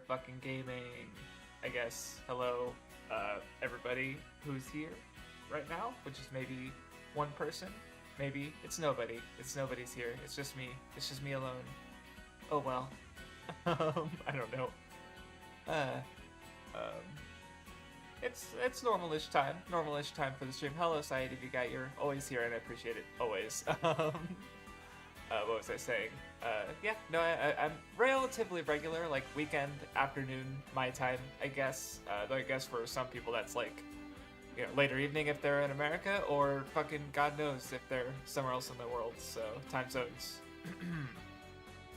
fucking gaming. I guess hello, everybody who's here right now, which is maybe one person. Maybe it's nobody. It's nobody's here. It's just me. It's just me alone. Oh well. I don't know. Uh, um, it's normalish time for the stream. Hello, Saeed, if you got you're always here, and I appreciate it always. What was I saying? Yeah, no, I'm relatively regular, like weekend afternoon my time, I guess. Though I guess for some people that's like, you know, later evening if they're in America, or fucking God knows if they're somewhere else in the world. So time zones.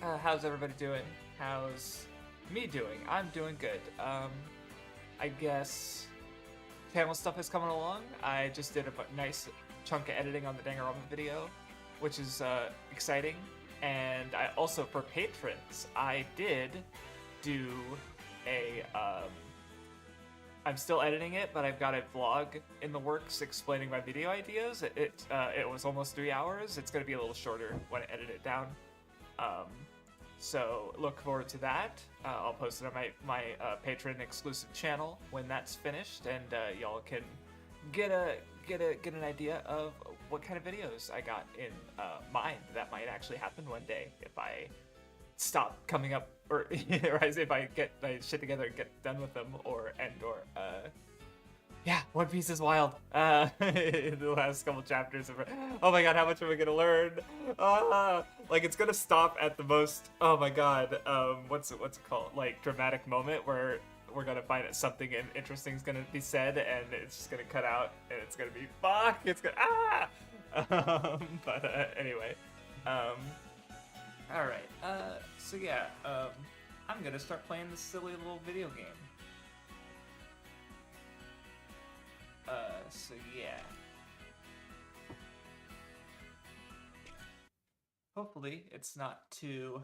How's everybody doing? How's me doing? I'm doing good. I guess channel stuff is coming along. I just did a nice chunk of editing on the Danganronpa video, which is exciting. And I also, for patrons, I did do a, I'm still editing it, but I've got a vlog in the works explaining my video ideas. It was almost 3 hours. It's going to be a little shorter when I edit it down. So look forward to that. I'll post it on my patron exclusive channel when that's finished, and y'all can get an idea of what kind of videos I got in mind that might actually happen one day if I stop coming up, or if I get my shit together and get done with them, or yeah, One Piece is wild. The last couple chapters of, oh my god, how much am I gonna learn? Like it's gonna stop at the most. Oh my god, what's it called? Like dramatic moment where we're gonna find that something interesting is gonna be said, and it's just gonna cut out, and it's gonna be fuck. It's gonna but anyway, all right. So yeah, I'm gonna start playing this silly little video game. So yeah. Hopefully it's not too...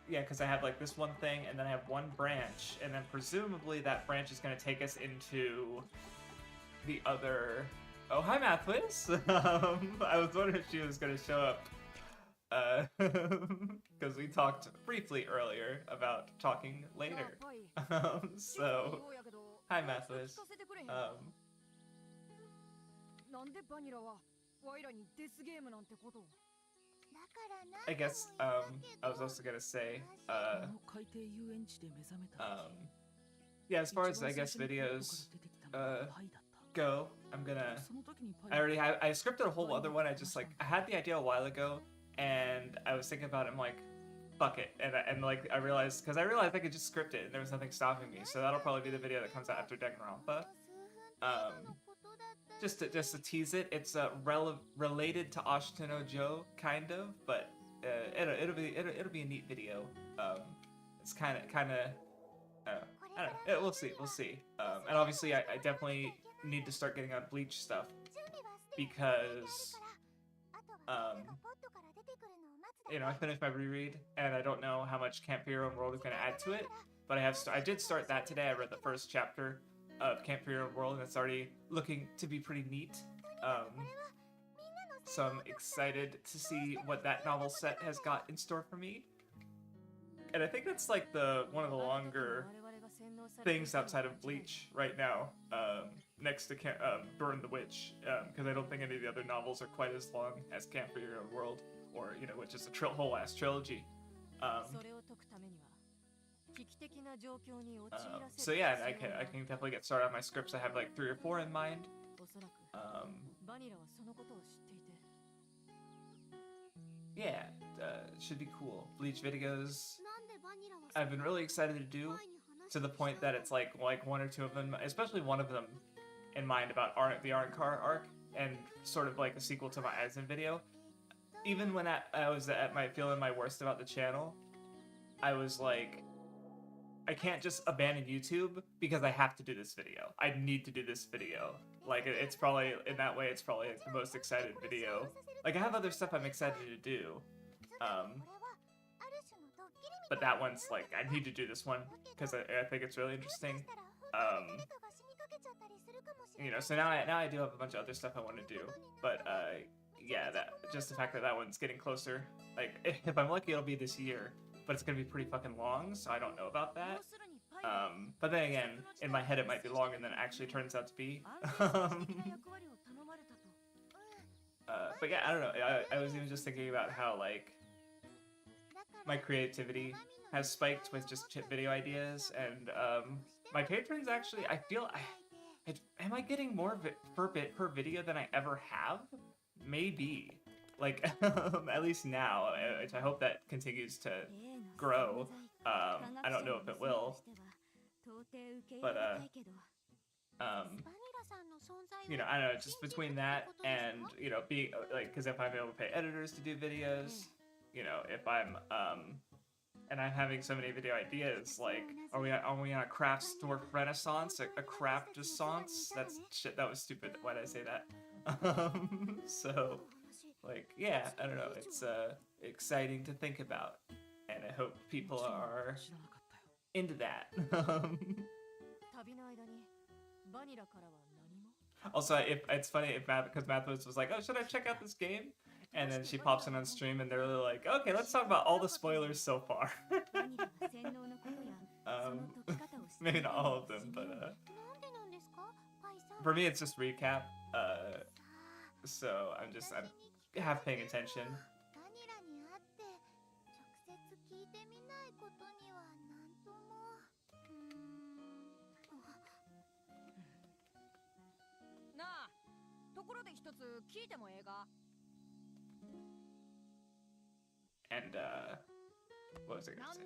Yeah, because I have like this one thing, and then I have one branch, and then presumably that branch is going to take us into the other... Oh, hi Mathwiz! I was wondering if she was going to show up. Because we talked briefly earlier about talking later. So... Hi, Mathwiz. I guess, I was also gonna say, yeah, as far as, I guess, videos, go, I scripted a whole other one. I had the idea a while ago, and I was thinking about it, I'm like, fuck it, and I realized I could just script it, and there was nothing stopping me, so that'll probably be the video that comes out after Danganronpa. Just to tease it, it's related to Ashita no Joe, kind of, but it'll be a neat video. It's kind of I don't know. We'll see. And obviously, I definitely need to start getting on Bleach stuff because you know, I finished my reread, and I don't know how much Camp for Your Own World is going to add to it, but I did start that today. I read the first chapter of Camp for Your Own World, and it's already looking to be pretty neat. So I'm excited to see what that novel set has got in store for me. And I think that's like one of the longer things outside of Bleach right now, next to Burn the Witch, because I don't think any of the other novels are quite as long as Camp for Your Own World, or, you know, which is a whole ass trilogy. So yeah, I can definitely get started on my scripts. I have like 3 or 4 in mind. Yeah, should be cool. Bleach videos, I've been really excited to do, to the point that it's like 1 or 2 of them, especially one of them in mind about the Arnkar arc, and sort of like a sequel to my Aizen video. Even when I was feeling my worst about the channel, I was like, I can't just abandon YouTube because I have to do this video. I need to do this video. Like, it's probably, in that way, it's probably the most excited video. Like, I have other stuff I'm excited to do. But that one's like, I need to do this one because I think it's really interesting. You know, so now I do have a bunch of other stuff I want to do. But, yeah, just the fact that one's getting closer. Like, if I'm lucky, it'll be this year. but it's gonna be pretty fucking long, so I don't know about that. But then again, in my head it might be longer than it actually turns out to be. But yeah, I don't know. I was even just thinking about how, like, my creativity has spiked with just chip video ideas, and my patrons actually, I feel, am I getting more per video than I ever have? Maybe. Like, at least now, which I hope that continues to grow. I don't know if it will. But, you know, I don't know, just between that and, you know, being, like, because if I'm able to pay editors to do videos, you know, if I'm, and I'm having so many video ideas, like, are we on a craft store renaissance, a craft renaissance? That's shit, that was stupid, why did I say that? So, like, yeah, I don't know, it's, exciting to think about, and I hope people are into that. Also, if it's funny if because Mathos was like, "Oh, should I check out this game?" And then she pops in on stream, and they're like, "Okay, let's talk about all the spoilers so far." Maybe not all of them, but for me, it's just recap. So I'm half paying attention. And what was I gonna say?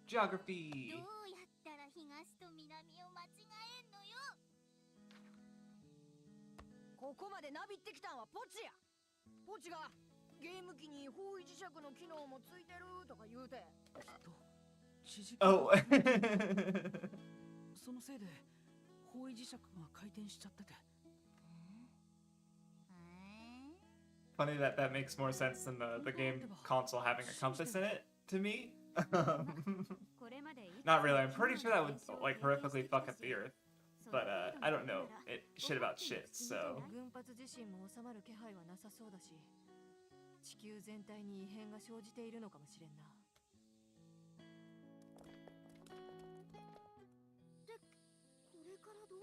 Geography. Oh. Funny that makes more sense than the game console having a compass in it to me. Not really. I'm pretty sure that would like horrifically fuck up the Earth, but I don't know shit about shit. So.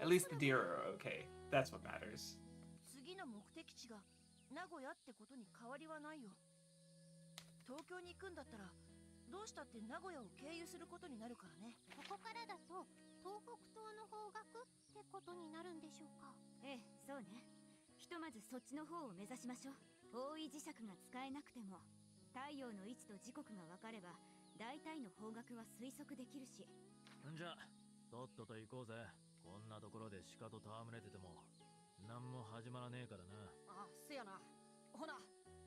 At least the deer are okay. That's what matters. 名古屋ってことに変わりはないよ。東京に行くんだったらどうしたって名古屋を経由することになるからね。ここからだと東北東の方角ってことになるんでしょうか。ええ、そうね。ひとまずそっちの方を目指しましょう。方位磁石が使えなくても太陽の位置と時刻が分かれば大体の方角は推測できるし。んじゃ、とっとと行こうぜ。こんなところで鹿と戯れてても何も始まらねえからな。あ、せやな。ほな、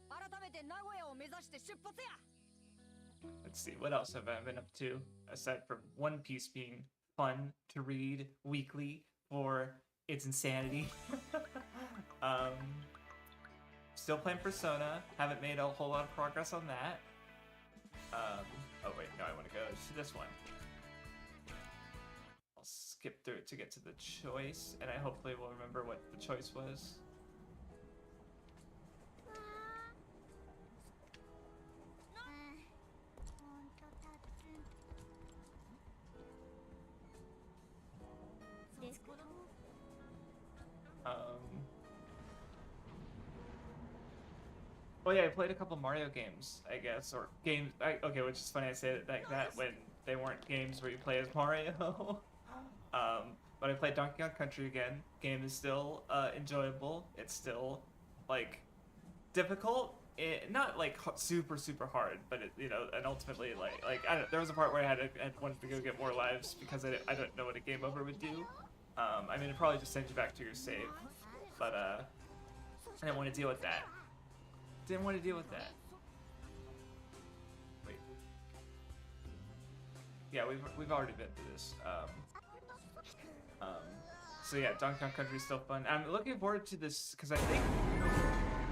改めて名古屋を目指して出発や。Let's see, what else have I been up to aside from One Piece being fun to read weekly for its insanity? Still playing Persona. Haven't made a whole lot of progress on that. Oh wait, no, I want to go to this one. I'll skip through it to get to the choice, and I hopefully will remember what the choice was. Oh yeah, I played a couple Mario games, I guess, or games. Okay, which is funny I say it like that when they weren't games where you play as Mario. But I played Donkey Kong Country again. Game is still enjoyable. It's still like difficult. Not like super hard, but it, you know, and ultimately like I don't. There was a part where I wanted to go get more lives because I don't know what a game over would do. I mean, it probably just sends you back to your save, but I didn't want to deal with that. Didn't want to deal with that. Wait. Yeah, we've already been through this. So yeah, Donkey Kong Country is still fun. I'm looking forward to this because I think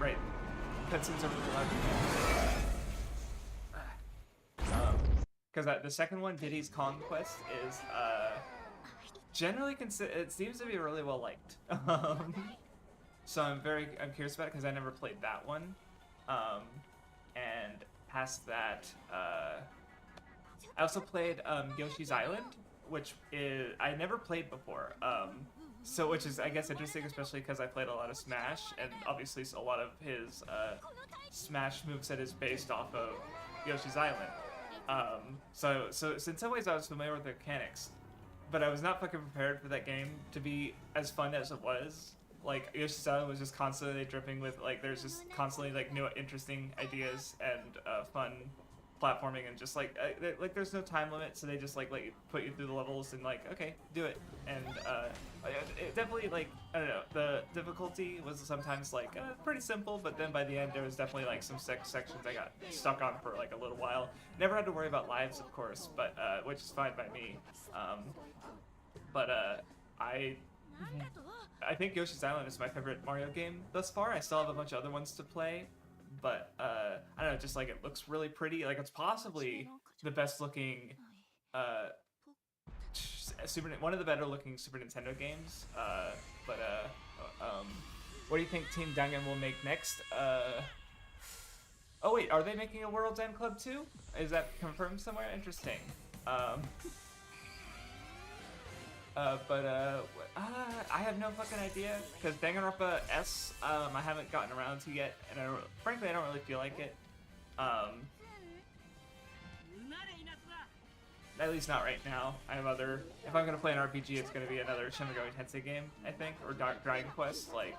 right cutscenes over the left. because the second one, Diddy's Conquest, is generally it seems to be really well liked. So I'm curious about it because I never played that one. And past that, I also played Yoshi's Island, which is I never played before. So which is I guess interesting, especially because I played a lot of Smash, and obviously a lot of his Smash moveset is based off of Yoshi's Island. So in some ways I was familiar with the mechanics, but I was not fucking prepared for that game to be as fun as it was. Like Yoshi's Island was just constantly dripping with like there's just constantly like new interesting ideas and fun platforming, and just like there's no time limit, so they just like let you put you through the levels and like okay, do it. And it definitely like I don't know, the difficulty was sometimes like pretty simple, but then by the end there was definitely like some sections I got stuck on for like a little while. Never had to worry about lives, of course, but which is fine by me. I think Yoshi's Island is my favorite Mario game thus far. I still have a bunch of other ones to play, but I don't know, just like it looks really pretty. Like it's possibly the best looking one of the better looking Super Nintendo games. What do you think Team Dangan will make next? Oh wait, are they making a World's End Club too? Is that confirmed somewhere? Interesting. I have no fucking idea, because Danganronpa S, I haven't gotten around to yet, and frankly I don't really feel like it. At least not right now. I have other. If I'm gonna play an RPG, it's gonna be another Shin Megami Tensei game, I think, or Dragon Quest. Like,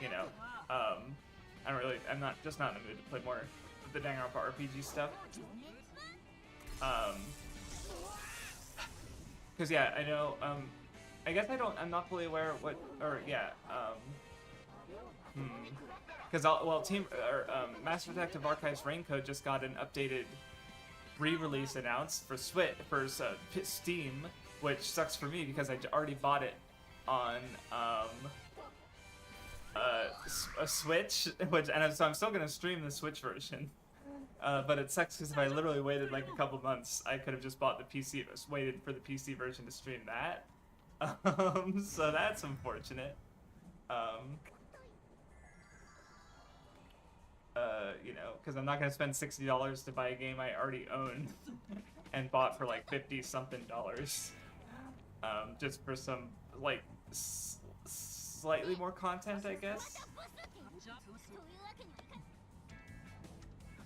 you know, I'm not in the mood to play more of the Danganronpa RPG stuff. Because yeah, I know. I guess I'm not fully aware of what, or yeah. Because Master Detective Archives Raincoat just got an updated re-release announced for Steam, which sucks for me because I already bought it on a Switch, so I'm still gonna stream the Switch version. But it sucks because if I literally waited like a couple months, I could have just bought the PC, waited for the PC version to stream that. So that's unfortunate. You know, because I'm not gonna spend $60 to buy a game I already own and bought for like $50-something, just for some like slightly more content, I guess.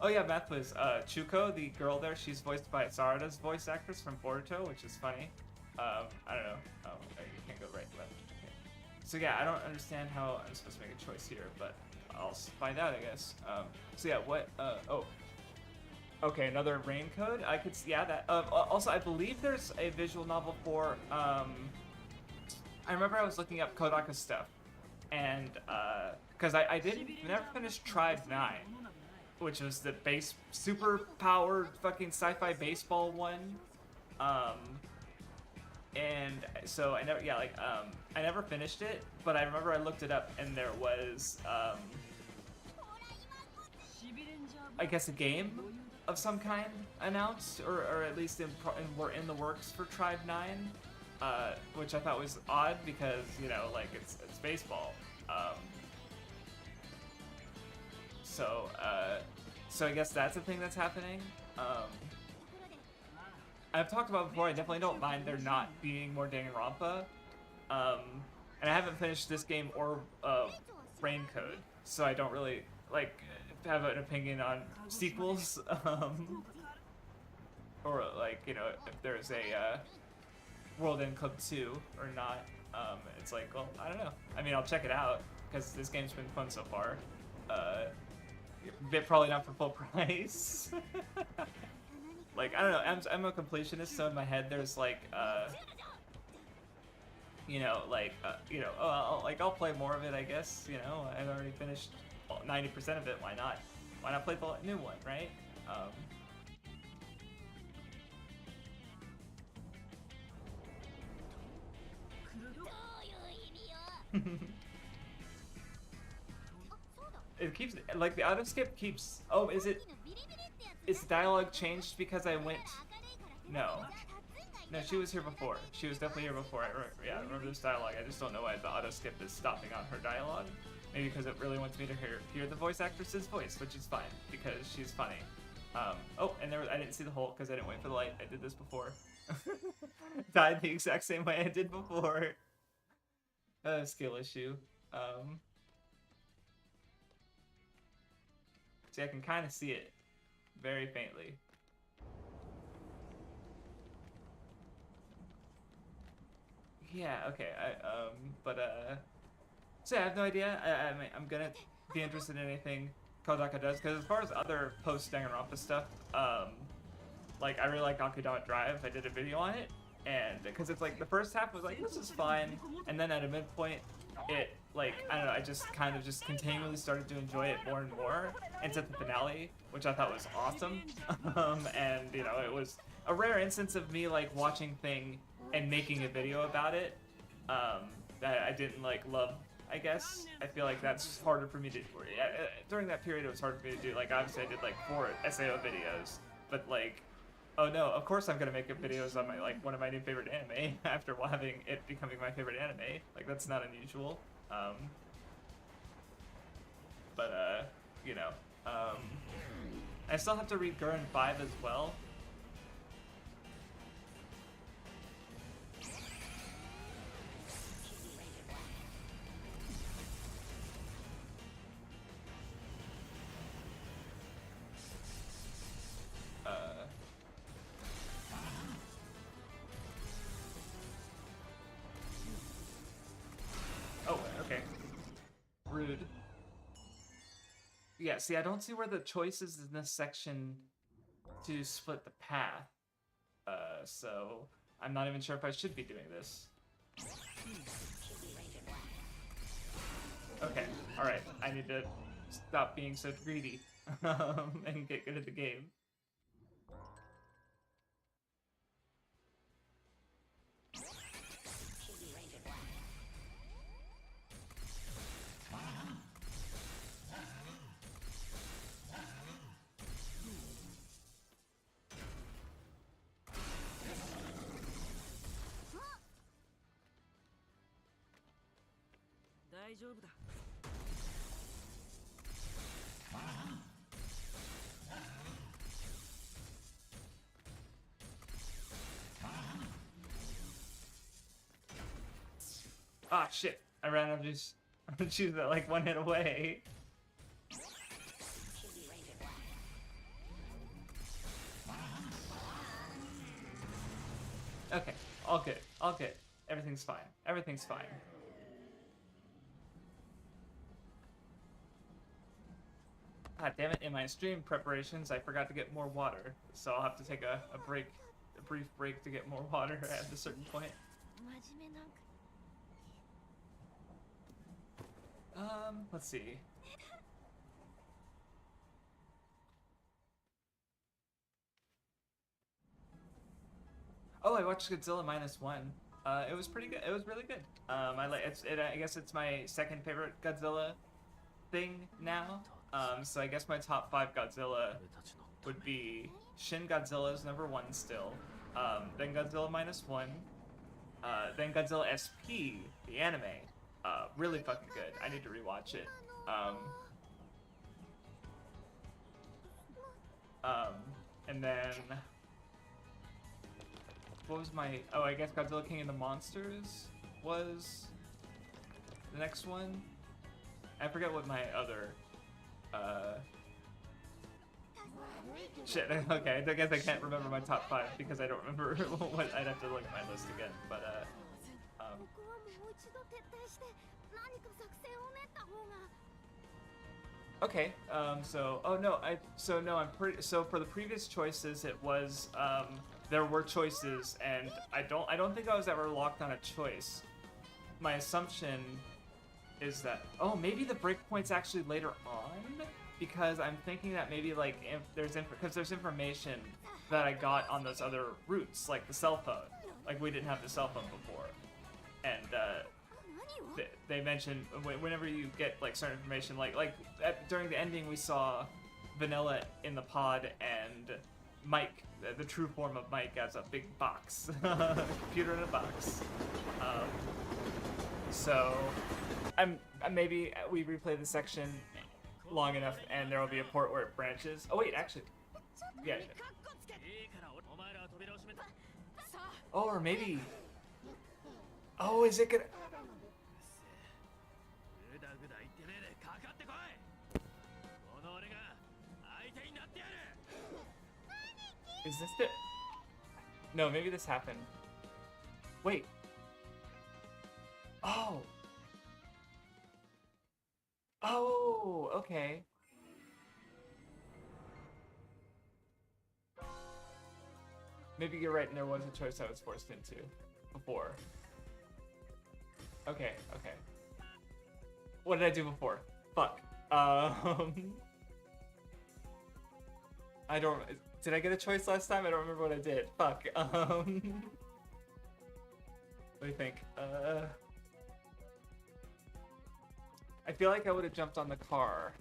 Oh yeah, Math was Chuko, the girl there. She's voiced by Sarada's voice actress from Boruto, which is funny. I don't know. Oh, you can't go right left. Okay. So yeah, I don't understand how I'm supposed to make a choice here, but I'll find out, I guess. So yeah, what? Oh. Okay, another Raincoat. I could see, yeah, that. Also, I believe there's a visual novel for. I remember I was looking up Kodaka stuff, and because I never finished Tribe 9, which was the super powered fucking sci-fi baseball one. And so I never finished it, but I remember I looked it up and there was I guess a game of some kind announced, or at least were in the works for Tribe 9, which I thought was odd because, you know, like it's baseball. So I guess that's a thing that's happening. I've talked about before, I definitely don't mind there not being more Danganronpa. And I haven't finished this game or Raincoat, so I don't really like have an opinion on sequels. Or like, you know, if there's a World End Club 2 or not. It's like, well, I don't know. I mean, I'll check it out because this game's been fun so far. Probably not for full price. Like, I don't know, I'm a completionist, so in my head there's like, you know, like, I'll play more of it, I guess, you know, I've already finished 90% of it, why not? Why not play the new one, right? It keeps, like, the auto skip keeps, oh, is dialogue changed because I went No. No, she was here before. She was definitely here before. Yeah, I remember this dialogue. I just don't know why the auto skip is stopping on her dialogue. Maybe because it really wants me to hear the voice actress's voice, which is fine because she's funny. Oh, and I didn't see the hole because I didn't wait for the light. I did this before. Died the exact same way I did before. Skill issue. See, I can kind of see it very faintly. Yeah, okay. So yeah, I have no idea. I'm gonna be interested in anything Kodaka does, because as far as other post-Danganronpa stuff, like, I really like Akudama Drive. I did a video on it, and because it's like, the first half was like, this is fine, and then at a midpoint, it, like, I don't know, I just kind of just continually started to enjoy it more and more, into the finale, which I thought was awesome, and, you know, it was a rare instance of me, like, watching thing and making a video about it, that I didn't, like, love, I guess. I feel like that's harder for me to, during that period it was hard for me to do, like, obviously I did, like, 4 SAO videos, but, like, oh no, of course I'm gonna make videos on my, like, one of my new favorite anime after having it becoming my favorite anime. Like, that's not unusual. You know, I still have to read Gurren 5 as well. Oh, okay. Rude. Yeah, see, I don't see where the choices in this section to split the path. So I'm not even sure if I should be doing this. Okay, alright. I need to stop being so greedy and get good at the game. Ah, shit. I ran out of juice. She was like 1 hit away. Okay, all good, all good. Everything's fine. Everything's fine. God damn it, in my stream preparations, I forgot to get more water. So I'll have to take a brief break to get more water at a certain point. Let's see. Oh, I watched Godzilla -1. It was pretty good. It was really good. I guess it's my second favorite Godzilla thing now. So I guess my top 5 Godzilla would be Shin Godzilla's #1 still. Then Godzilla -1. Then Godzilla SP, the anime. Really fucking good. I need to rewatch it. And then what was my? Oh, I guess Godzilla King of the Monsters was the next one. I forget what my other. Shit. Okay, I guess I can't remember my top 5 because I don't remember what. I'd have to look at my list again. But okay. So for the previous choices, it was there were choices, and I don't think I was ever locked on a choice. My assumption is that maybe the breakpoint's actually later on, because I'm thinking that maybe like if there's information that I got on those other routes, like the cell phone. Like we didn't have the cell phone before, and they mentioned whenever you get like certain information, during the ending we saw Vanilla in the pod, and Mike, the true form of Mike, as a big box, computer in a box. Um, so, maybe we replay the section long enough, and there will be a port where it branches. Oh wait, actually, yeah. Oh, or maybe. Oh, is it gonna? Is this the? No, maybe this happened. Wait. Oh. Oh, okay. Maybe you're right, and there was a choice I was forced into before. Okay, okay. What did I do before? Fuck. I don't. Did I get a choice last time? I don't remember what I did. Fuck. What do you think? I feel like I would have jumped on the car.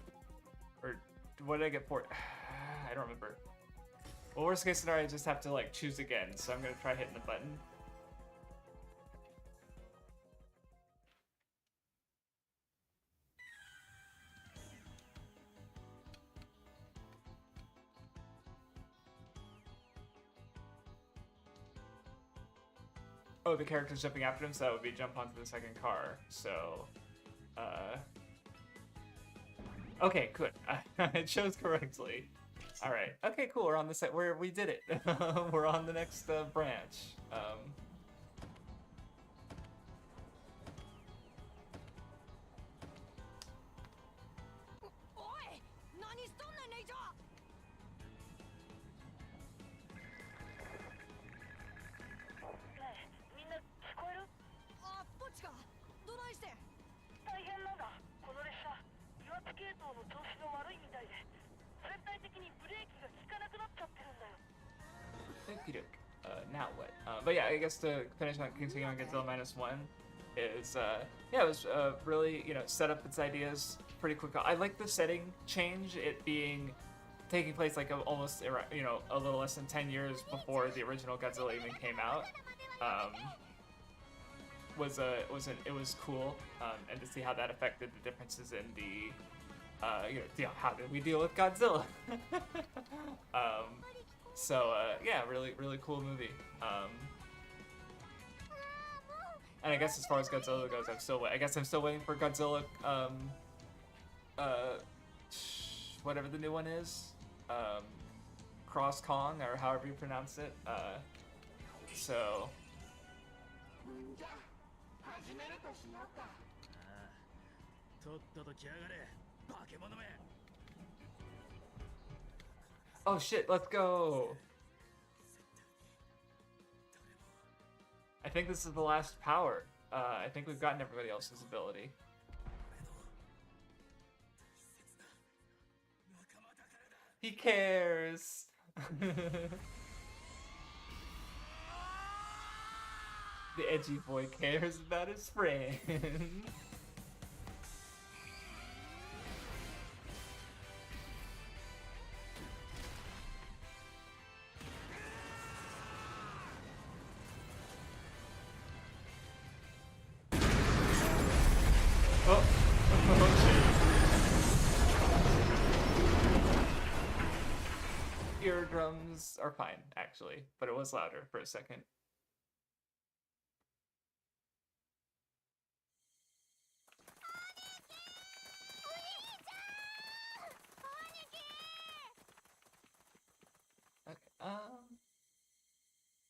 Or what did I get for it? I don't remember. Well, worst case scenario, I just have to like choose again. So I'm gonna try hitting the button. Oh, the character's jumping after him, so that would be jump onto the second car. So, okay, good. It shows correctly. All right. Okay, cool. We're on the set where we did it. We're on the next branch. Now what? But yeah, I guess to finish on continuing on Godzilla -1 is yeah, it was really, you know, set up its ideas pretty quick. I like the setting change, it being taking place like almost, you know, a little less than 10 years before the original Godzilla even came out. It was cool, and to see how that affected the differences in the you know, how did we deal with Godzilla? So yeah, really cool movie. And I guess as far as Godzilla goes, I'm still waiting for Godzilla, whatever the new one is, Cross Kong, or however you pronounce it. So. Oh shit, let's go! I think this is the last power. I think we've gotten everybody else's ability. He cares! The edgy boy cares about his friend. Eardrums are fine, actually, but it was louder for a second.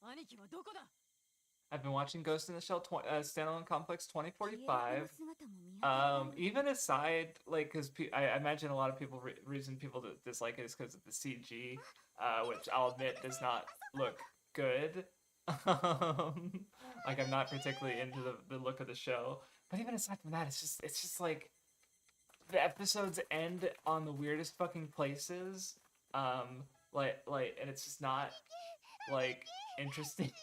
Okay, I've been watching Ghost in the Shell Standalone Complex 2045. Even aside, like, because I imagine a lot of people, reason people dislike it is because of the CG, which I'll admit does not look good. Like, I'm not particularly into the look of the show. But even aside from that, it's just like, the episodes end on the weirdest fucking places. And it's just not, like, interesting.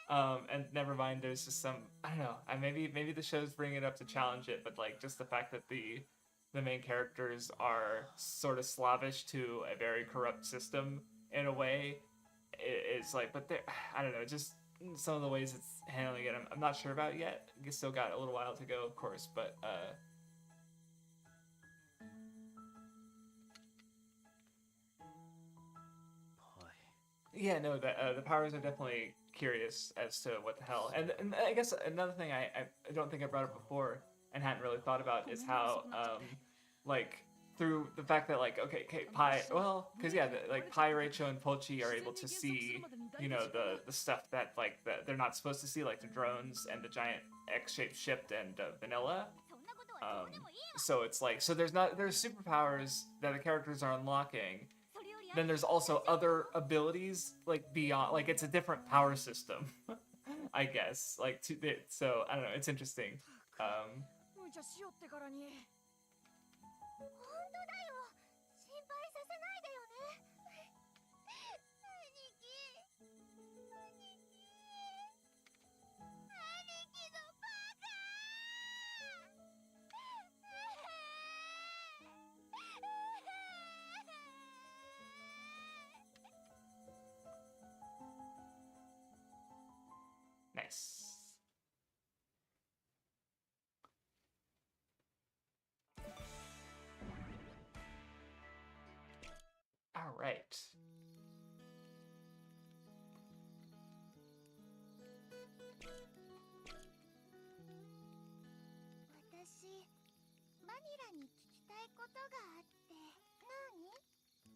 And never mind, there's just some, I don't know, maybe the show's bringing it up to challenge it, but like just the fact that the main characters are sort of slavish to a very corrupt system in a way. It's like, but there, I don't know, just some of the ways it's handling it, I'm not sure about yet. I guess still got a little while to go, of course, but yeah, no, the powers are definitely curious as to what the hell. And I guess another thing I don't think I brought up before and hadn't really thought about is how like through the fact that like okay Pi, well, because yeah, like Pi, Rachel, and Polchi are able to see, you know, the stuff that like they're not supposed to see, like the drones and the giant X-shaped ship and Vanilla. Um, so it's like, so there's superpowers that the characters are unlocking. Then there's also other abilities like beyond, like it's a different power system. I guess like so I don't know, it's interesting. Um, 無茶しよってからに。本当だよ。心配させないでよね。兄貴。兄貴のバカ。nice. All right. 私、バニラに聞きたいことがあって。何？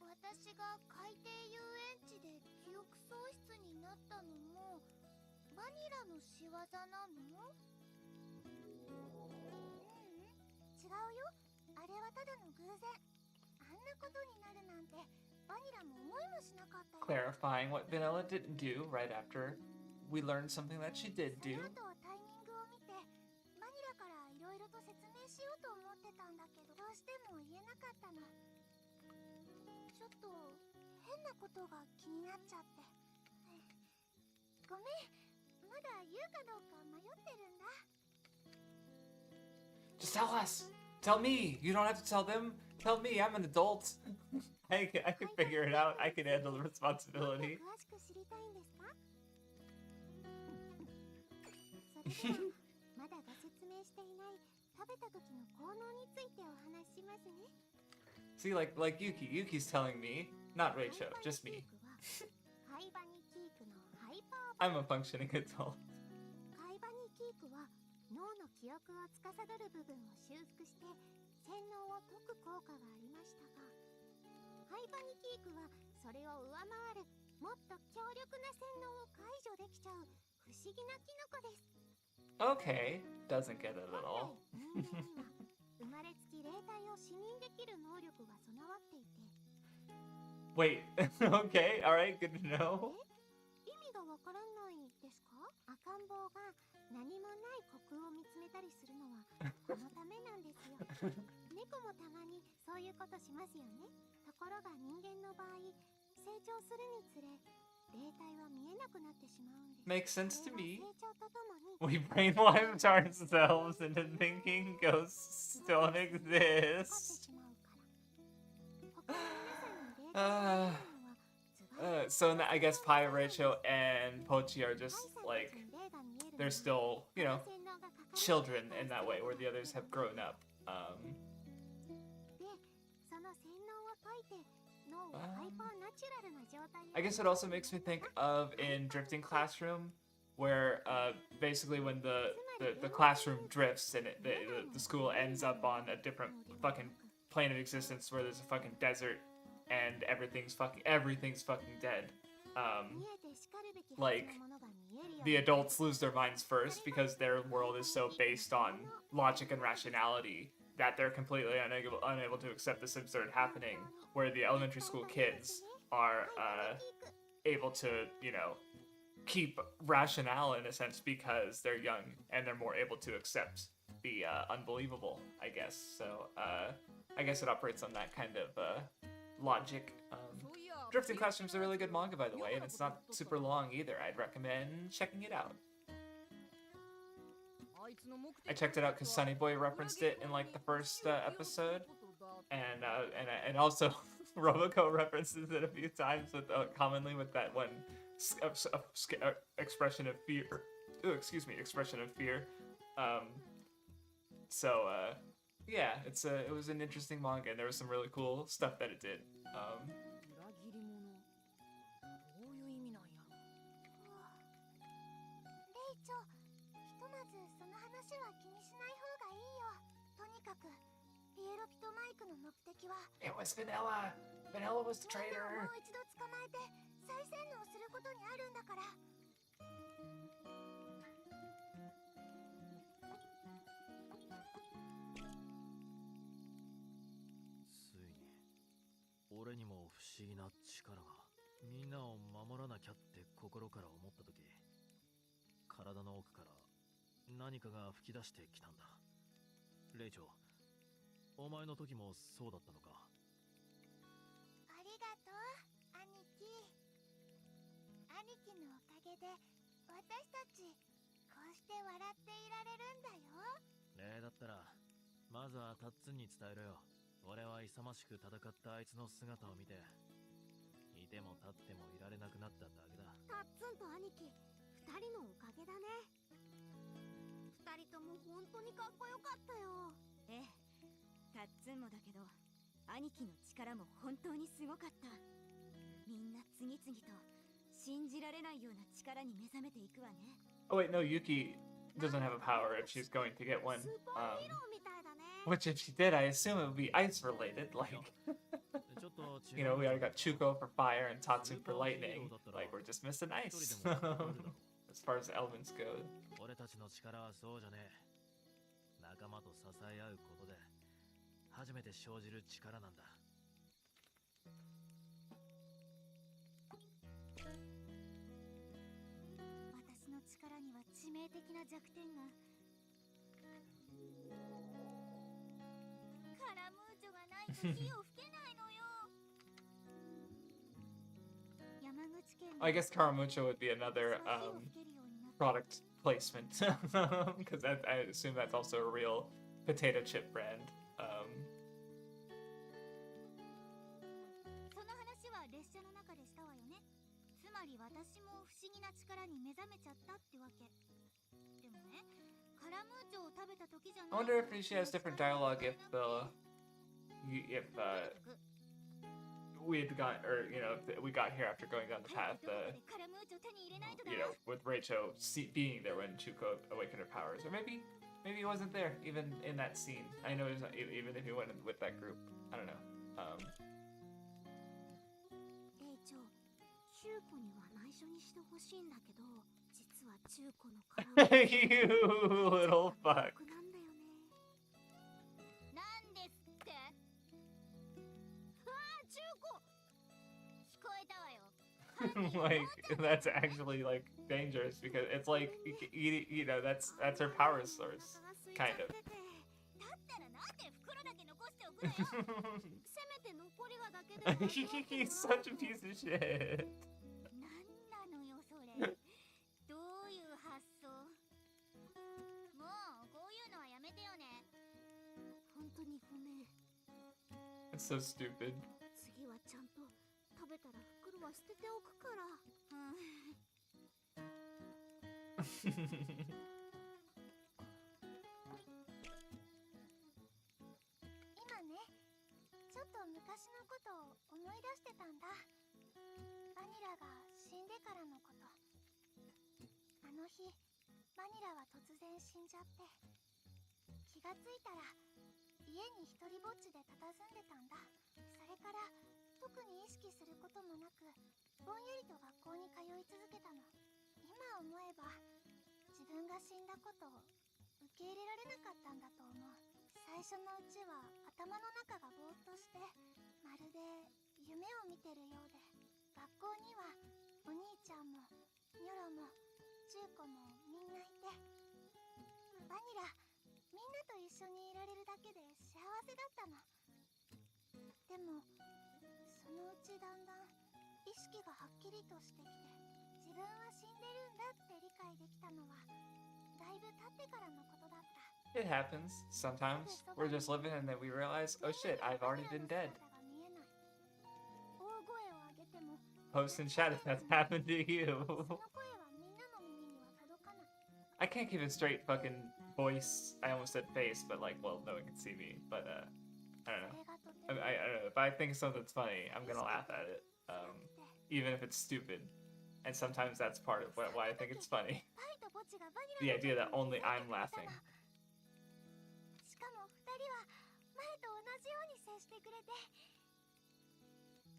私が海底遊園地で記憶喪失になったのもバニラの仕業なの？違うよ。あれはただの偶然。あんなことになるなんてバニラも思いもしなかったよ。 Clarifying what Vanilla didn't do right after we learned something that she did そ do. の後タイミングを見てバニラからいろいろと説明しようと思ってたんだけど、どうしても言えなかったの。ちょっと変なことが気になっちゃって。ごめん、まだ言うかどうか迷ってるんだ。 Just tell us. Tell me. You don't have to tell them. Tell me. I'm an adult. I can figure it out. I can handle the responsibility. 詳しく知りたいんですか？それではまだご説明していない食べた時の効能についてお話ししますね。 See, like Yuki. Yuki's telling me, not Rachel, just me. 海馬ニキークのハイパー I'm a functioning adult. 海馬ニキークは脳の記憶を司る部分を修復して洗脳を解く効果がありましたが、ハイパニキークはそれを上回るもっと強力な洗脳を解除できちゃう不思議なキノコです。 Okay, doesn't get a 本 little. 来人間には生まれつき霊体を視認できる能力が備わっていて。 Wait. Okay. All right. Good to know. 意味がわからないですか？赤ん坊が何もない虚空を見つめたりするのはこのためなんですよ。猫もたまにそういうことしますよね。ところが人間の場合、成長するにつれ霊体は見えなくなってしまうんです。 Makes sense to これ me. は成長とともに We brainwash ourselves into thinking ghosts don't かかって exist. しまうから。他の皆さんに霊体が見えるのは頭蓋骨 So I guess Pi, Rachel, and Pochi are just like, they're still, you know, children in that way, where the others have grown up. で、その洗脳を解いて脳をハイパーナチュラルな状態に I guess it also makes me think of in Drifting Classroom, where basically when the classroom drifts and the school ends up on a different fucking plane of existence where there's a fucking desert and everything's fucking dead. 見えてしかるべきは Like ずのものが見えるよう the adults lose their minds first because their world is so based on logic and rationality that they're completely unable to accept this absurd happening, where the elementary school kids are able to, you know, keep rationale in a sense because they're young and they're more able to accept the unbelievable, I guess. So I guess it operates on that kind of logic. Drifting Classroom's a really good manga, by the way, and it's not super long either. I'd recommend checking it out. I checked it out because Sunny Boy referenced it in like the first episode, and also Roboco references it a few times with commonly with that one expression of fear. Expression of fear. Yeah, it was an interesting manga, and there was some really cool stuff that it did. 裏切り者どういう意味なんやろ。レイチョ、ひとまずその話は気にしない方がいいよ。とにかくピエロピとマイクの目的は It was Vanilla. Vanilla was the みんな traitor. をもう一度捕まえて再洗脳することにあるんだから。ついに俺にも不思議な力が。みんなを守らなきゃって心から思った時、体の奥から何かが吹き出してきたんだ。レイチョ、お前の時もそうだったのか。ありがとう、兄貴。兄貴のおかげで私たちこうして笑っていられるんだよ。だったらまずはタッツンに伝えろよ。俺は勇ましく戦ったあいつの姿を見て、いても立ってもいられなくなっただけだ。タッツンと兄貴、二人のおかげだね。二人とも本当にかっこよかったよ。ええ、タッツンもだけど兄貴の力も本当にすごかった。みんな次々と信じられないような力に目覚めていくわね。 Oh wait, no, Yuki doesn't have a power if she's going to get one. スーパーヒーローみたいだね。 Which if she did, I assume it would be ice related. Like, ちょっと you know, we already got Chuko for fire and Tatsu for lightning. Like, we're just missing ice. As far as the elements go. 俺たちの力はそうじゃねえ。仲間と支え合うことで初めて生じる力なんだ。私の力には致命的な弱点が。カラムーチョがないと火を吹けないのよ。山口県 I guess Karamucho would be another product placement. Because I assume that's also a real potato chip brand. その話は列車の中でしたわよね。つまり私も不思議な力に目覚めちゃったってわけ。でもね、カラムーチョを食べた時じゃない。 I wonder if she has different dialogue if we had gone, or you know, if we got here after going down the path, you know, with Rachel being there when Chuko awakened her powers, or maybe he wasn't there even in that scene. I know he's not, even if he went with that group. I don't know. レイチョ、中古には内緒にしてほしいんだけど、実は中古のカラムーチョ You little fuck. なんだよね。なんですって。ああ、中古。聞こえたわよ。 Like, that's actually like dangerous because it's like you know that's her power source, kind of. だったらなんで袋だけ残しておくのよ。せめて残りがだけでも He's such a piece of shit. なんなのよそれ。どういう発想。もうこういうのはやめてよね。本当にごめん。 It's so stupid. 次はちゃんと食べたら袋は捨てておくから。今ね、ちょっと昔のことを思い出してたんだ。バニラが死んでからのこと。あの日、バニラは突然死んじゃって、気がついたら家に一人ぼっちで佇んでたんだ。それから特に意識することもなく、ぼんやりと学校に通い続けたの。今思えば自分が死んだことを受け入れられなかったんだと思う。最初のうちは頭の中がぼーっとして、まるで夢を見てるようで、学校にはお兄ちゃんもニョロも中古もみんないて、バニラみんなと一緒にいられるだけで幸せだったの。でもそのうちだんだん意識がはっきりとしてきて、自分は死んでるんだって理解できたのはだいぶ経ってからのことだった。 It happens sometimes. We're just living and then we realize, oh shit, I've already been dead. post in chat if that's happened to you. その声はみんなの耳には届かない。 I can't keep a straight fucking voice. I almost said face, but like, well, no one can see me. But I don't そ know. れがとても I don't know. If I think something's funny, I'm gonna laugh at it, even if it's stupid. And sometimes that's part of why I think it's funny. パイとポチがバニ The ラ idea の that only I'm laughing. しかも二人は前と同じように接してくれて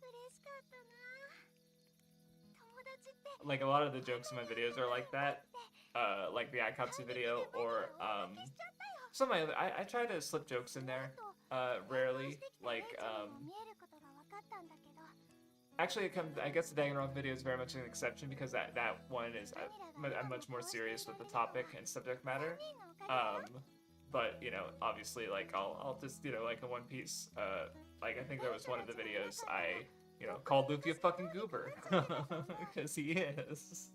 嬉しかったな。友達って Like a lot of the jokes in my videos are like that. Like the Aikatsu video, or 消しちゃったよ。 some of my other. I try to slip jokes in there. Rarely. Like 見えることが分かったんだけど、 actually, I guess the Danganronpa video is very much an exception because that one is I'm much more serious with the topic and subject matter. 3人のおかげよ。 But you know, obviously, like I'll just like in One Piece. Like I think there was one of the videos I called Luffy a fucking goober because he is.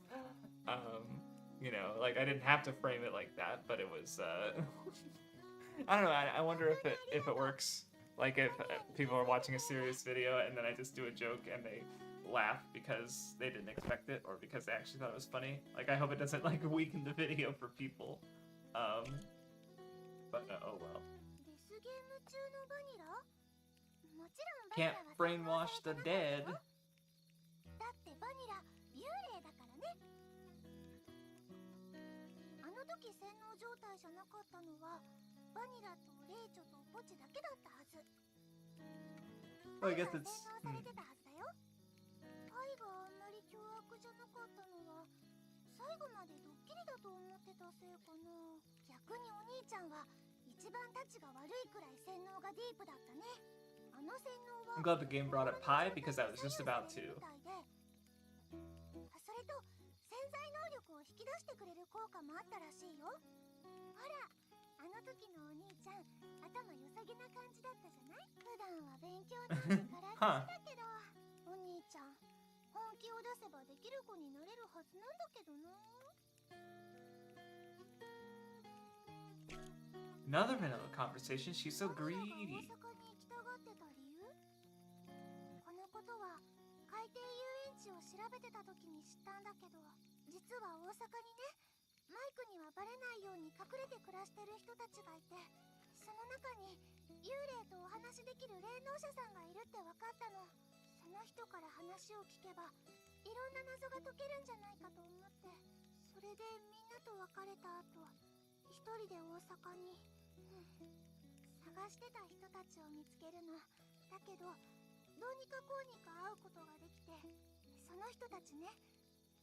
You know, like I didn't have to frame it like that, but it was. I don't know. I wonder if it works. Like if people are watching a serious video and then I just do a joke and they laugh because they didn't expect it or because they actually thought it was funny. Like I hope it doesn't like weaken the video for people. But oh well. デスゲーム中のバニラ？もちろんバニラ Can't は brainwash the dead. だってバニラ幽霊だからね。あの時洗脳状態じゃなかったのはバニラとレイチョとポチだけだったはず。 Well, I guess 洗 it's 脳されてたはずだよ。パイがあんまり凶悪じゃなかったのは最後までドッキリだと思ってたせいかな。逆にお兄ちゃんは一番タチが悪いくらい洗脳がディープだったね。あの洗脳は I'm glad the game brought up Pi because I was just about to. それと潜在能力を引き出してくれる効果もあったらしいよ。ほら、あの時のお兄ちゃん、頭良さげな感じだったじゃない？普段は勉強なんてからっきしだけど、お兄ちゃん、本気を出せばできる子になれるはずなんだけどな。 Another vanilla conversation. She's so バニラが greedy. 大阪に行きたがってた理由？このことは海底遊園地を調べてた時に知ったんだけど、実は大阪にね、マイクにはバレないように隠れて暮らしてる人たちがいて、その中に幽霊とお話しできる霊能者さんがいるって分かったの。その人から話を聞けばいろんな謎が解けるんじゃないかと思って、それでみんなと別れた後、一人で大阪に探してた人たちを見つけるの。だけどどうにかこうにか会うことができて、その人たちね、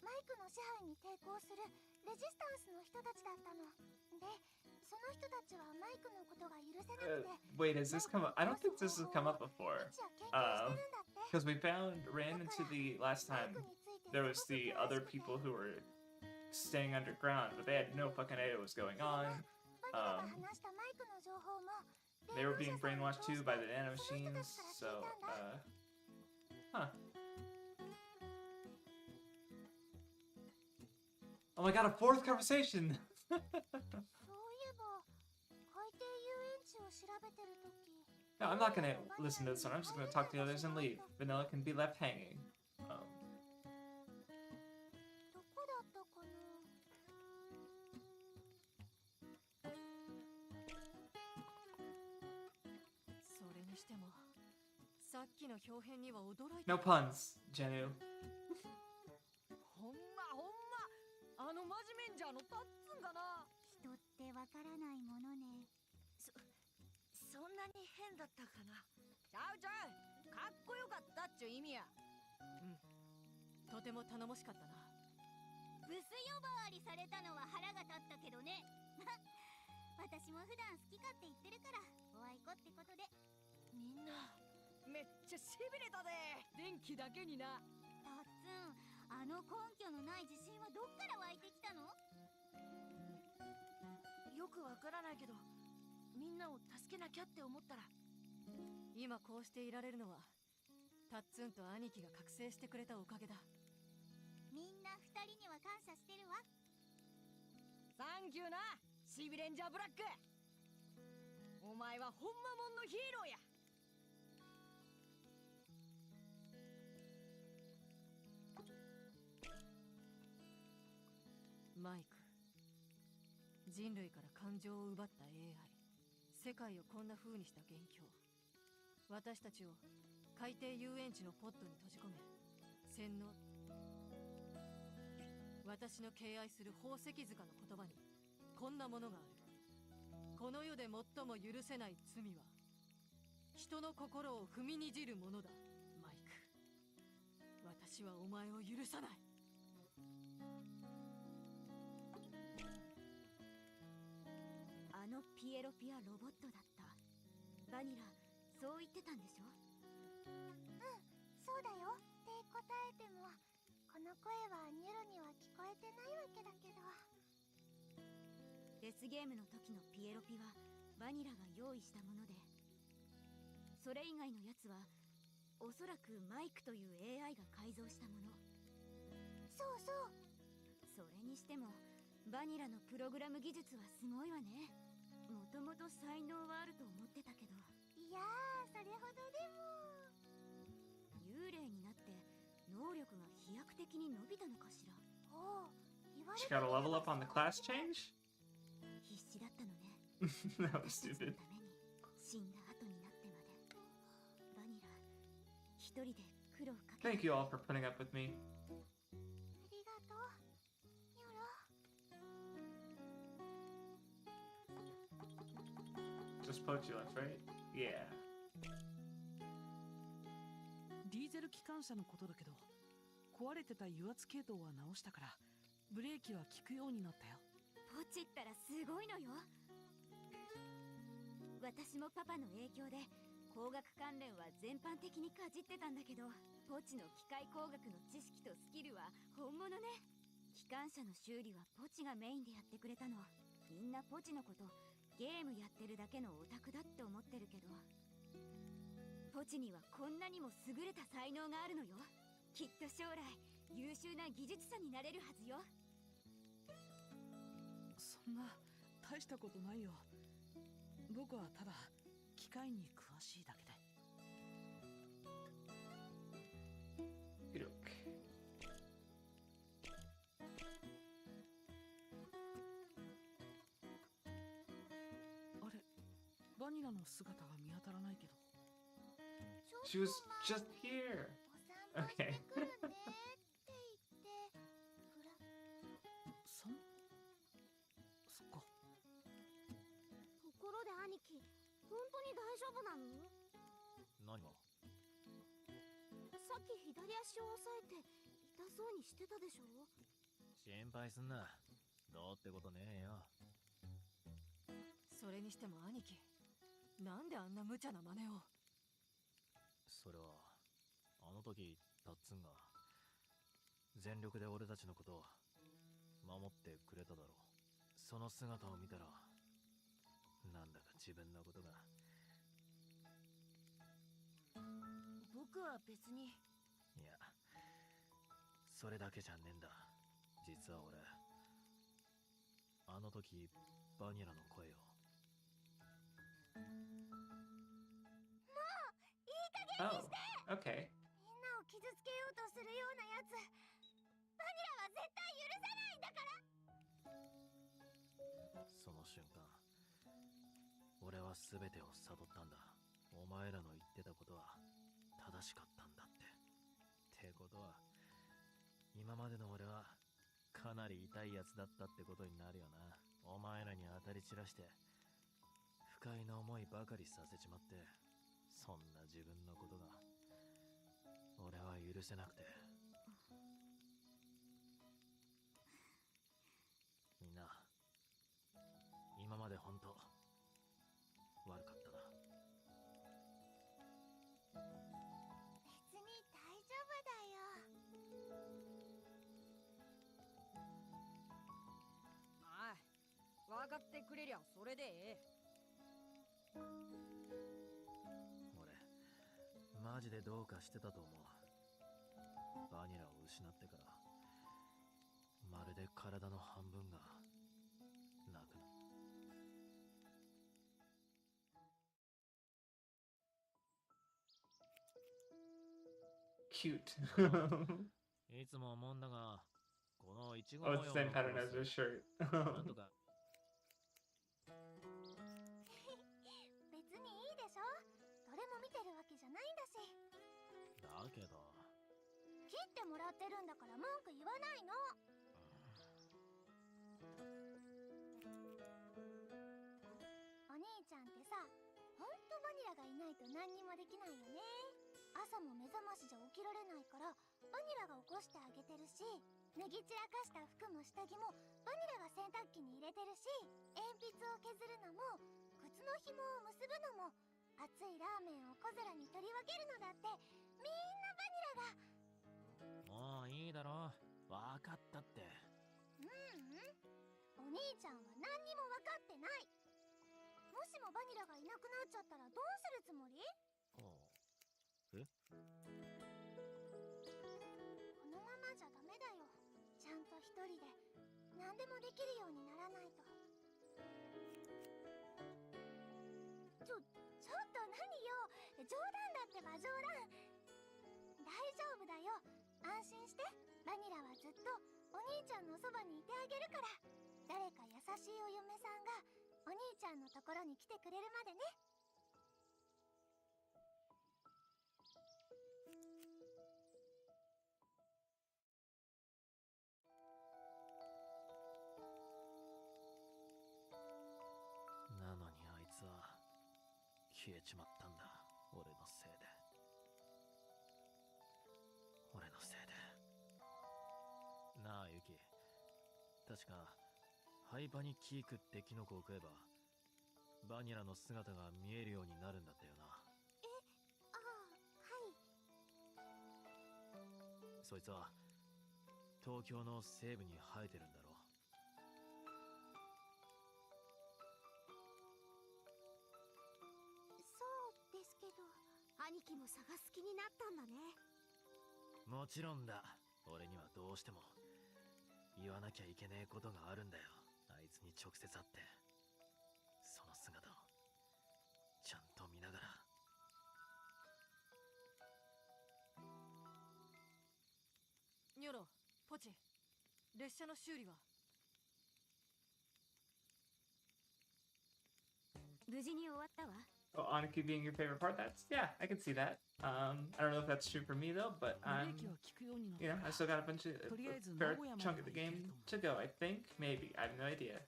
マイクの支配に抵抗するレジスタンスの人たちだったの。で、その人たちはマイクのことが許せなくて、 Wait, has this come up? I don't think this has come up before. 日夜研究してるんだって。 Because we ran into the last time there was the other people who were staying underground, but they had no fucking idea what was going on. バニラが話したマイクの情報も They were being brainwashed too by the nanomachines, so, huh. Oh my god, a fourth conversation! そういえば海底遊園地を調べてる時、 No, I'm not gonna listen to this one. I'm just gonna talk to the others and leave. Vanilla can be left hanging. どこだったかな。それにしてもさっきの表変には驚いた。 No puns, Jenu. ほんまあの真面目んじゃのタッツンがな。人ってわからないものね。そんなに変だったかな。ちゃうちゃう、かっこよかったっちゅう意味や。とても頼もしかったな。ブス呼ばわりされたのは腹が立ったけどね。私も普段好き勝手言ってるからおあいこってことで。みんなめっちゃしびれたで、電気だけにな。タッツン、あの根拠のない自信はどっから湧いてきたの？よくわからないけど、みんなを助けなきゃって思ったら、今こうしていられるのはタッツンと兄貴が覚醒してくれたおかげだ。みんな二人には感謝してるわ。サンキューな、シビレンジャーブラック。お前はほんまもんのヒーローや。人類から感情を奪った AI、 世界をこんな風にした元凶、私たちを海底遊園地のポットに閉じ込め洗脳。私の敬愛する宝石塚の言葉にこんなものがある。この世で最も許せない罪は人の心を踏みにじるものだ。マイク、私はお前を許さない。あのピエロピアロボットだった。バニラ、そう言ってたんでしょ？そうだよって答えても、この声はニュロには聞こえてないわけだけど。デスゲームの時のピエロピはバニラが用意したもので、それ以外のやつはおそらくマイクという AI が改造したもの。そうそう。それにしてもバニラのプログラム技術はすごいわね。もともと才能はあると思ってたけど。いやー、それほどでも。幽霊になって能力が飛躍的に伸びたのかしら。おう、言われ She て got a みれば level up on the class change? 必死だったのね。 That was 私たちの stupid. ために死んだ後になってまで。バニラ、一人で苦労かけ Thank you all for putting up with me. ありがとう、ニョロ。 Just Pochulence, right? Yeah. ディーゼル機関車のことだけど、壊れてた油圧系統は直したからブレーキは効くようになったよ。ポチったらすごいのよ。私もパパの影響で工学関連は全般的にかじってたんだけど、ポチの機械工学の知識とスキルは本物ね。機関車の修理はポチがメインでやってくれたの。みんなポチのことゲームやってるだけのオタクだって思ってるけど、ポチにはこんなにも優れた才能があるのよ。きっと将来優秀な技術者になれるはずよ。そんな大したことないよ。僕はただ機械に詳しいだけで。Look. あれ、バニラの姿が見当たらないけど。 She was just here. お散歩してくるねって言って、そっか。ところで兄貴、本当に大丈夫なの？何が？さっき左足を押さえて痛そうにしてたでしょ？心配すんな。どうってことねえよ。それにしても兄貴、なんであんな無茶な真似を。それはあの時タッツンが全力で俺たちのことを守ってくれただろう。その姿を見たらなんだか自分のことが。僕は別に。いや、それだけじゃねえんだ。実は俺あの時バニラの声を。Oh, okay. みんなを傷つけようとするようなやつ、バニラは絶対許さないんだから。その瞬間俺は全てを悟ったんだ。お前らの言ってたことは正しかったんだって。ってことは今までの俺はかなり痛いやつだったってことになるよな。お前らに当たり散らして不快な思いばかりさせちまって、そんな自分のことが俺は許せなくて。みんな今まで本当悪かったな。別に大丈夫だよ。ああ、分かってくれりゃそれでええ。俺マジでどうかしてたと思う。バニラを失ってからまるで体の半分がなくなる。Cute. いつも思うんだが、このイチゴ Oh, 模 it's 様 the の same pattern クロ as ス her shirt. なんとかだけど。切ってもらってるんだから文句言わないの。お兄ちゃんってさ、ほんとバニラがいないと何にもできないよね。朝も目覚ましじゃ起きられないからバニラが起こしてあげてるし、脱ぎ散らかした服も下着もバニラが洗濯機に入れてるし、鉛筆を削るのも靴の紐を結ぶのも熱いラーメンを小皿に取り分けるのだって、みんなバニラが。もういいだろ。わかったって。お兄ちゃんは何にも分かってない。もしもバニラがいなくなっちゃったらどうするつもり？え？このままじゃダメだよ。ちゃんと一人で何でもできるようにならないと。ちょっと何よ、冗談だってば冗談。大丈夫だよ、安心して。バニラはずっとお兄ちゃんのそばにいてあげるから。誰か優しいお嫁さんがお兄ちゃんのところに来てくれるまでね。なのにあいつは消えちまったんだ。俺のせいで。俺のせいで。なあユキ、確かハイパニキークってキノコを食えばバニラの姿が見えるようになるんだったよな。ああ、はい。そいつは東京の西部に生えてるんだろう。そうですけど、兄貴も探す気になったんだね。もちろんだ。俺にはどうしても言わなきゃいけねえことがあるんだよ。あいつに直接会ってその姿をちゃんと見ながら。ニョロ、ポチ、列車の修理は？無事に終わったわ。Oh, Aniki being your favorite part? Yeah, I can see that. I don't know if that's true for me though, but I still got a fair chunk of the game to go, I think. Maybe. I have no idea.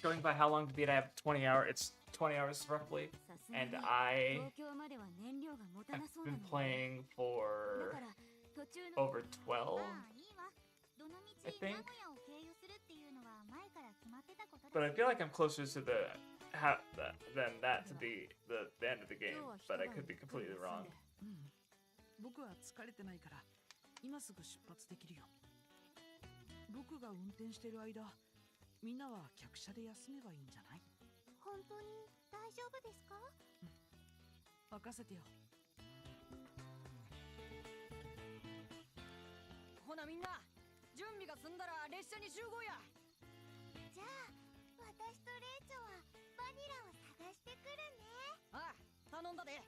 Going by how long to beat, I have 20 hours. It's 20 hours roughly. And I've been playing for over 12, I think. But I feel like I'm closer to than that to the end of the game, but I could be completely wrong. 僕は疲れてないから今すぐ出発できるよ。僕が運転してる間、みんなは客車で休めばいいんじゃない？本当に大丈夫ですか？任せてよ。ほなみんな、準備が済んだら列車に集合や。じゃあ私とレイチョはバニラを探してくるね。ああ、頼んだで。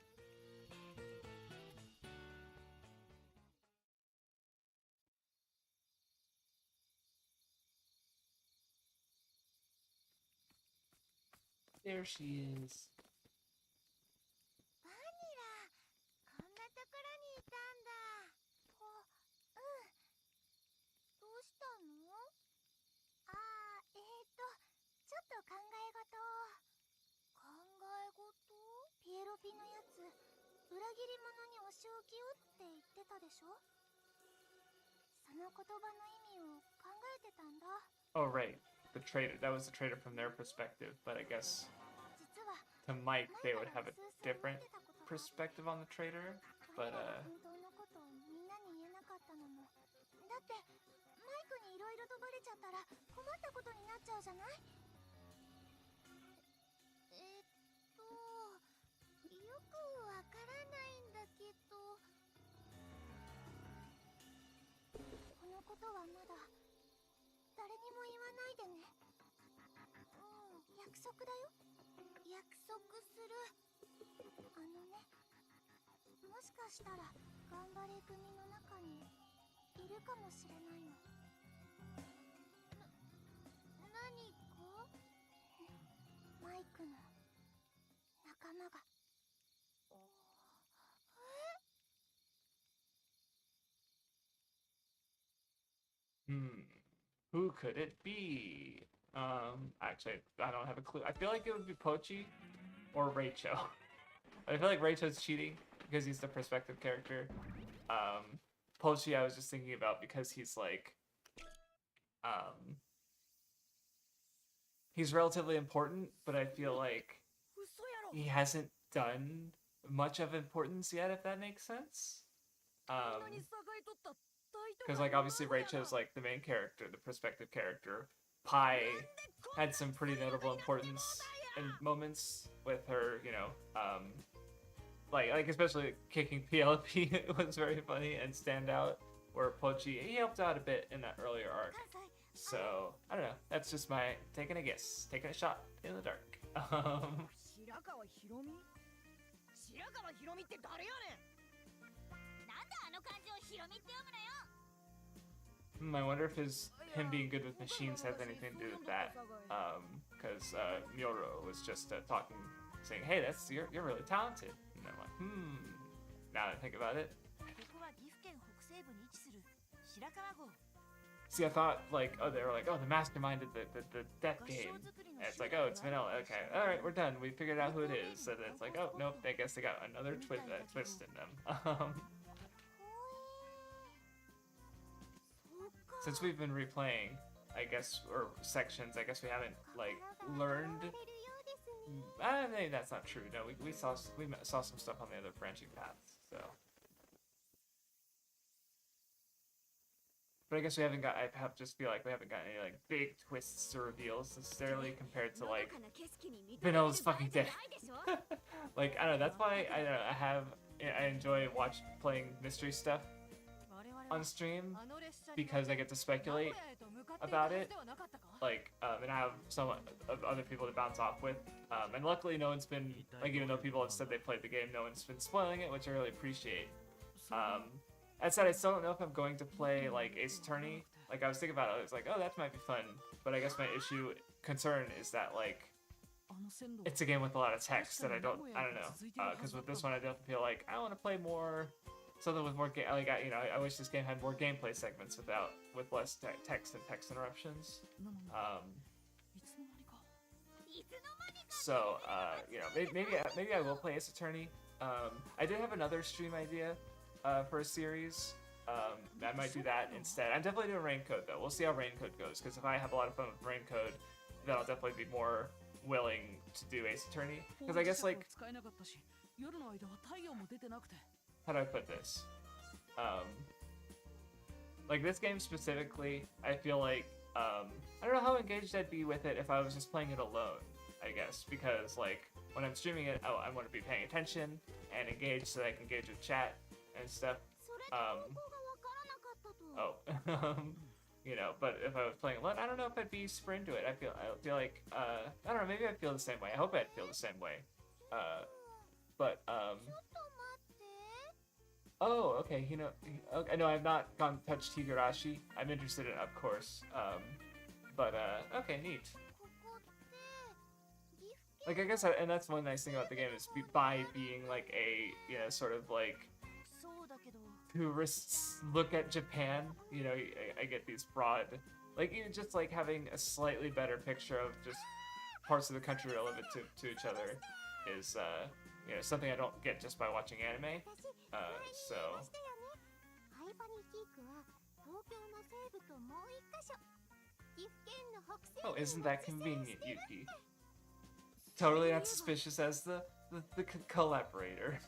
There she is. バニラ、こんなところにいたんだ。どうしたの？ちょっと考え事。考え事？ピエロピのやつ、裏切り者にお仕置きをって言ってたでしょ？その言葉の意味を考えてたんだ。Oh, right. The traitor. That was the traitor from their perspective, but I guess to Mike, they would have a different perspective on the traitor. But, 本当のことをみんなに言えなかったのも。だって、マイクにいろいろとバレちゃったら困ったことになっちゃうじゃない？よくわからないんだけど、このことはまだ誰にも言わないでね。約束だよ。約束する。もしかしたら頑張れ組の中にいるかもしれないの。何か？マイクの仲間が。Who could it be? Actually, I don't have a clue. I feel like it would be Pochi or Rachel. I feel like Rachel's cheating because he's the perspective character. Pochi I was just thinking about because he's like, he's relatively important, but I feel like he hasn't done much of importance yet, if that makes sense. Because like obviously Rachel's like the main character, the perspective character. Pai had some pretty notable importance and moments with her, you know, like especially kicking PLP was very funny and stand out. Where Pochi, he helped out a bit in that earlier arc. So I don't know. That's just my taking a guess, taking a shot in the dark. I wonder if him being good with machines has anything to do with that. Because Myoro was just talking, saying, "Hey, you're really talented." And I'm like, Now that I think about it. See, I thought like, oh, they were like, oh, the mastermind of the death game. And it's like, oh, it's vanilla. Okay, all right, we're done. We figured out who it is. And it's like, oh, nope. I guess they got another twist in them. Since we've been replaying, I guess, or sections, I guess we haven't like learned. I think that's not true. No, we saw some stuff on the other branching paths. So. But I guess we haven't got. I just feel like we haven't got any like big twists or reveals necessarily compared to like Vanilla's fucking death. Like I don't know. That's why I don't know. I enjoy playing mystery stuff on stream because I get to speculate about it. Like and I have some of other people to bounce off with. And luckily, no one's been like even though people have said they played the game, no one's been spoiling it, which I really appreciate. That said, I still don't know if I'm going to play like Ace Attorney. Like I was thinking about it, I was like, oh, that might be fun. But I guess my concern is that like it's a game with a lot of text that I don't know. Because with this one, I definitely feel like I want to play more something with more game. Like I wish this game had more gameplay segments with less text and text interruptions. So maybe I will play Ace Attorney. I did have another stream idea. For a series, I might do that instead. I'm definitely doing Raincode though. We'll see how Raincode goes, because if I have a lot of fun with Raincode, then I'll definitely be more willing to do Ace Attorney. Because I guess like, how do I put this? Like this game specifically, I feel like I don't know how engaged I'd be with it if I was just playing it alone. I guess because like when I'm streaming it, I want to be paying attention and engaged so that I can engage with chat and stuff. You know, but if I was playing alone, I don't know if I'd be super into it. I feel like I don't know, maybe I'd feel the same way. I hope I'd feel the same way. Oh, okay, you know, okay, no, I've not touched Higurashi. I'm interested in it, of course. Okay, neat. Like, I guess, and that's one nice thing about the game is by being like a, you know, sort of like tourists look at Japan, you know, I get these broad, like, you know, just like having a slightly better picture of just parts of the country relevant to each other is, you know, something I don't get just by watching anime. So. Oh, isn't that convenient, Yuki? Totally not suspicious as the collaborator.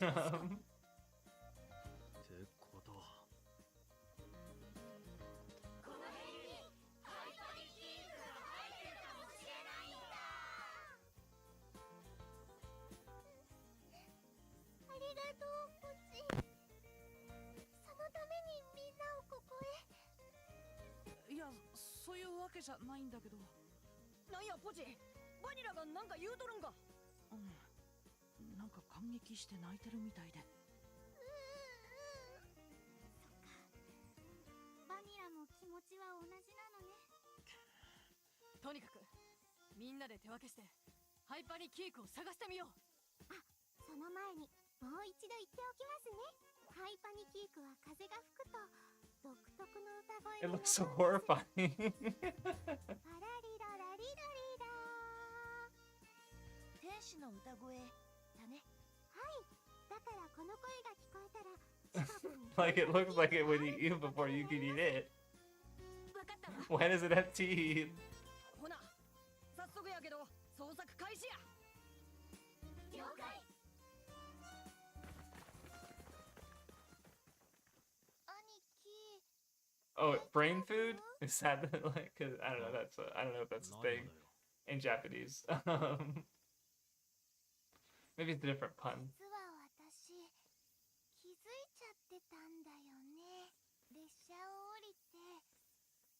独特の歌声 It で looks so ございます。 horrifying. パラリララリラリラ。天使の歌声だね。はい。だからこの声が聞こえたら近くに Like it looks like it would eat you before you could eat it. わかったわ。 Why does it have teeth? ほな、早速やけど捜索開始や。了解。兄貴。 Oh, brain food? Is that like? Cause I don't know. I don't know if that's a 何 thing がだよ。 in Japanese. Maybe it's a different pun. 実は私気づいちゃってたんだよね。列車を降りて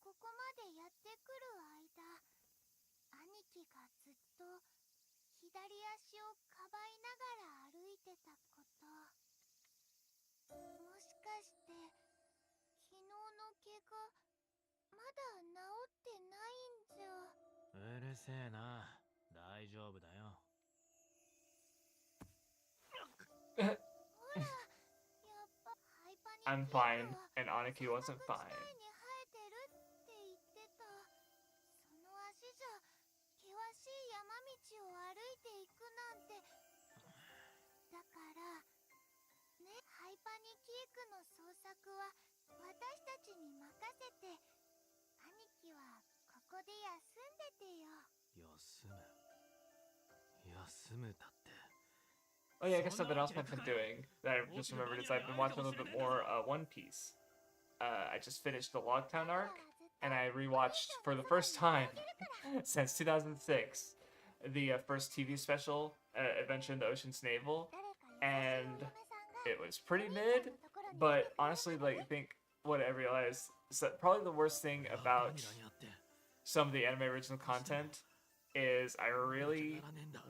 ここまでやってくる間、兄貴がずっと左足をかばいながら歩いてたこと。もしかして昨日の怪我まだ治ってないんじゃ。うるせえな。大丈夫だよ。ほら、やっぱハイパニ I'm ック fine, は and Aniki wasn't 山岳 fine. 地帯に生えてるって言ってた。その足じゃ険しい山道を歩いていくなんて。だからね、ハイパニキークの捜索は私たちに任せて、兄貴はここで休んでてよ。休む。休むだって。 Oh yeah, I guess something else I've been doing that I just remembered is I've been watching a little bit more One Piece. I just finished the Logtown arc, and I rewatched for the first time since 2006 the first TV special, Adventure in the Ocean's Naval, and it was pretty mid. But honestly, like, I think what I realized is that probably the worst thing about 何やって。 some of the anime original content is I really,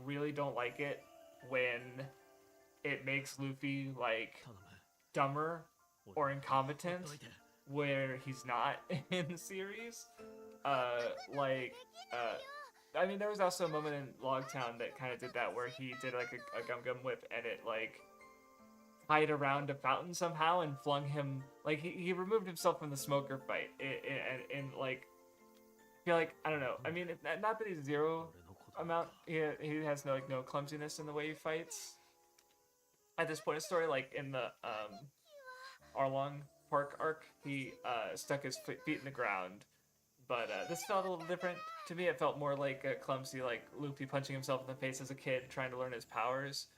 really don't like it when it makes Luffy like 頼む。 dumber or incompetent ほっといて。 where he's not in the series. I mean, there was also a moment in Logtown that kind of did that where he did like a gum gum whip and it like tied around a fountain somehow and flung him like he removed himself from the smoker fight and like I feel like I don't know. I mean, not that he's zero 俺のことか。 amount. He has no clumsiness in the way he fights. At this point in the story, like in the Arlong Park arc, he stuck his feet in the ground. But this felt a little different to me. It felt more like a clumsy, like Luffy punching himself in the face as a kid, trying to learn his powers.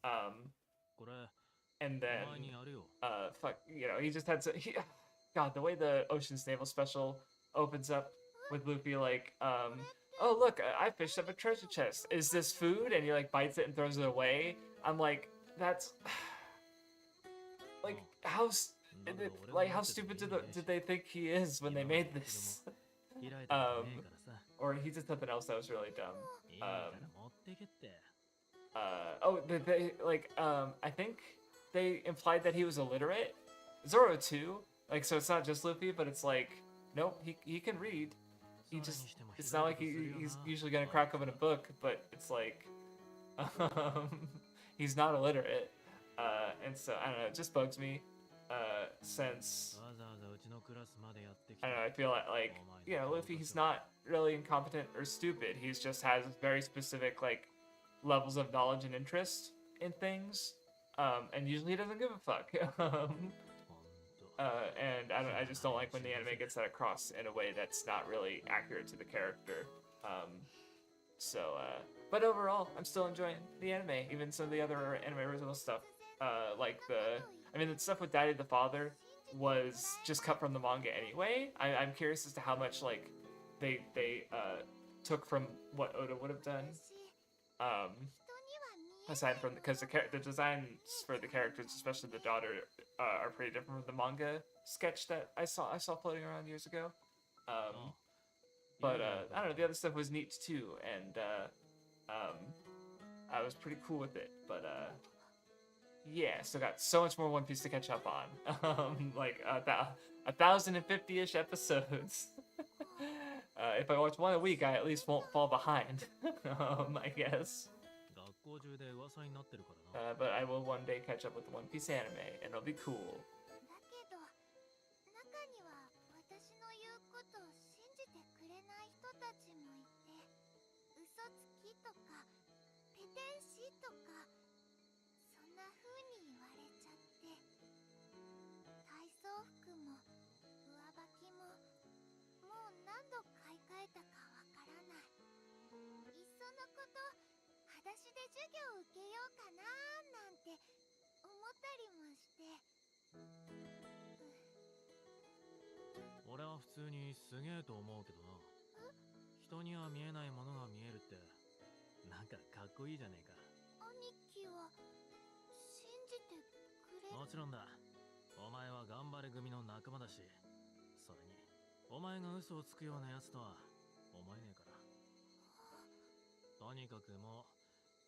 これ、 And お then 前にやるよ。 fuck, you know, he just had to. God, the way the Ocean's Naval special opens up with Luffy like, oh look, I fished up a treasure chest. Is this food? And he like bites it and throws it away. I'm like, that's like how like how stupid did they think he is when they made this? 開いたことねえからさ。 Or he did something else that was really dumb. いいから持ってけって。 Oh, I think they implied that he was illiterate. Zoro too. Like, so it's not just Luffy, but it's like, nope, he can read. He just, it's not like he's usually gonna crack open a book, but it's like, he's not illiterate. And so, I don't know, it just bugs me, since, わざわざうちのクラスまでやってき I て。 don't know, I feel like, you know, Luffy, he's not really incompetent or stupid. He's just has very specific, like, levels of knowledge and interest in things. And usually he doesn't give a fuck. ほんと。 And I just don't like when the anime gets that across in a way that's not really accurate to the character. But overall, I'm still enjoying the anime, even some of the other anime original stuff. The stuff with Daddy the Father was just cut from the manga anyway. I'm curious as to how much like they took from what Oda would have done. Aside from because the designs for the characters, especially the daughter, are pretty different from the manga sketch that I saw floating around years ago. But I don't know, the other stuff was neat too, and I was pretty cool with it. But yeah, still got so much more One Piece to catch up on. Like 1,050-ish episodes. If I watch one a week, I at least won't fall behind. I guess. 学校中で噂になってるからな。 But I will one day catch up with the One Piece anime, and it'll be cool. だけど中たちもいて、嘘つきとかペテン師とかそんな風に言われちゃって、体操服も上履きももう何度買い替えたかわからない。いっそのこと裸足で授業受けようかなーなんて思ったりもして。俺は普通にすげえと思うけどな。人には見えないものが見えるってなんかかっこいいじゃねえか。兄貴は信じてくれる？もちろんだ。お前は頑張れ組の仲間だし、それにお前が嘘をつくようなやつとは思えねえから。とにかくも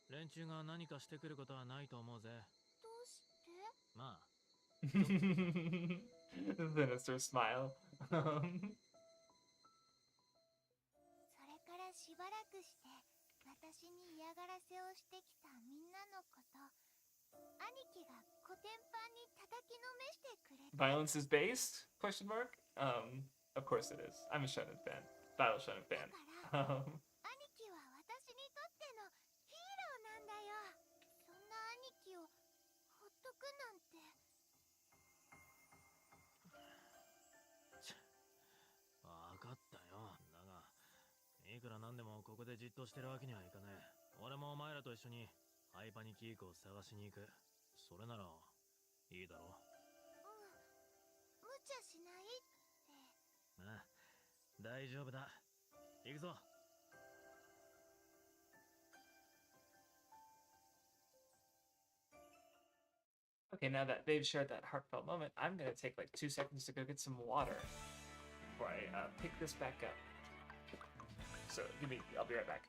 う連中が何かしてくることはないと思うぜ。どうして？まあSinister smile. それからしばらくして私に嫌がらせをしてきたみんなのこと、兄貴がコテンパンに叩きのめしてくれて。 Violence is based? Question mark. Of course it is. I'm a shonen fan. Battle shonen だ fan. から兄貴は私にとってのヒーローなんだよ。そんな兄貴をほっとくなんて。分かったよ。だがいくらなんでもここでじっとしてるわけにはいかねえ。俺もお前らと一緒にハイパニキークを探しに行く。それならいいだろう。無茶しないって。ああ、大丈夫だ。行くぞ。Okay, now that they've shared that heartfelt moment, I'm gonna take like 2 seconds to go get some water before I pick this back up. So I'll be right back.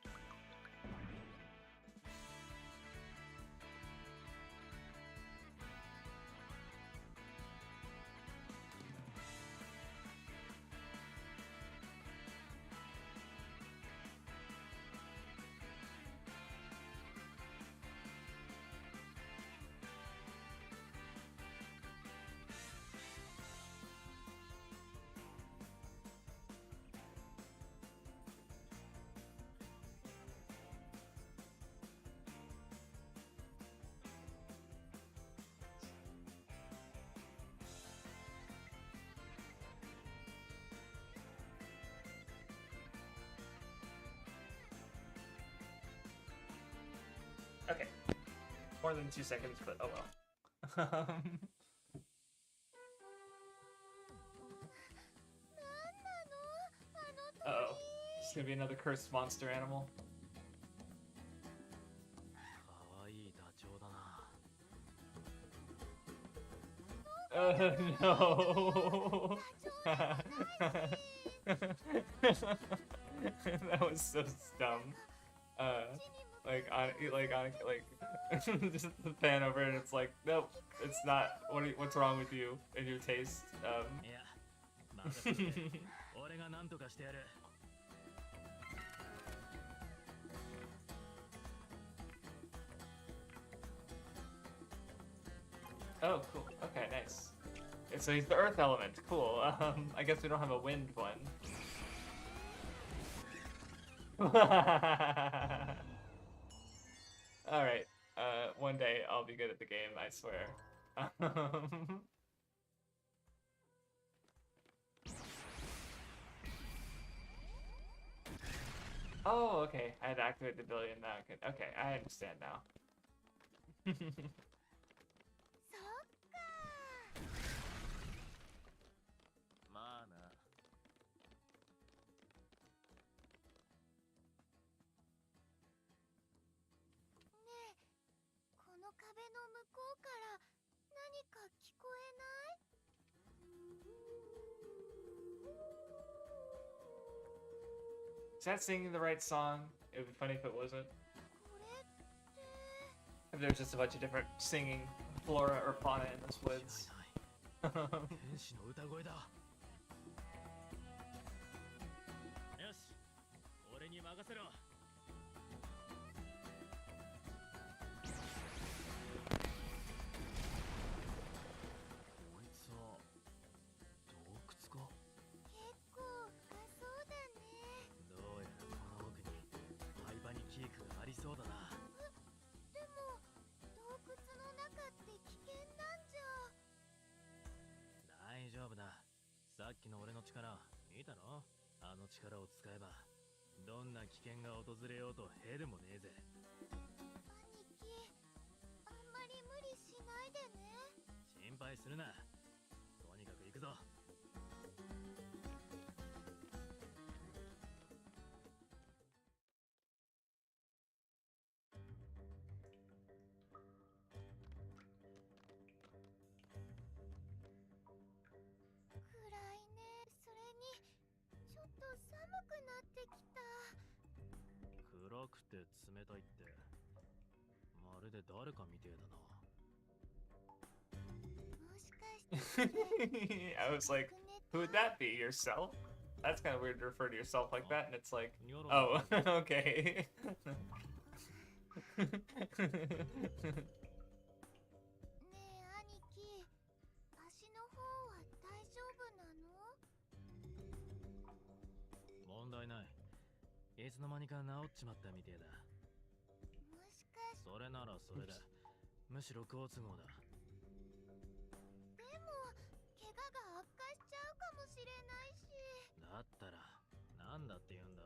Okay. More than 2 seconds, but oh well. Uh-oh. It's gonna be another cursed monster animal. かわいいダチョウだな。No. That was so dumb. Just the pan over and it's like, nope, it's not. What's wrong with you and your taste? いや、任せて。俺が何とかしてやる。Oh, cool. Okay, nice. So he's the earth element. Cool. I guess we don't have a wind one. Alright. One day I'll be good at the game, I swear. Oh, okay. I had to activate the ability and now I can. Okay, I understand now. そっかー。まあな。ねえ、この壁の向こうから何か聞こえない？ Is that singing the right song? It would be funny if it wasn't. これって。 If there's just a bunch of different singing flora or fauna in this woods. 天使の歌声だ。よし、俺に任せろ。こいつは洞窟か。結構深そうだね。どうやたの？あの力を使えばどんな危険が訪れようとへでもねえぜ。兄貴、あんまり無理しないでね。心配するな。とにかく行くぞ。暗いね。それにちょっと寒くなってきた。暗くて冷たいってまるで誰かみてえだな。もしかしてI was like, who would that be? Yourself? That's kind of weird to refer to yourself like that, and it's like, oh, okay. ねえ兄貴、足の方は大丈夫なの？問題ない。いつの間にか治っちまったみてえだ。もしかして。それならそれだ。むしろ好都合だ。でも怪我が悪化しちゃうかもしれないし。だったらなんだって言うんだ。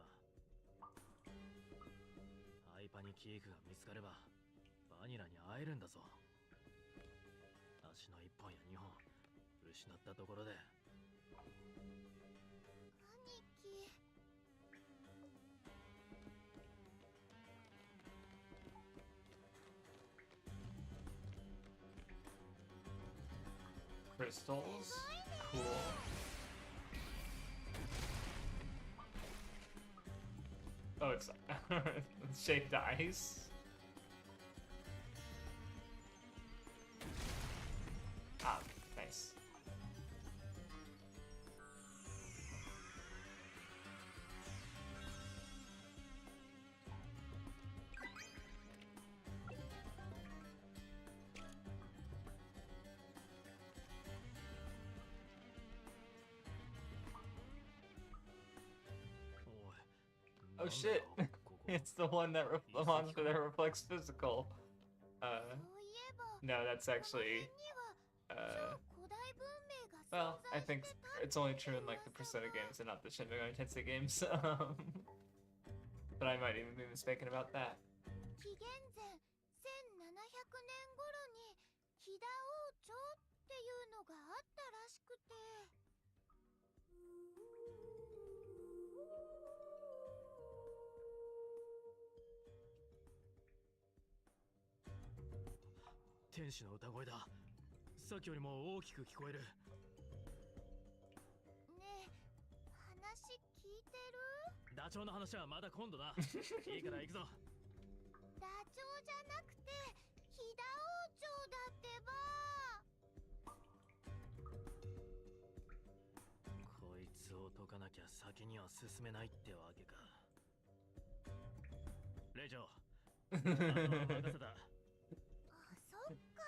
ハイパニキークが見つかればバニラに会えるんだぞ。足の1本や2本失ったところで。兄貴。Crystals? Cool. Oh, it's shaped ice. Ah, nice. Oh shit! It's the one that the monster that reflects physical. そういえば No, that's この actually 辺には超古代文明が well, 存 I 在 think してた it's only true in like the Persona games and not the Shin Megami Tensei games. But I might even be mistaken about that. 紀元前1700年頃に飛騨王朝っていうのがあったらしくて。天使の歌声だ。さっきよりも大きく聞こえる。ねえ、話聞いてる？ダチョウの話はまだ今度だ。いいから行くぞ。ダチョウじゃなくて飛騨王朝だってば。こいつを解かなきゃ先には進めないってわけか。レイジョー、あとは任せた。あ、そっか。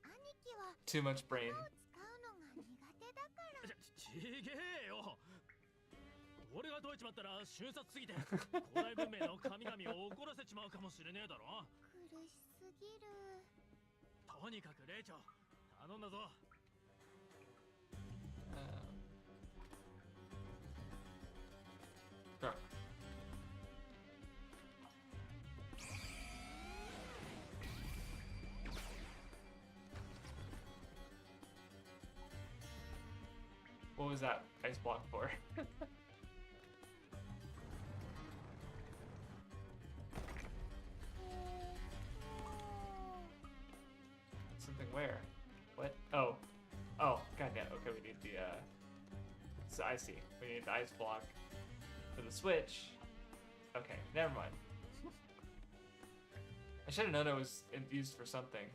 兄貴は Too much brain. 力を使うのが苦手だから。ちげえよ。俺が解いちまったら瞬殺すぎて古代文明の神々を怒らせちまうかもしれねえだろ。苦しすぎる。とにかくレイチョ頼んだぞ。Sure. What was that ice block for? Something where? What? Oh. Oh, goddamn. Okay, we need the, so I see. We need the ice block for the switch. Okay, never mind. I should have known it was used for something.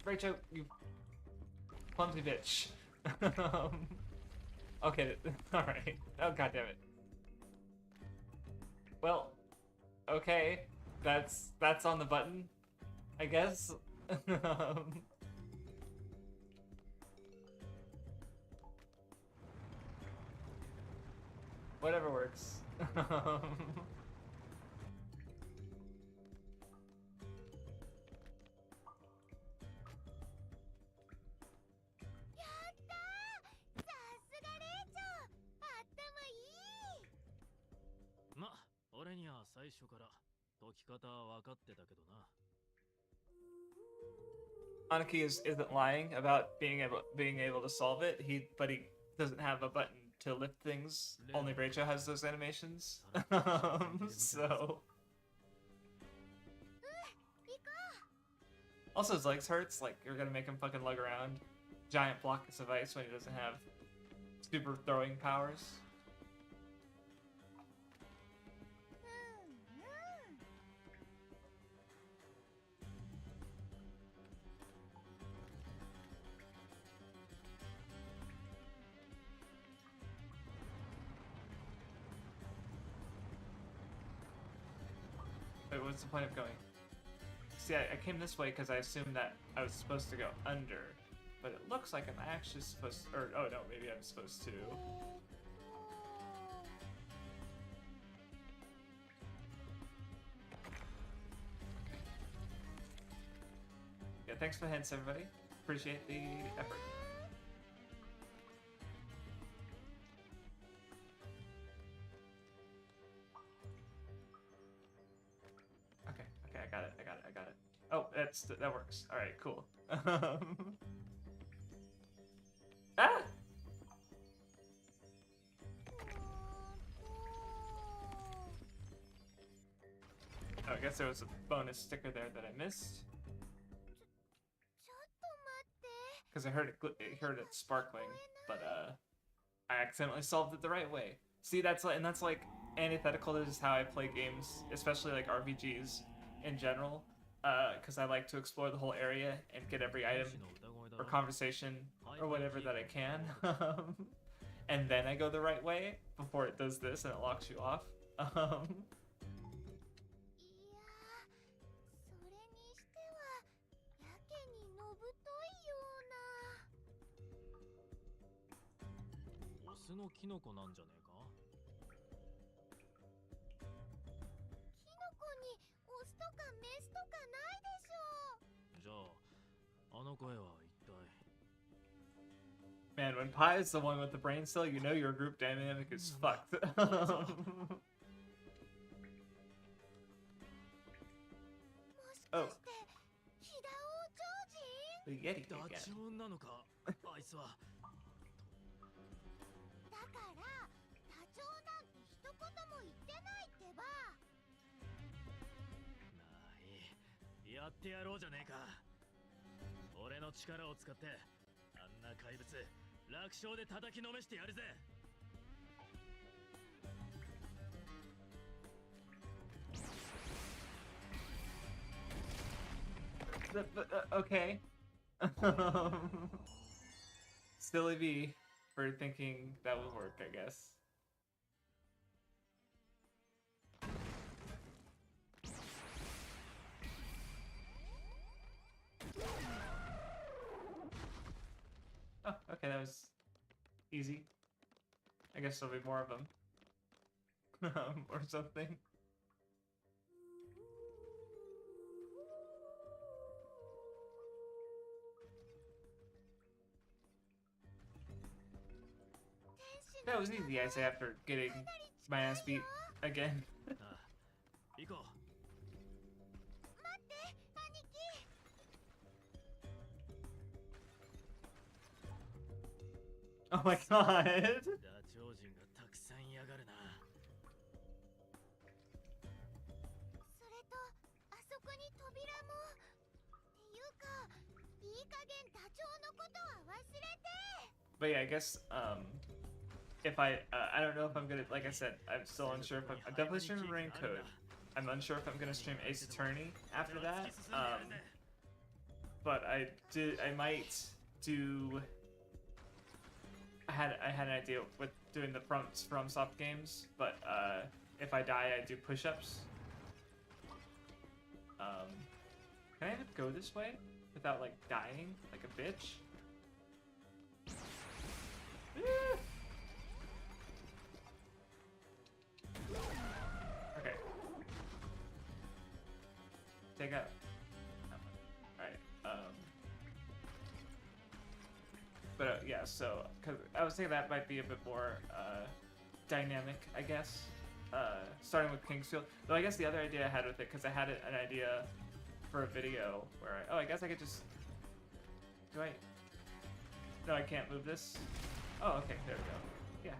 Rachel, you clumsy bitch. Okay, alright. Oh, god damn it. Well, okay. That's on the button, I guess. Whatever works. まあ最初から解き方は分かってたけどな。 Anaki isn't lying about being able to solve it. But he doesn't have a button to lift things. Only Rachel has those animations. So also his legs hurts. Like you're gonna make him fucking lug around giant blocks of ice when he doesn't have super throwing powers. Wait, what's the point of going? See, I came this way because I assumed that I was supposed to go under, but it looks like I'm actually supposed to, or, oh no, maybe I'm supposed to. Yeah, thanks for the hints, everybody. Appreciate the effort. Okay, I got it. Oh, that works. All right, cool. Ah! Oh, I guess there was a bonus sticker there that I missed. Because I heard it sparkling, but I accidentally solved it the right way. See, that's like antithetical to just how I play games, especially like RPGs in general. Because I like to explore the whole area and get every item or conversation or whatever that I can. And then I go the right way before it does this and it locks you off. スのキノコなんじゃねえか。キノコにオスとかメスとかないでしょう。じゃあ、あの声は一体。 Man, when Pi is the one with the brain cell, you know your group dynamic is fucked. Oh. The Yeti ダ again. チョウなのか、あいつは。だからダチョウなんて一言も言ってないってば。なあ、いい。やってやろうじゃねえか。俺の力を使ってあんな怪物楽勝で叩きのめしてやるぜ。 Okay. Silly B for thinking that would work, I guess. Oh, okay, that was easy. I guess there'll be more of them. Or something. That was easy, I say, after getting my ass beat again. 行こう。 待って、兄貴。 Oh my god! ダチョウ人がたくさんいやがるな。それと、あそこに扉も。っていうか、いい加減ダチョウのことは忘れて。 But yeah, I guess, if I don't know if I'm gonna, like I said, I'm still unsure if I'm definitely streaming Rain Code. I'm unsure if I'm gonna stream Ace Attorney after that. But I might do. I had an idea with doing the from soft games, but if I die, I do push-ups. Can I even go this way without like dying like a bitch? Okay. Take out. Alright, but yeah, so, cause I was thinking that might be a bit more, dynamic, I guess. starting with Kingsfield. Though I guess the other idea I had with it, because I had an idea for a video where I guess I could just, do I, no, I can't move this. Oh, okay, there we go. Yeah.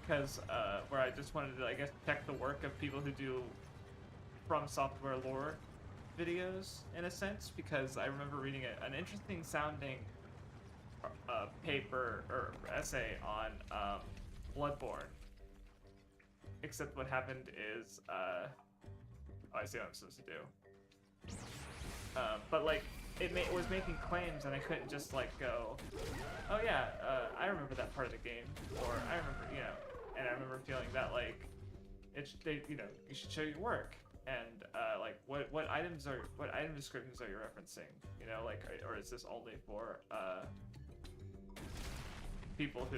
Because where I just wanted to, I guess, check the work of people who do From Software lore videos, in a sense, because I remember reading an interesting sounding paper or essay on Bloodborne. Except what happened is, oh, I see what I'm supposed to do. But like, it was making claims, and I couldn't just like go, oh yeah, I remember that part of the game, or I remember, you know, and I remember feeling that like, you know, you should show your work, and like what item descriptions are you referencing, you know, like, or is this only for people who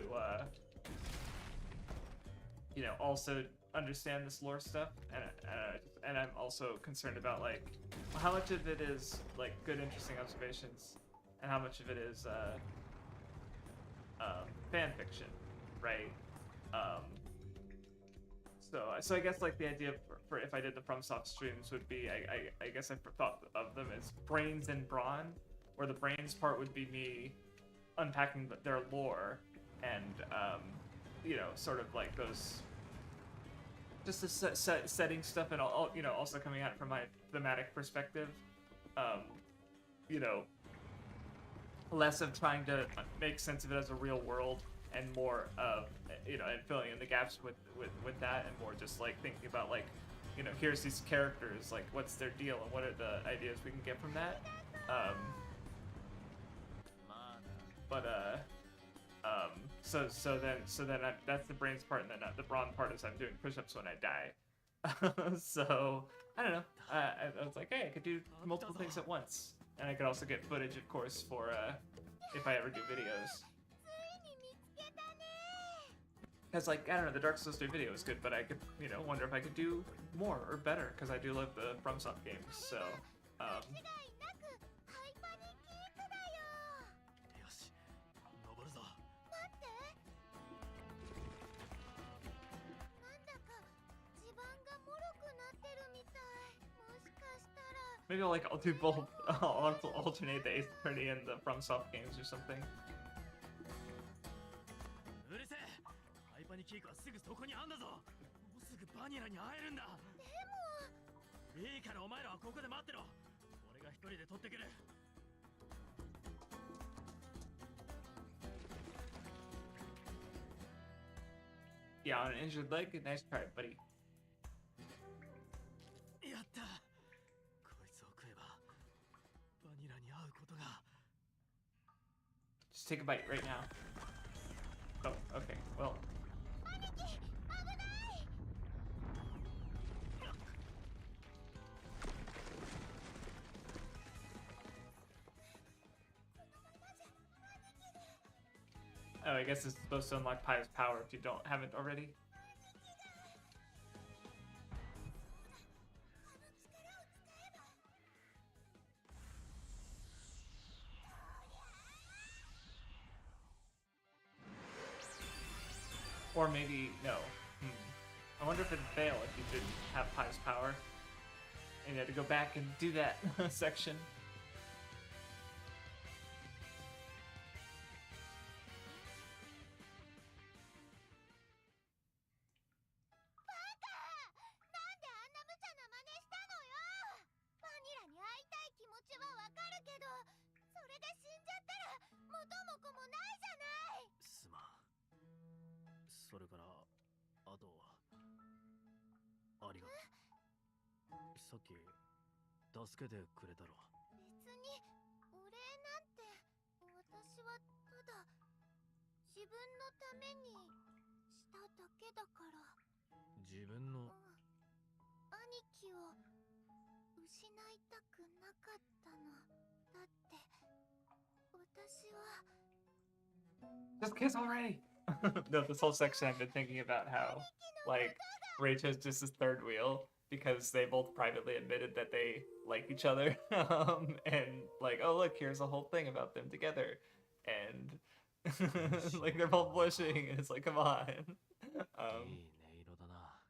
you know, also understand this lore stuff, and I'm also concerned about like how much of it is like good, interesting observations, and how much of it is fan fiction, right? So I guess like the idea for if I did the FromSoft streams would be I guess I thought of them as brains and brawn, where the brains part would be me unpacking their lore and you know, sort of like those, just the setting stuff, and all, you know, also coming at it from my thematic perspective. You know, less of trying to make sense of it as a real world, and more of, you know, and filling in the gaps with that, and more just like thinking about like, you know, here's these characters, like what's their deal, and what are the ideas we can get from that. So then that's the brains part, and then the brawn part is I'm doing push-ups when I die. So I don't know. I was like, hey, I could do multiple things at once, and I could also get footage, of course, for if I ever do videos. Because like, I don't know, the Dark Souls 3 video is good, but I could, you know, wonder if I could do more or better, because I do love the FromSoft games. So maybe I'll do both. I'll alternate the Ace Attorney and the FromSoft games or something. Yeah, on an injured leg, nice try, buddy. Just take a bite right now. Oh, okay, well. Oh, I guess it's supposed to unlock Py's power if you haven't already. Or maybe, no. I wonder if it'd fail if you didn't have Py's power. And you had to go back and do that section. Just kiss already! No, this whole section I've been thinking about how, like, Raicho's just his third wheel, because they both privately admitted that they like each other. And like, oh look, here's a whole thing about them together, and like they're both blushing, and it's like, come on. いい Um, 音色だな。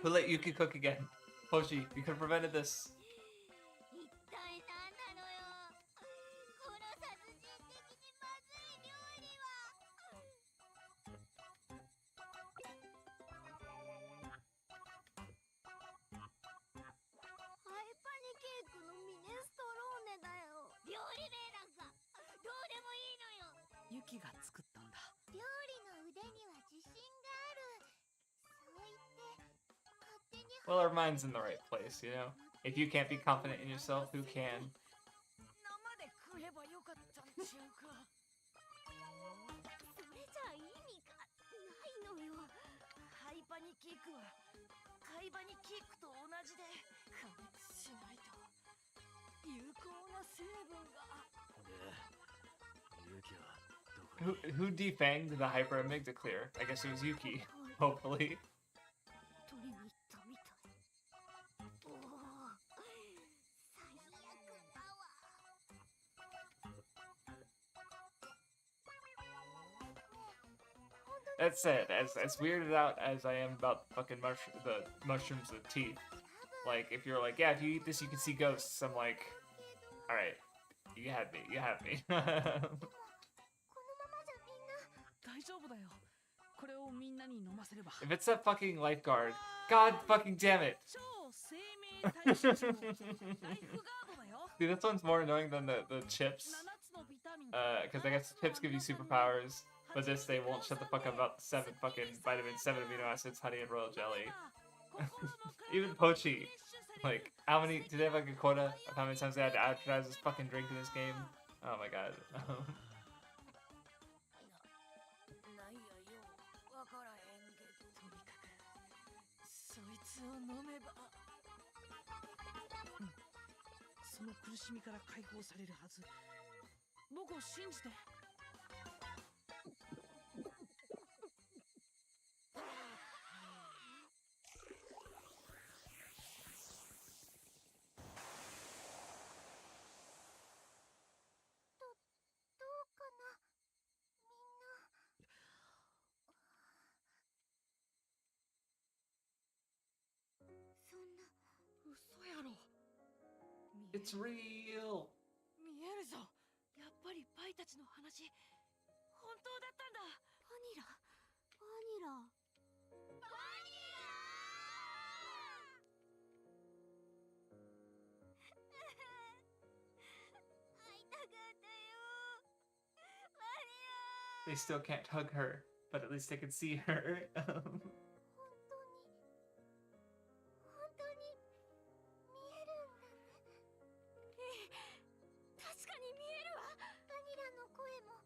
Who let Yuki cook again? Hoshi, you could have prevented this. 一体何なのよ、この殺人的にまずい料理は。ハイパニケークのミネストローネだよ。料理名なんかどうでもいいのよ。ユキが作ったんだ。料理の腕には自信がある。そう言って勝手に Well, our mind's in the right place, you know? If you can't be confident in yourself, who can? 生で食えばよかったんちゃうか。それじゃ意味がないのよ。ハイパニケークはカイバニケークと同じで加熱しないと有効な成分が。で、ユキはどこに？ Who defanged the hyper amygdala clear? I guess it was Yuki, hopefully. 取りに行ったみたい。おお、最悪だわ。 That said, as weirded out as I am about fucking the mushrooms with teeth, like if you're like, yeah, if you eat this you can see ghosts, I'm like, all right, you had me, you had me. このままじゃみんな大丈夫だよ。これをみんなに飲ませれば。 If it's that fucking lifeguard, god fucking damn it. 超生命体質のライフガードだよ。 Dude, this one's more annoying than the chips, 7つのビタミン。 because I guess chips give you superpowers, but this they won't shut the fuck up about 7 fucking vitamin 7 amino acids, honey and royal jelly. Even Pochi, like, how many, do they have like a quota of how many times they had to advertise this fucking drink in this game? Oh my god. なんやようわからへんけど、とにかくそいつを飲めば。その苦しみから解放されるはず。僕を信じて。どうかなみんな。そんな。嘘やろ。 It's real! 見えるぞ。やっぱりパイたちの話本当だったんだ。バニラバニラバニラ。会いたかったよ。バニラ。 They still can't hug her, but at least they can see her. 本当に見えるんだね。確かに見えるわ。バニラの声も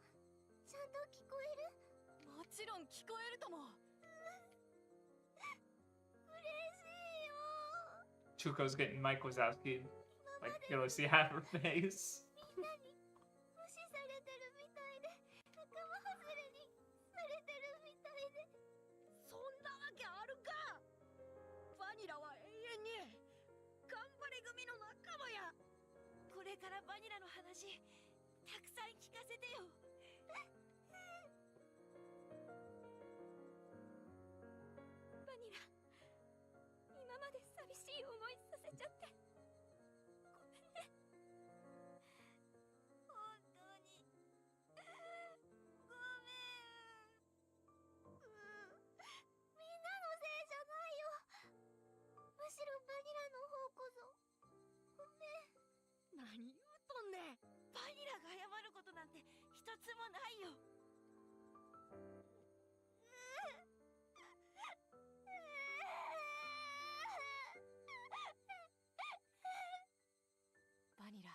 ちゃんと聞こえる。もちろん聞こえるとも。嬉しいよ。 Chuko's getting Mike Wazowski, like, you know, see half her face. みんなに無視されてるみたいで、仲間外れにされてるみたいで。そんなわけあるか。バニラは永遠に頑張れ組の仲間や。これからバニラの話たくさん聞かせてよ。バニラ、今まで寂しい思いさせちゃってごめんね。本当にごめん。みんなのせいじゃないよ。むしろバニラの方こそごめん。何言うとんねん。バニラが謝ることなんて一つもないよ。バニラ、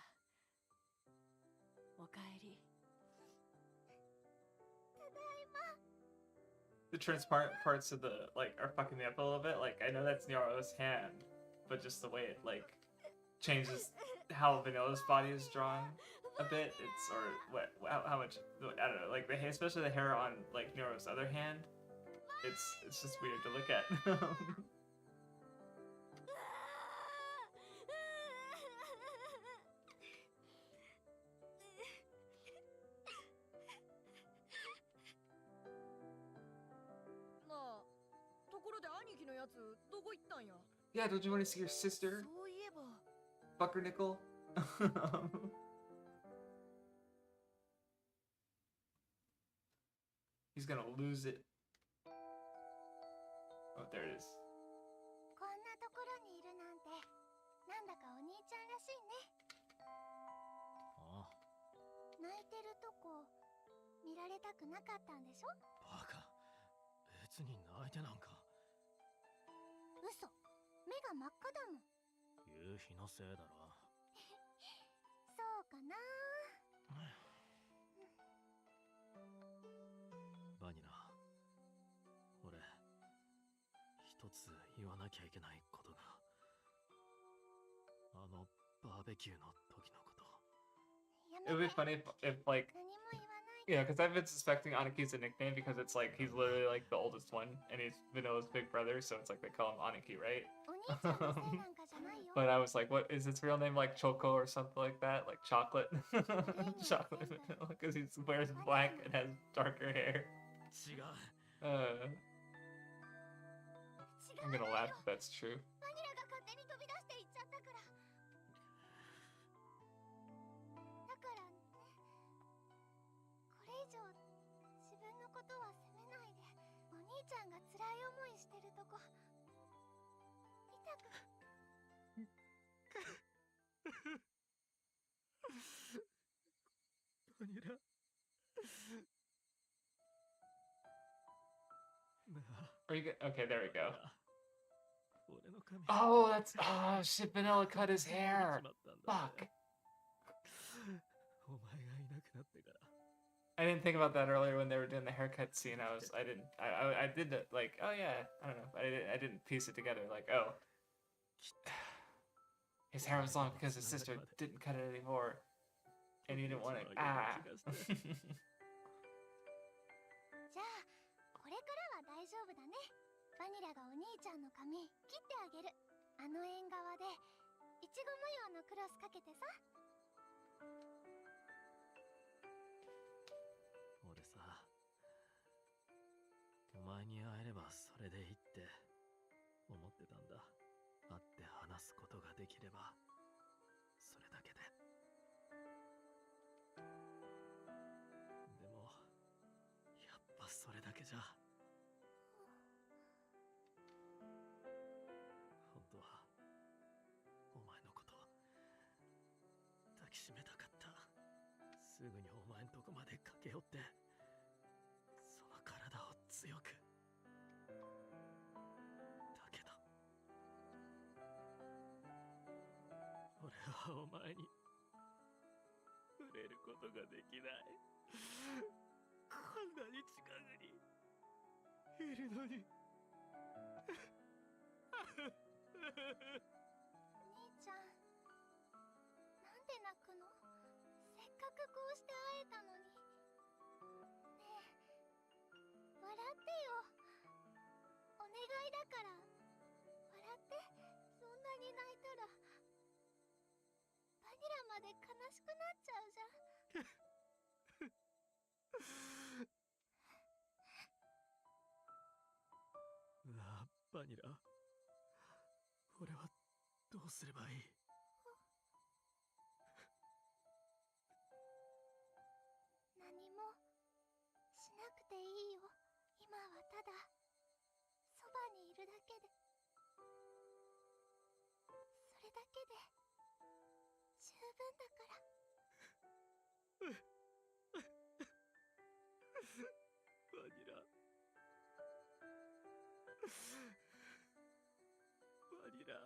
the transparent parts of the like are fucking me up a little bit. Like I know that's Nyaro's hand, but just the way it like changes how Vanilla's body is drawn a bit. It's or what how much I don't know. Like the hair, especially the hair on like Nyaro's other hand. It's just weird to look at. なあ、ところで兄貴のやつどこ行ったんや？ Yeah, don't you want to see your sister, そういえば、 Buckernickel? He's gonna lose it. Oh, there it is. こんなところにいるなんて、なんだかお兄ちゃんらしいね。ああ、泣いてるとこ見られたくなかったんでしょ？バカ。別に泣いてなんか。嘘、目が真っ赤だもん。夕日のせいだろ。そうかな。バニラ、俺、一つ言わなきゃいけないことが。あのバーベキューの時のこと。や It would め be て。 funny if like 何も言わない。 yeah, because I've been suspecting Aniki's a nickname because it's like he's literally like the oldest one and he's Vanilla's big brother, so it's like they call him Aniki, right? お兄ちゃんのせいなんかじゃないよ。 But I was like, what is its real name like Choco or something like that? Like chocolate? Chocolate vanilla, because he wears black and has darker hair. 違う。I'm gonna laugh if that's true. バニラが勝手に飛び出して行っちゃったから。だからね、これ以上自分のことは責めないで、お兄ちゃんが辛い思いしてるとこ見たく。バニラ。なあ。 Are you good? Okay, there we go. 俺の髪。 Oh, that's oh shit! Vanilla cut his hair. Fuck. お前がいなくなってから。 I didn't think about that earlier when they were doing the haircut scene. I did it like, oh yeah, I don't know. I didn't piece it together. Like, oh, his hair was long because his sister didn't cut it anymore, and he didn't want it. Ah. じゃあこれからは大丈夫だね。バニラがお兄ちゃんの髪切ってあげる。あの縁側でいちご模様のクロスかけてさ。俺さ、お前に会えればそれでいいって思ってたんだ。会って話すことができればそれだけで。でもやっぱそれだけじゃ。本当はお前のこと抱きしめたかった。すぐにお前んとこまで駆け寄ってその体を強く。だけど俺はお前に触れることができない。こんなに近くにいるのに。兄ちゃん、なんで泣くの？せっかくこうして会えたのに。ねえ、笑ってよ。お願いだから笑って。そんなに泣いたらバニラまで悲しくなっちゃうじゃん。なあ、バニラ。俺はどうすればいい？何もしなくていいよ。今はただそばにいるだけで、それだけで十分だから。バニラ。バニラ。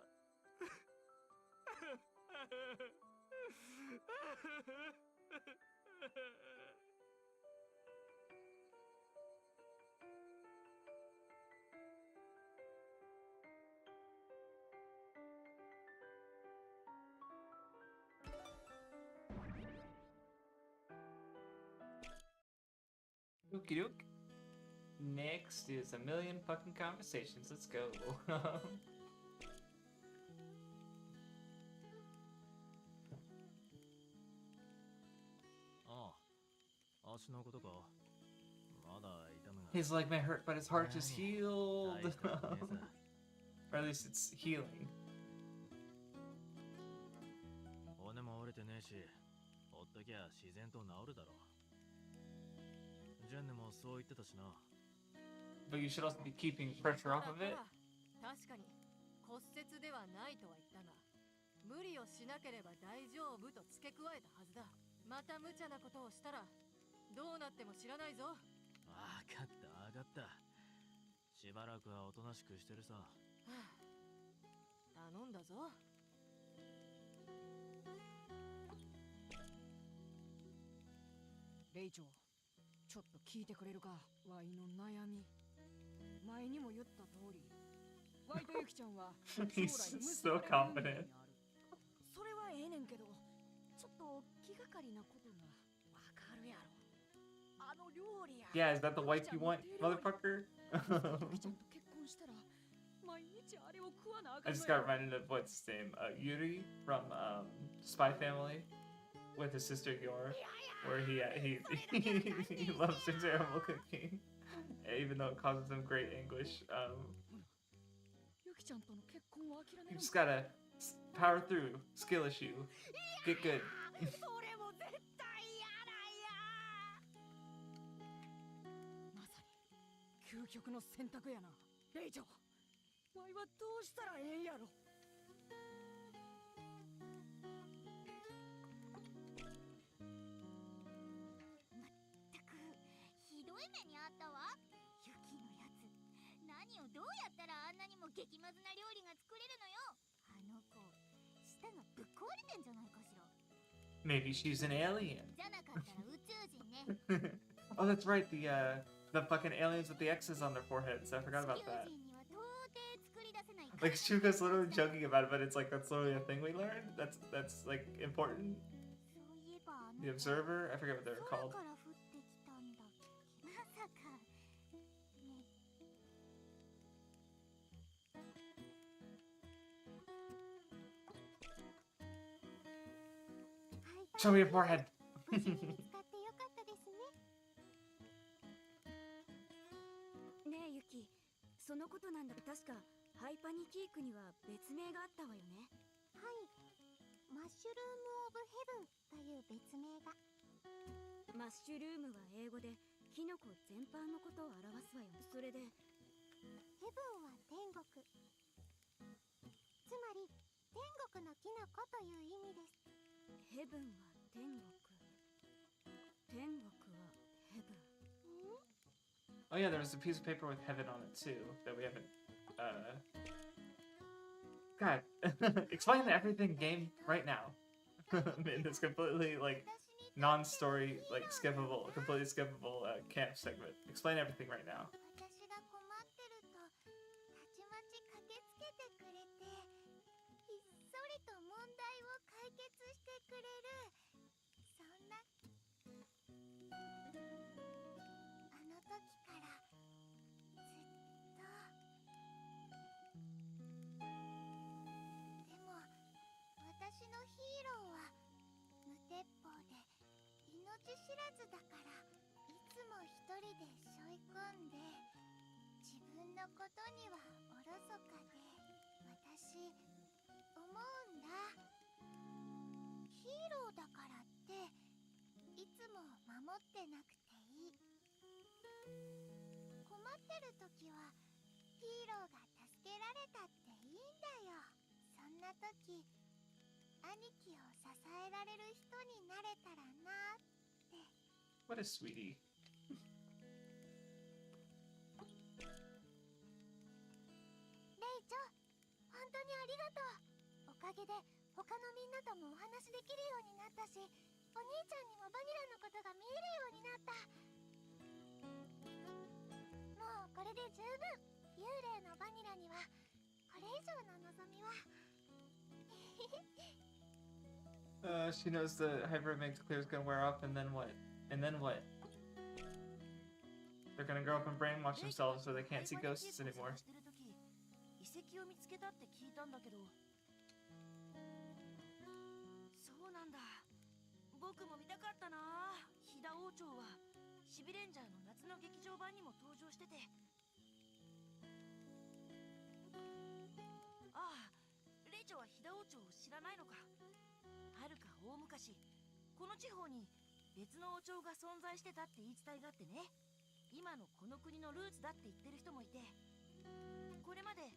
Okie doke. Next is a million fucking conversations. Let's go. ああ、足のことか。まだ痛むが。 His leg may hurt, but his heart is healed. 大したことねえさ。 Or at least it's healing. 骨も折れてねえし、ほっときゃ自然と治るだろう。ジェンヌもそう言ってたしな。 But you should also be keeping pressure off of it. 確かに骨折ではないとは言ったが、無理をしなければ大丈夫と付け加えたはずだ。また無茶なことをしたらどうなっても知らないぞ。わかったわかった。しばらくはおとなしくしてるさ。はあ、頼んだぞ。レイチョウ、ちょっと聞いてくれるか。ワイの悩み。前にも言った通り、ワイとユキちゃんは将来 He's 結 so ばれる運命 confident. にある。それはええねんけど、ちょっと気がかりなことがわかるやろ。あの料理や。 Yeah, is that the wife you want, motherfucker? ユキちゃんと結婚したら毎日あれを食わなあか I んの just や got reminded of what's his name, Yuri from Spy Family, with his sister Yor, where he loves her terrible cooking, even though it causes him great anguish. ユキちゃんとの結婚を諦め You る just gotta power through, skill issue, get good. それも絶対嫌だや。まさに究極の選択やな。レイチョウ、ワイはどうしたらええんやろ。ひどい目にあったわ。ユキのやつ、何をどうやったらあんなにも激まずな料理が作れるのよ。あの子、舌がぶっ壊れてんじゃないかしら。 Maybe she's an alien. じゃなかったら宇宙人ね。 Oh, that's right, the fucking aliens with the X's on their foreheads. I forgot 地 about 球 that. 人には到底作り出せない。 Like Shuka's literally joking about it, but it's like that's literally a thing we learned. That's like important. そういえばあの The Observer, I forget what they're 空 called. から降ってきたんだっけ。まさか。ね。 Show me your forehead. 無事に見つかってよかったですね。ねえユキ、そのことなんだけど、確かハイパニキークには別名があったわよね。はい。マッシュルーム・オブ・ヘブンという別名が。マッシュルームは英語でキノコ全般のことを表すわよ。それでヘブンは天国。つまり、天国のキノコという意味です。ヘブンは天国、天国はヘブン。 Oh yeah, there was a piece of paper with heaven on it too that we haven't. God, explain the everything game right now. In this completely like non-story, like skippable, completely skippable camp segment. Explain everything right now. 私が困ってると、たちまち駆けつけてくれて、ひっそりと問題を解決してくれる。そんな。あの時からずっと。でも、私のヒーローは無鉄砲で命知らずだから、いつも一人で背負い込んで、自分のことにはおろそかで、私思うんだ。ヒーローだからっていつも守ってなくていい。困ってる時はヒーローが助けられたっていいんだよ。そんな時、兄貴を支えられる人になれたらなって。 What a sweetie. レイチョ、本当にありがとう。おかげで他のみんなともお話できるようになったし、お兄ちゃんにもバニラのことが見えるようになった。もうこれで十分。幽霊のバニラにはこれ以上の望みは。She knows the hyper makes clear is gonna wear off, and then what? And then what? They're gonna grow up and brainwash themselves so they can't see ghosts anymore. 遺跡を見つけたって聞いたんだけど。そうなんだ。僕も見たかったな。飛騨王朝はシビレンジャーの夏の劇場版にも登場してて。ああ、レイチョは飛騨王朝を知らないのか。はるか大昔、この地方に別の王朝が存在してたって言い伝えがあってね。今のこの国のルーツだって言ってる人もいて、これまで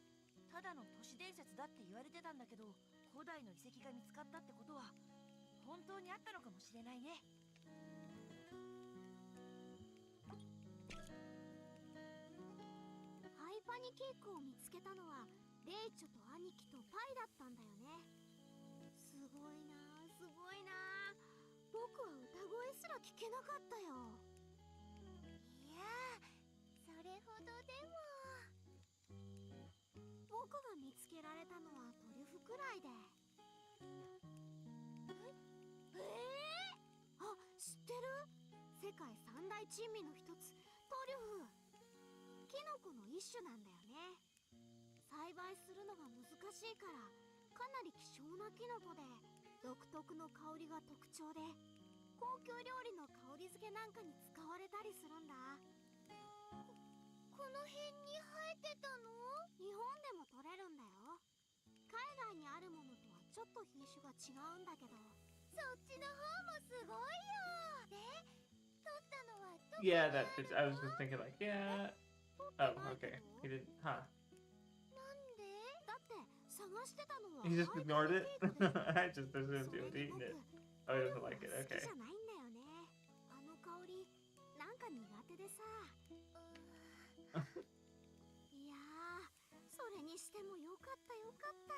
ただの都市伝説だって言われてたんだけど、古代の遺跡が見つかったってことは本当にあったのかもしれないね。ハイパニケークを見つけたのはレイチョと兄貴とパイだったんだよね。すごいなあ、すごいなあ。僕は歌声すら聞けなかったよ。いやあ、それほどでも。僕が見つけられたのはトリュフくらいで。あ、知ってる？世界三大珍味の一つ、トリュフ。キノコの一種なんだよね。栽培するのが難しいから、かなり希少なキノコで、独特の香りが特徴で、高級料理の香り付けなんかに使われたりするんだ。この辺に生えてたの？日本でも取れるんだよ。海外にあるものとはちょっと品種が違うんだけど、そっちの方もすごいよ。で、取ったのはどこ？ Yeah, that bitch. I was just thinking like, yeah. Oh, okay. He didn't, huh? なんで？だって探してたのは He just ignored it? ハイパニケークで I just assumed he was eating it. Oh, he doesn't like it. 好き Okay. じゃないんだよね。あの香り、なんか苦手でさ。いやー、それにしてもよかったよかった。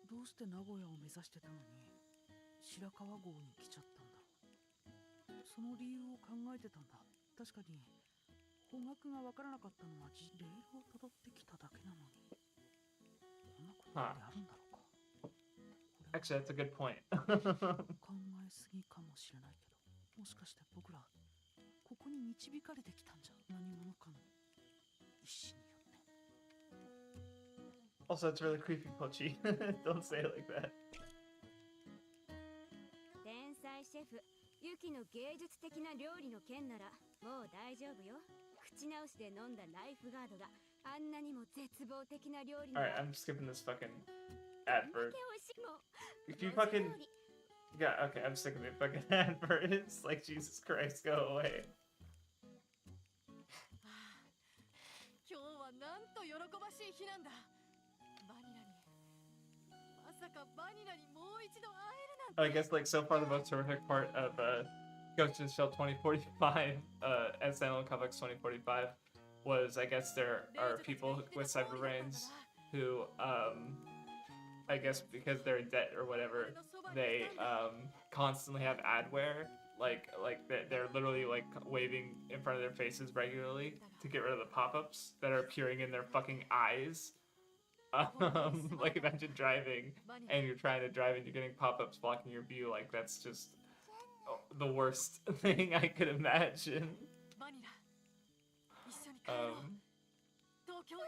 どうして名古屋を目指してたのに白川郷に来ちゃったんだろう。その理由を考えてたんだ。確かに方角が分からなかったのはレールをたどってきただけなのに、こんなことってあるんだろうか。Actually, that's a good point. 考えすぎかもしれないけど、もしかして僕らここに導かれてきたんじゃ。何者かの意志によって。 Also, it's really creepy, Pochi. Don't say it like that. 天才シェフユキの芸術的な料理の件ならもう大丈夫よ。口直しで飲んだライフガードがあんなにも絶望的な料理に。 Alright, I'm skipping this fucking advert. 美味しいもん。 If you fucking... Yeah, okay, I'm sick of it. Fucking advert. It's like, Jesus Christ, go away. 今日はなんと喜ばしい日なんだ。バニラにまさかバニラにもう一度会えるなんて。 I guess, like, so far the most horrific part of Ghost in the Shell 2045, and Silent Complex 2045, was, I guess, there are people with cyber brains who, I guess because they're in debt or whatever, they constantly have adware, like they're literally like waving in front of their faces regularly to get rid of the pop-ups that are appearing in their fucking eyes. Like imagine driving and you're trying to drive and you're getting pop-ups blocking your view. Like that's just the worst thing I could imagine. バニラ一緒に帰ろう。東京へ。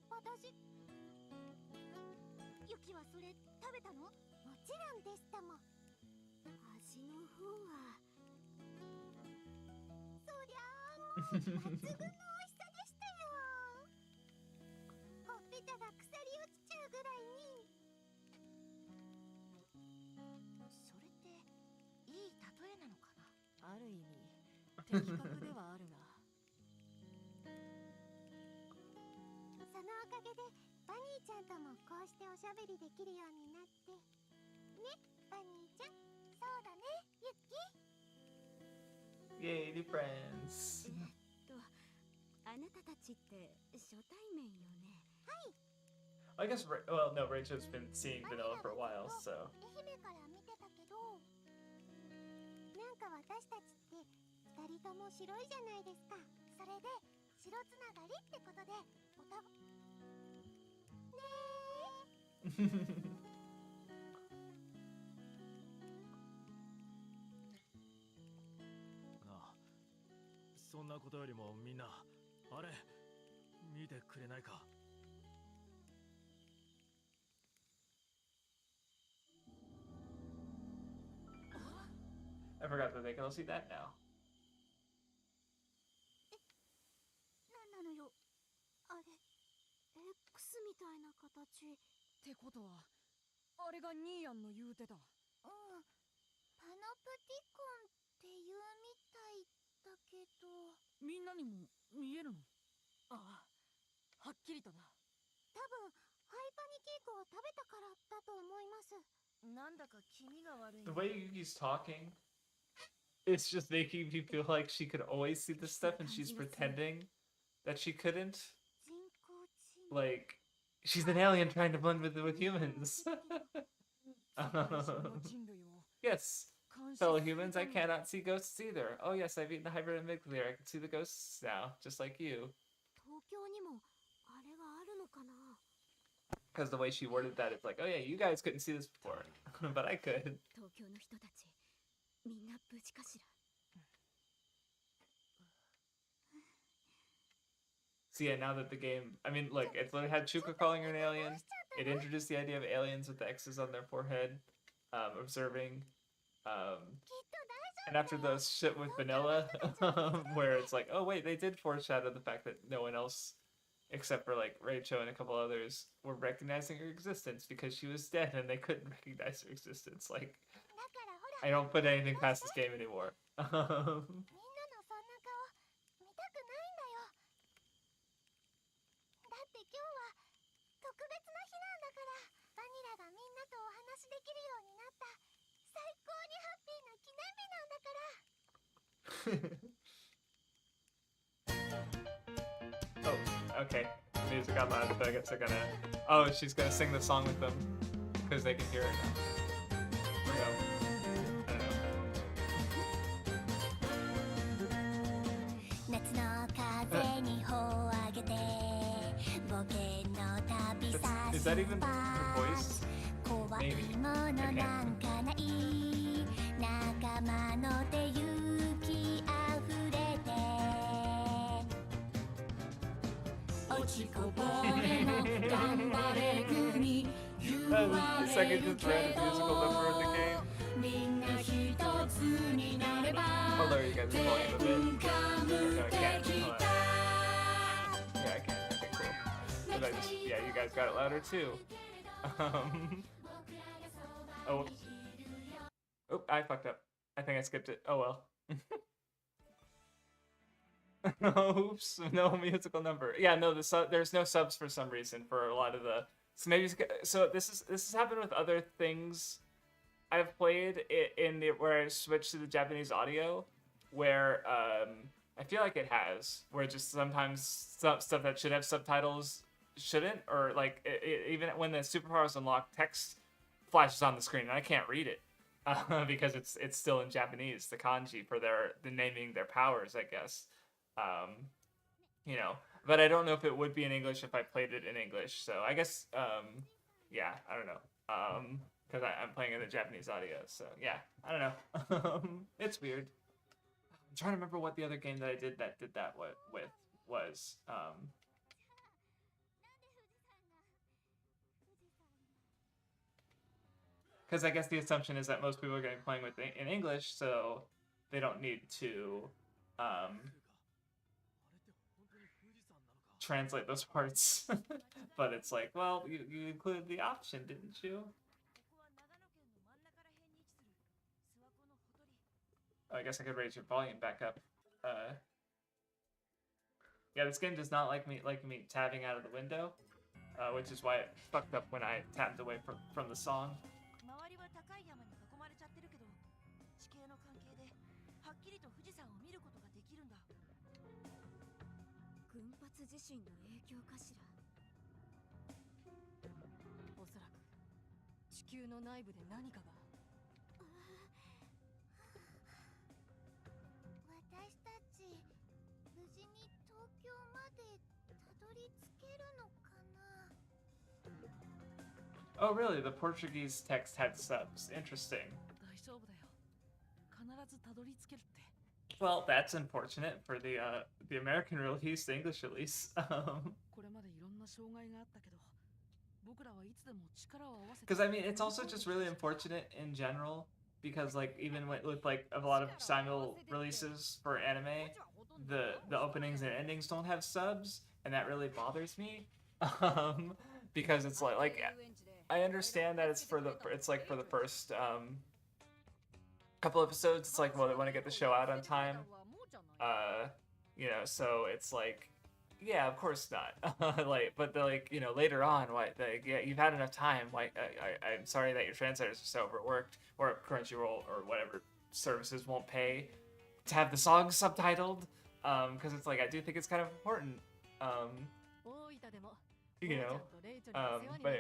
私、ユキはそれ食べたの？もちろんですとも。味の方はそりゃあもう抜群の美味しさでしたよ。ほっぺたが腐り落ちちゃうぐらいに。それっていい例えなのかな。ある意味的確ではあるが。そのおかげでバニーちゃんともこうしておしゃべりできるようになってね、バニーちゃん。そうだね、ユッキー。 Yay, new friends. あなたたちって初対面よね。I guess, well, no, Rachel's been seeing Vanilla for a while, so. 愛媛から見てたけど、なんか私たちって2人とも白いじゃないですか。それで白つながりってことでおたねなあ、そんなことよりもみんなあれ見てくれないか。 I forgot that they can all see that now. なんなのよあれ X みたいな形。ってことはあれがニーヤンの言うてた。パノプティコンって言うみたいだけど、みんなにも見えるの？ああ、はっきりとな。多分ハイパニケーキを食べたからだと思います。なんだか気味が悪い The ね。 way Yuki's talking, it's just making me feel like she could always see this stuff and she's pretending that she couldn't. 人工知能 Like, she's an alien trying to blend with humans. 世界中の人類を Yes, 監視 fellow する humans, た I めに cannot see ghosts either. Oh yes, I've eaten the hybrid amygdala. I can see the ghosts now, just like you. 東京にもあれがあるのかな。 Because the way she worded that, it's like, oh yeah, you guys couldn't see this before, but I could. 東京の人たちみんな無事かしら。 So yeah, now that the game, I mean, look, it had Chuka calling her an alien. It introduced the idea of aliens with the X's on their forehead, observing. きっと大丈 And after the shit with Vanilla, where it's like, oh wait, they did foreshadow the fact that no one else, except for like Rachel and a couple others, were recognizing her existence because she was dead and they couldn't recognize her existence. Like, 夫だからほら I don't put anything past this game anymore. みんなのそんな顔見たくないんだよ。だって今日は特別な日なんだから、バニラがみんなとお話しできるようになった最高にハッピーな記念日なんだから。 Oh, okay. Music got loud, but I guess they're gonna. Oh, she's gonna sing the song with them because they can hear it now. Or no. I don't know. 夏の風に帆を上げて冒険の旅さ Is that even her voice? 怖い Maybe. ものなんかない仲間の手勇気あふれて落ちこぼれも頑張れ組 That is the second just random musical number in the game. みんな一つになれば I'll lower you guys' volume a bit. No, I can't. Hold on. Yeah, I can. Okay, cool. But I just, yeah, you guys got it louder too. Oh. Oh, I fucked up. I think I skipped it. Oh well. Oops, no musical number. Yeah, no, there's no subs for some reason for a lot of the. So maybe this has happened with other things I've played in the where I switched to the Japanese audio, where I feel like it has, where just sometimes stuff that should have subtitles shouldn't, or like even when the superpowers unlock, text flashes on the screen and I can't read it because it's still in Japanese, the kanji for the naming their powers, I guess. You know, but I don't know if it would be in English if I played it in English. So I guess yeah, I don't know. Because I'm playing in the Japanese audio, so yeah, I don't know. It's weird. I'm trying to remember what the other game that I did that with was. Because I guess the assumption is that most people are going to be playing with in English, so they don't need to translate those parts. But it's like, well, you included the option, didn't you? ここは長野県の真ん中ら辺に位置する諏訪湖のほとり。 Oh, I guess I could raise your volume back up. Yeah, this game does not like me tabbing out of the window, which is why it fucked up when I tapped away from the song. 周りは高い山に囲まれちゃってるけど、地形の関係ではっきりと富士山を見ることができるんだ。群発地震の影響かしら。球の内部で何かが。私たち無事に東京までたどり着けるのかな。 Oh, really? The Portuguese text had subs. Interesting. 大丈夫だよ。必ずたどり着けるって。 Well, that's unfortunate for the American release, the English release. これまでいろんな障害があったけど、僕らはいつでも力を合わせて。 Because I mean, it's also just really unfortunate in general because like even with like a lot of simul releases for anime, the openings and endings don't have subs, and that really bothers me. Because it's like I understand that it's for the first couple episodes. It's like, well, they want to get the show out on time. You know, so it's like, yeah, of course not. Like, but the like, you know, later on, why? Yeah, you've had enough time. Why? I'm sorry that your translators are so overworked, or Crunchyroll or whatever services won't pay to have the songs subtitled. Because it's like I do think it's kind of important. You know. But anyway,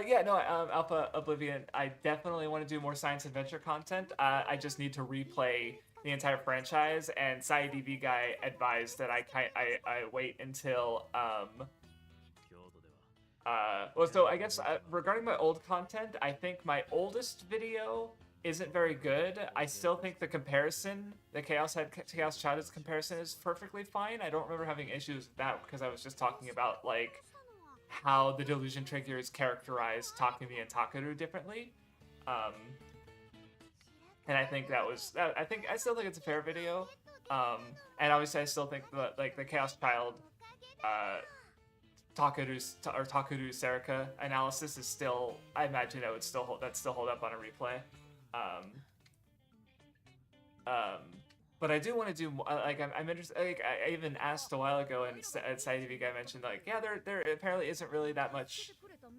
yeah, no, Alpha Oblivion, I definitely want to do more science adventure content. I just need to replay the entire franchise, and SciDV guy advised that I wait until, well, so I guess regarding my old content, I think my oldest video isn't very good. I still think the comparison, the Chaos Child's comparison is perfectly fine. I don't remember having issues with that because I was just talking about, like, how the delusion triggers characterize Takumi and Takeru differently. And I think that was, I still think it's a fair video. And obviously I still think that, like, the Chaos Child, Takeru Serika analysis is still, I imagine it would still hold up on a replay. But I do want to do like I'm interested. Like I even asked a while ago, and SciDV guy mentioned like, yeah, there apparently isn't really that much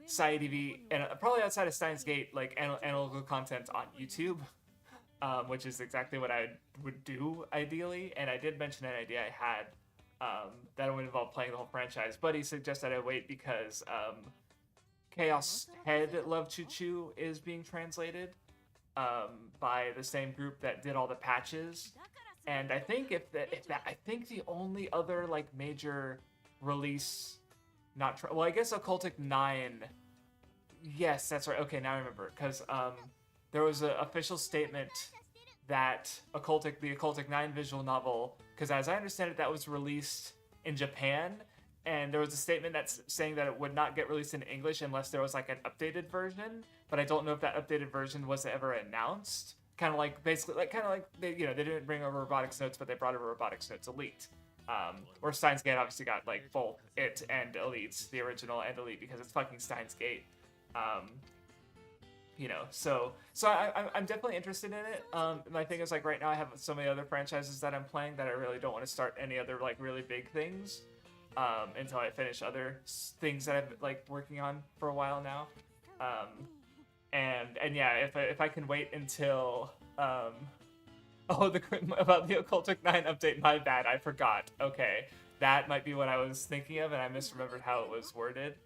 SciDV, and probably outside of Steins Gate, like analytical content on YouTube, which is exactly what I would do ideally. And I did mention an idea I had that would involve playing the whole franchise, but he suggested I wait because Chaos Head Love Choo Choo is being translated by the same group that did all the patches. And I think I think the only other like major release, well, I guess Occultic 9. Yes, that's right. Okay, now I remember, because there was an official statement that the Occultic 9 visual novel, because as I understand it, that was released in Japan, and there was a statement that's saying that it would not get released in English unless there was like an updated version. But I don't know if that updated version was ever announced. Kind of like, basically, like, they, you know, they didn't bring over Robotics Notes, but they brought over Robotics Notes Elite. Or Steins Gate obviously got, like, both it and Elite, the original and Elite, because it's fucking Steins Gate. You know, so I'm definitely interested in it. My thing is, like, right now I have so many other franchises that I'm playing that I really don't want to start any other, like, really big things until I finish other things that I've, like, working on for a while now. And yeah, if I can wait until about the Occultic 9 update, my bad, I forgot. Okay, that might be what I was thinking of, and I misremembered how it was worded.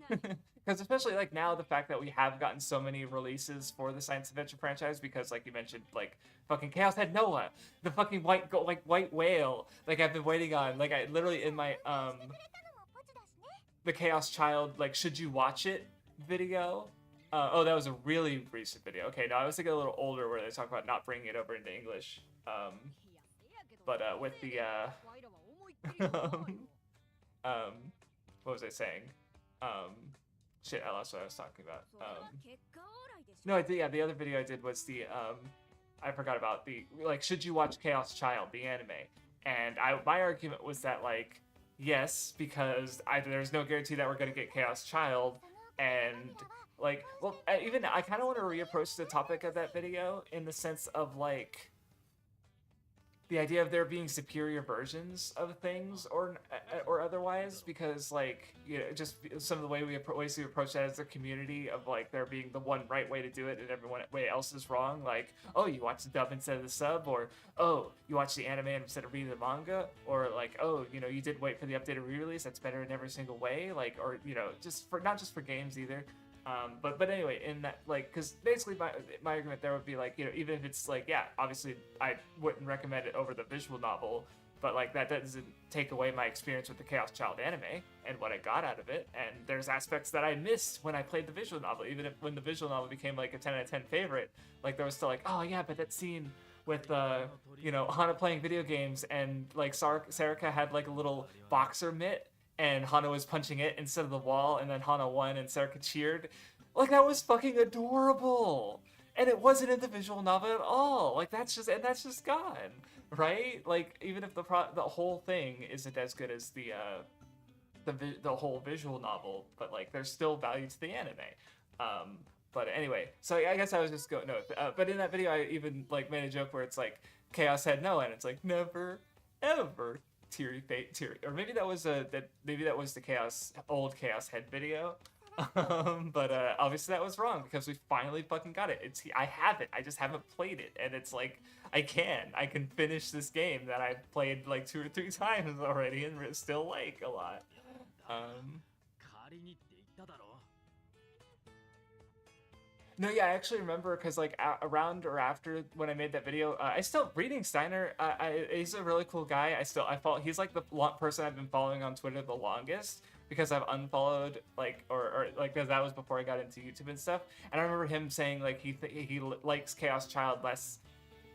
Because especially like now, the fact that we have gotten so many releases for the science adventure franchise, because like you mentioned, like fucking Chaos Head Noah, the fucking white whale, like I've been waiting on, like I literally in my the Chaos Child, like, should you watch it video? Oh, that was a really recent video. Okay, no, I was thinking a little older where they talk about not bringing it over into English. But with the what was I saying? Shit, I lost what I was talking about. No, yeah, the other video I did was the I forgot about the, like, should you watch Chaos Child, the anime? And my argument was that, like, yes, because there's no guarantee that we're gonna get Chaos Child, and like, well, even I kind of want to reapproach the topic of that video in the sense of like, the idea of there being superior versions of things or otherwise, because like, you know, just some of the ways we approach that as a community of like there being the one right way to do it and everyone way else is wrong. Like, oh, you watch the dub instead of the sub, or oh, you watch the anime instead of reading the manga, or like, oh, you know, you did wait for the updated re-release. That's better in every single way. Like, or you know, just for not just for games either. But anyway, in that, like, because basically my argument there would be like, you know, even if it's like, yeah, obviously I wouldn't recommend it over the visual novel, but like that doesn't take away my experience with the Chaos Child anime and what I got out of it. And there's aspects that I missed when I played the visual novel, even if when the visual novel became like a 10 out of 10 favorite, like there was still like, oh yeah, but that scene with you know, Hana playing video games and like Sarika had like a little boxer mitt and Hana was punching it instead of the wall, and then Hana won and Sarika cheered. Like, that was fucking adorable. And it wasn't in the visual novel at all. Like, that's just gone, right? Like, even if the whole thing isn't as good as the whole visual novel, but like, there's still value to the anime. But anyway, so I guess I was just going, no, but in that video, I even like made a joke where it's like, Chaos Head no, and it's like, never, ever. Teary, or maybe that was the old Chaos Head video, but obviously that was wrong because we finally fucking got it. I have it. I just haven't played it, and it's like I can finish this game that I've played like 2 or 3 times already and still like a lot. No, yeah, I actually remember because like around or after when I made that video, I still reading Steiner. He's a really cool guy. I follow. He's like the person I've been following on Twitter the longest because I've unfollowed like or like because that was before I got into YouTube and stuff. And I remember him saying like he likes Chaos Child less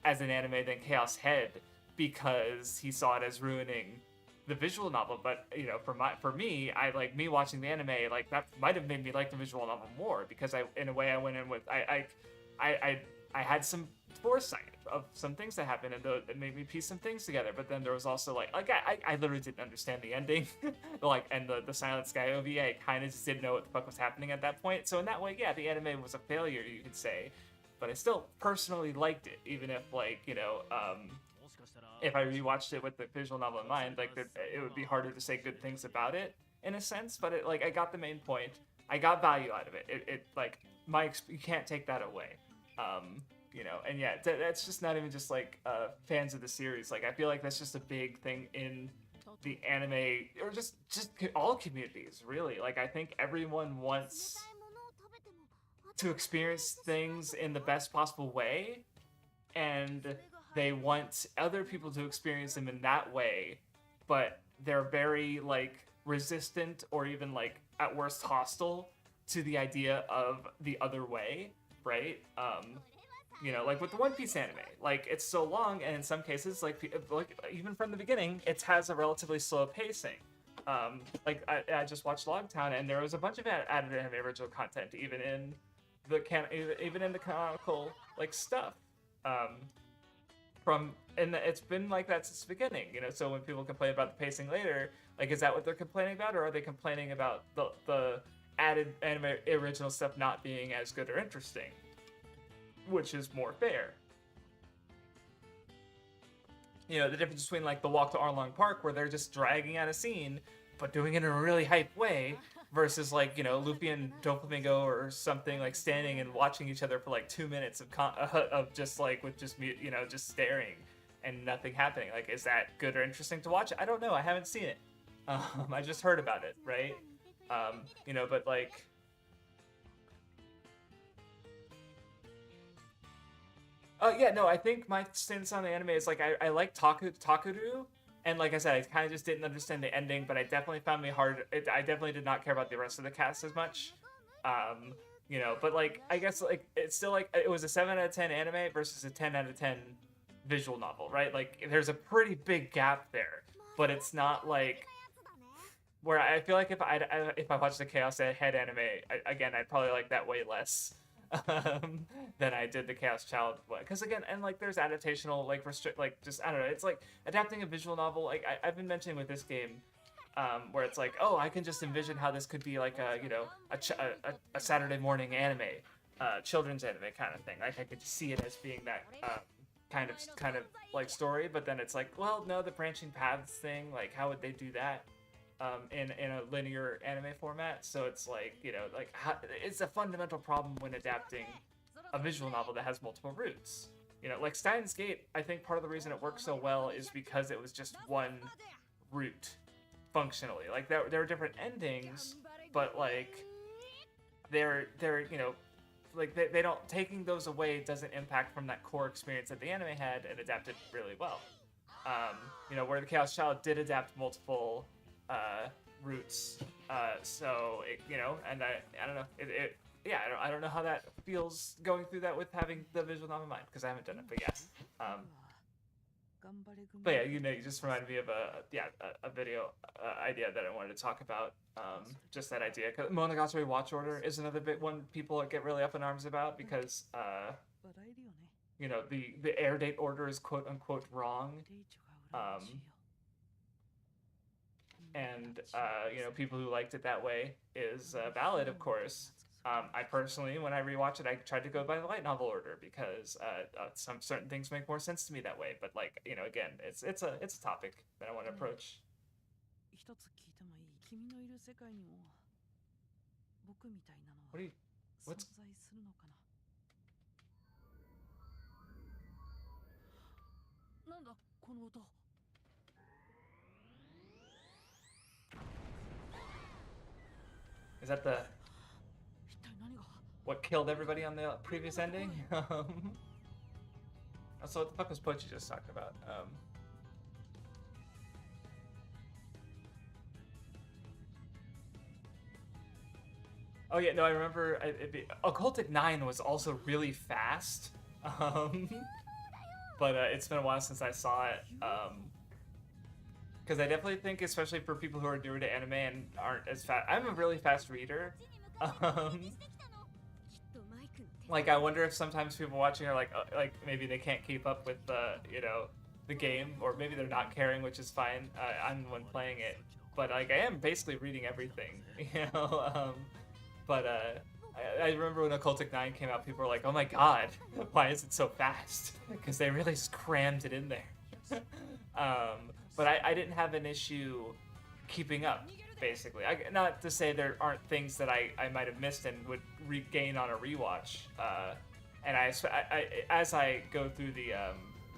as an anime than Chaos Head because he saw it as ruining the visual novel. But you know, for me, I like me watching the anime, like that might have made me like the visual novel more because in a way I went in with I had some foresight of some things that happened and it made me piece some things together. But then there was also like I literally didn't understand the ending, like, and the Silent Sky OVA, I kind of just didn't know what the fuck was happening at that point. So in that way, yeah, the anime was a failure, you could say, but I still personally liked it, even if like, you know, if I rewatched it with the visual novel in mind, like it would be harder to say good things about it in a sense. But it like I got the main point. I got value out of it. It like you can't take that away. You know, and yeah, that's just not even just like fans of the series. Like I feel like that's just a big thing in the anime or just all communities really. Like I think everyone wants to experience things in the best possible way, and they want other people to experience them in that way, but they're very like resistant or even like at worst hostile to the idea of the other way, right? You know, like with the One Piece anime, like it's so long, and in some cases, like even from the beginning, it has a relatively slow pacing. Like I just watched Logtown, and there was a bunch of added anime original content, even in the canonical like stuff. It's been like that since the beginning, you know. So when people complain about the pacing later, like, is that what they're complaining about, or are they complaining about the added anime original stuff not being as good or interesting, which is more fair? You know, the difference between like the walk to Arlong Park, where they're just dragging out a scene, but doing it in a really hype way, versus like, you know, Luffy and Doflamingo or something, like standing and watching each other for like 2 minutes of just like with just, you know, just staring and nothing happening. Like, is that good or interesting to watch? I don't know. I haven't seen it. I just heard about it, right? You know, but like, yeah, no, I think my stance on the anime is like I like Takuru. And like I said, I kind of just didn't understand the ending, but I definitely found me hard. I definitely did not care about the rest of the cast as much. You know, but like, I guess like, it's still like, it was a 7 out of 10 anime versus a 10 out of 10 visual novel, right? Like, there's a pretty big gap there, but it's not like, where I feel like if I watched the Chaos Head anime, again, I'd probably like that way less than I did the Chaos Child one. Because again, and like there's adaptational, like just, I don't know, it's like adapting a visual novel. Like I've been mentioning with this game, where it's like, oh, I can just envision how this could be like a, you know, a Saturday morning anime, children's anime kind of thing. Like I could see it as being that kind of like story, but then it's like, well, no, the branching paths thing, like how would they do that in a linear anime format? So it's like, you know, like it's a fundamental problem when adapting a visual novel that has multiple routes. You know, like Steins Gate, I think part of the reason it works so well is because it was just one route functionally. Like there are different endings, but like they're you know, like they don't, taking those away doesn't impact from that core experience that the anime had and adapted really well. You know, where the Chaos Child did adapt multiple routes, so it, you know, and I don't know, yeah, I don't know how that feels going through that with having the visual novel in mind, because I haven't done it, but yeah. But yeah, you know, you just reminded me of a video idea that I wanted to talk about. Just that idea, because Monogatari Watch Order is another big one people get really up in arms about, because you know, the air date order is quote unquote wrong, and you know, people who liked it that way is valid, of course. I personally, when I rewatch it, I tried to go by the light novel order because some certain things make more sense to me that way. But like, you know, again, it's a topic that I want to approach. What are you? What's? Is that the what killed everybody on the previous ending? So what the fuck was Pochi just talking about? Oh yeah, no, I remember Occultic 9 was also really fast. But it's been a while since I saw it. Because I definitely think, especially for people who are newer to anime and aren't as fast, I'm a really fast reader. Like, I wonder if sometimes people watching are like maybe they can't keep up with the, you know, the game, or maybe they're not caring, which is fine. I'm the one playing it, but like I am basically reading everything, you know. But I remember when Occultic 9 came out, people were like, "Oh my god, why is it so fast?" Because they really just crammed it in there. But I didn't have an issue keeping up. Basically, not to say there aren't things that I might have missed and would regain on a rewatch. And as I go through the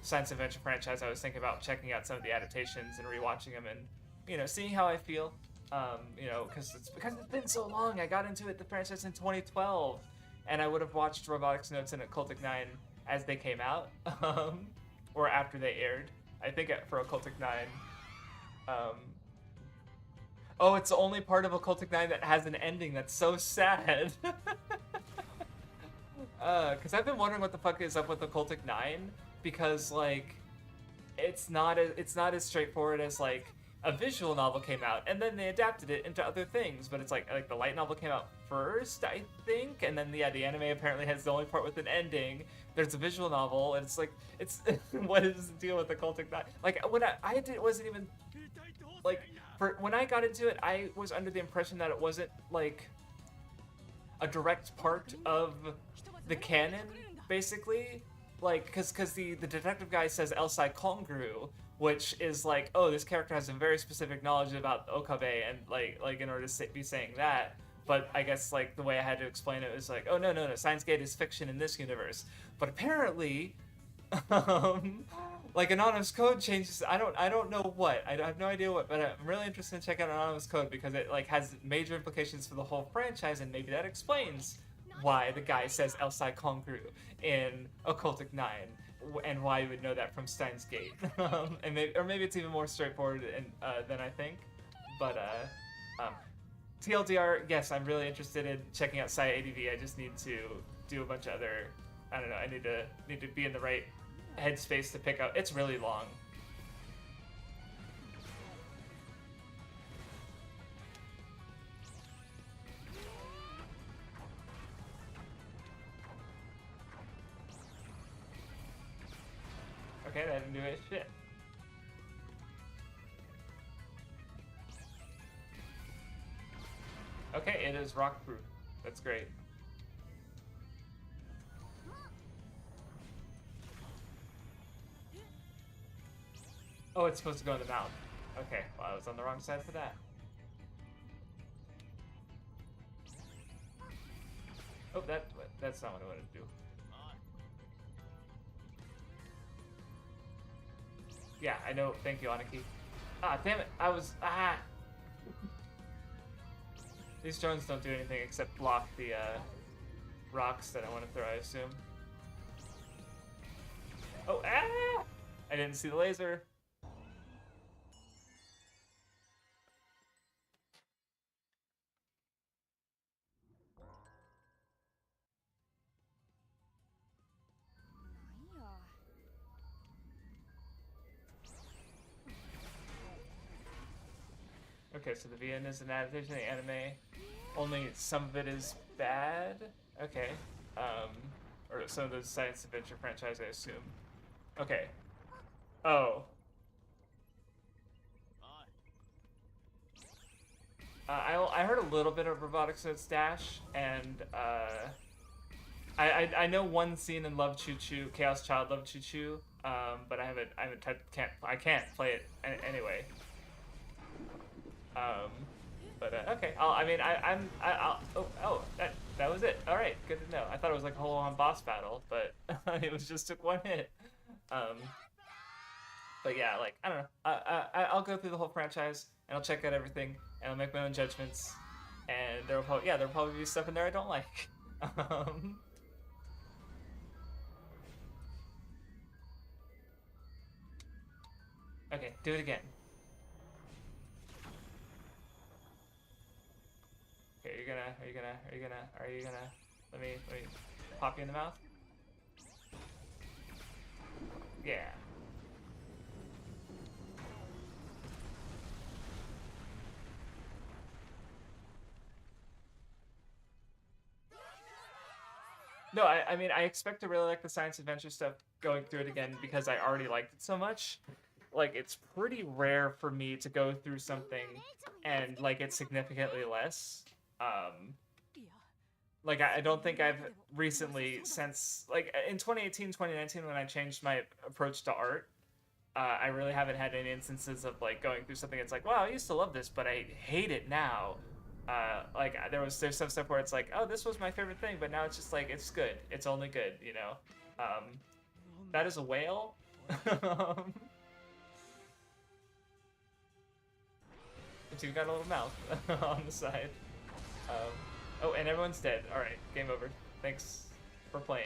science adventure franchise, I was thinking about checking out some of the adaptations and rewatching them, and you know, seeing how I feel. You know, because it's been so long. I got into the franchise in 2012, and I would have watched Robotics Notes and Occultic 9 as they came out, or after they aired. I think for Occultic 9. Oh, it's the only part of Occultic 9 that has an ending. That's so sad. Because I've been wondering what the fuck is up with Occultic 9, because like, it's not as straightforward as like a visual novel came out and then they adapted it into other things. But it's like the light novel came out first, I think, and then the anime apparently has the only part with an ending. There's a visual novel, and it's like, it's what is the deal with Occultic 9? Like when wasn't even like. When I got into it, I was under the impression that it wasn't like a direct part of the canon, basically. Like, because the detective guy says Elsai Kongru, which is like, oh, this character has a very specific knowledge about Okabe, and like in order to be saying that. But I guess like the way I had to explain it was like, oh no, Steins Gate is fiction in this universe. But apparently, like Anonymous Code changes. I don't know what. I have no idea what, but I'm really interested in checking out Anonymous Code because it like has major implications for the whole franchise, and maybe that explains why the guy says Elsai Kongru in Occultic 9, and why you would know that from Steins Gate. And maybe it's even more straightforward than I think. But TLDR, yes, I'm really interested in checking out Sai ADV. I just need to do a bunch of other. I don't know. I need to be in the right headspace to pick up. It's really long. Okay, that didn't do it. Shit. Okay, it is rock proof. That's great. Oh, it's supposed to go in the mouth. Okay, well, I was on the wrong side for that. Oh, that's not what I wanted to do. Yeah, I know. Thank you, Aniki. Ah, damn it. These drones don't do anything except block the rocks that I want to throw, I assume. Oh, ah! I didn't see the laser. Okay, so the VN is an adaptation of the anime. Only some of it is bad. Okay. Or some of the science adventure franchise, I assume. Okay. Oh. I heard a little bit of Robotics Notes Dash, and I know one scene in Love Choo Choo, Chaos Child Love Choo Choo, but I can't play it anyway. Okay. That was it. All right, good to know. I thought it was like a whole-on boss battle, but it was just took one hit. But yeah, like I don't know. I'll go through the whole franchise and I'll check out everything and I'll make my own judgments. And there'll probably be stuff in there I don't like. Okay, do it again. Okay, are you gonna let me pop you in the mouth? Yeah. No, I mean, I expect to really like the science adventure stuff going through it again because I already liked it so much. Like, it's pretty rare for me to go through something and like it significantly less. Like, I don't think I've recently, since, like, in 2018, 2019, when I changed my approach to art, I really haven't had any instances of, like, going through something that's like, wow, I used to love this, but I hate it now. Like, there's some stuff where it's like, oh, this was my favorite thing, but now it's just like, it's good. It's only good, you know? That is a whale. But you've got a little mouth on the side. Oh, and everyone's dead. Alright, game over. Thanks for playing.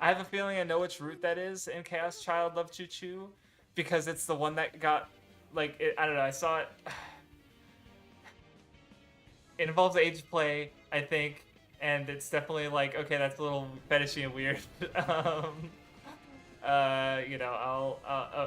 I have a feeling I know which route that is in Chaos Child Love Choo Choo, because it's the one that got, like, I don't know, I saw it. It involves age play, I think, and it's definitely like, okay, that's a little fetishy and weird. You know,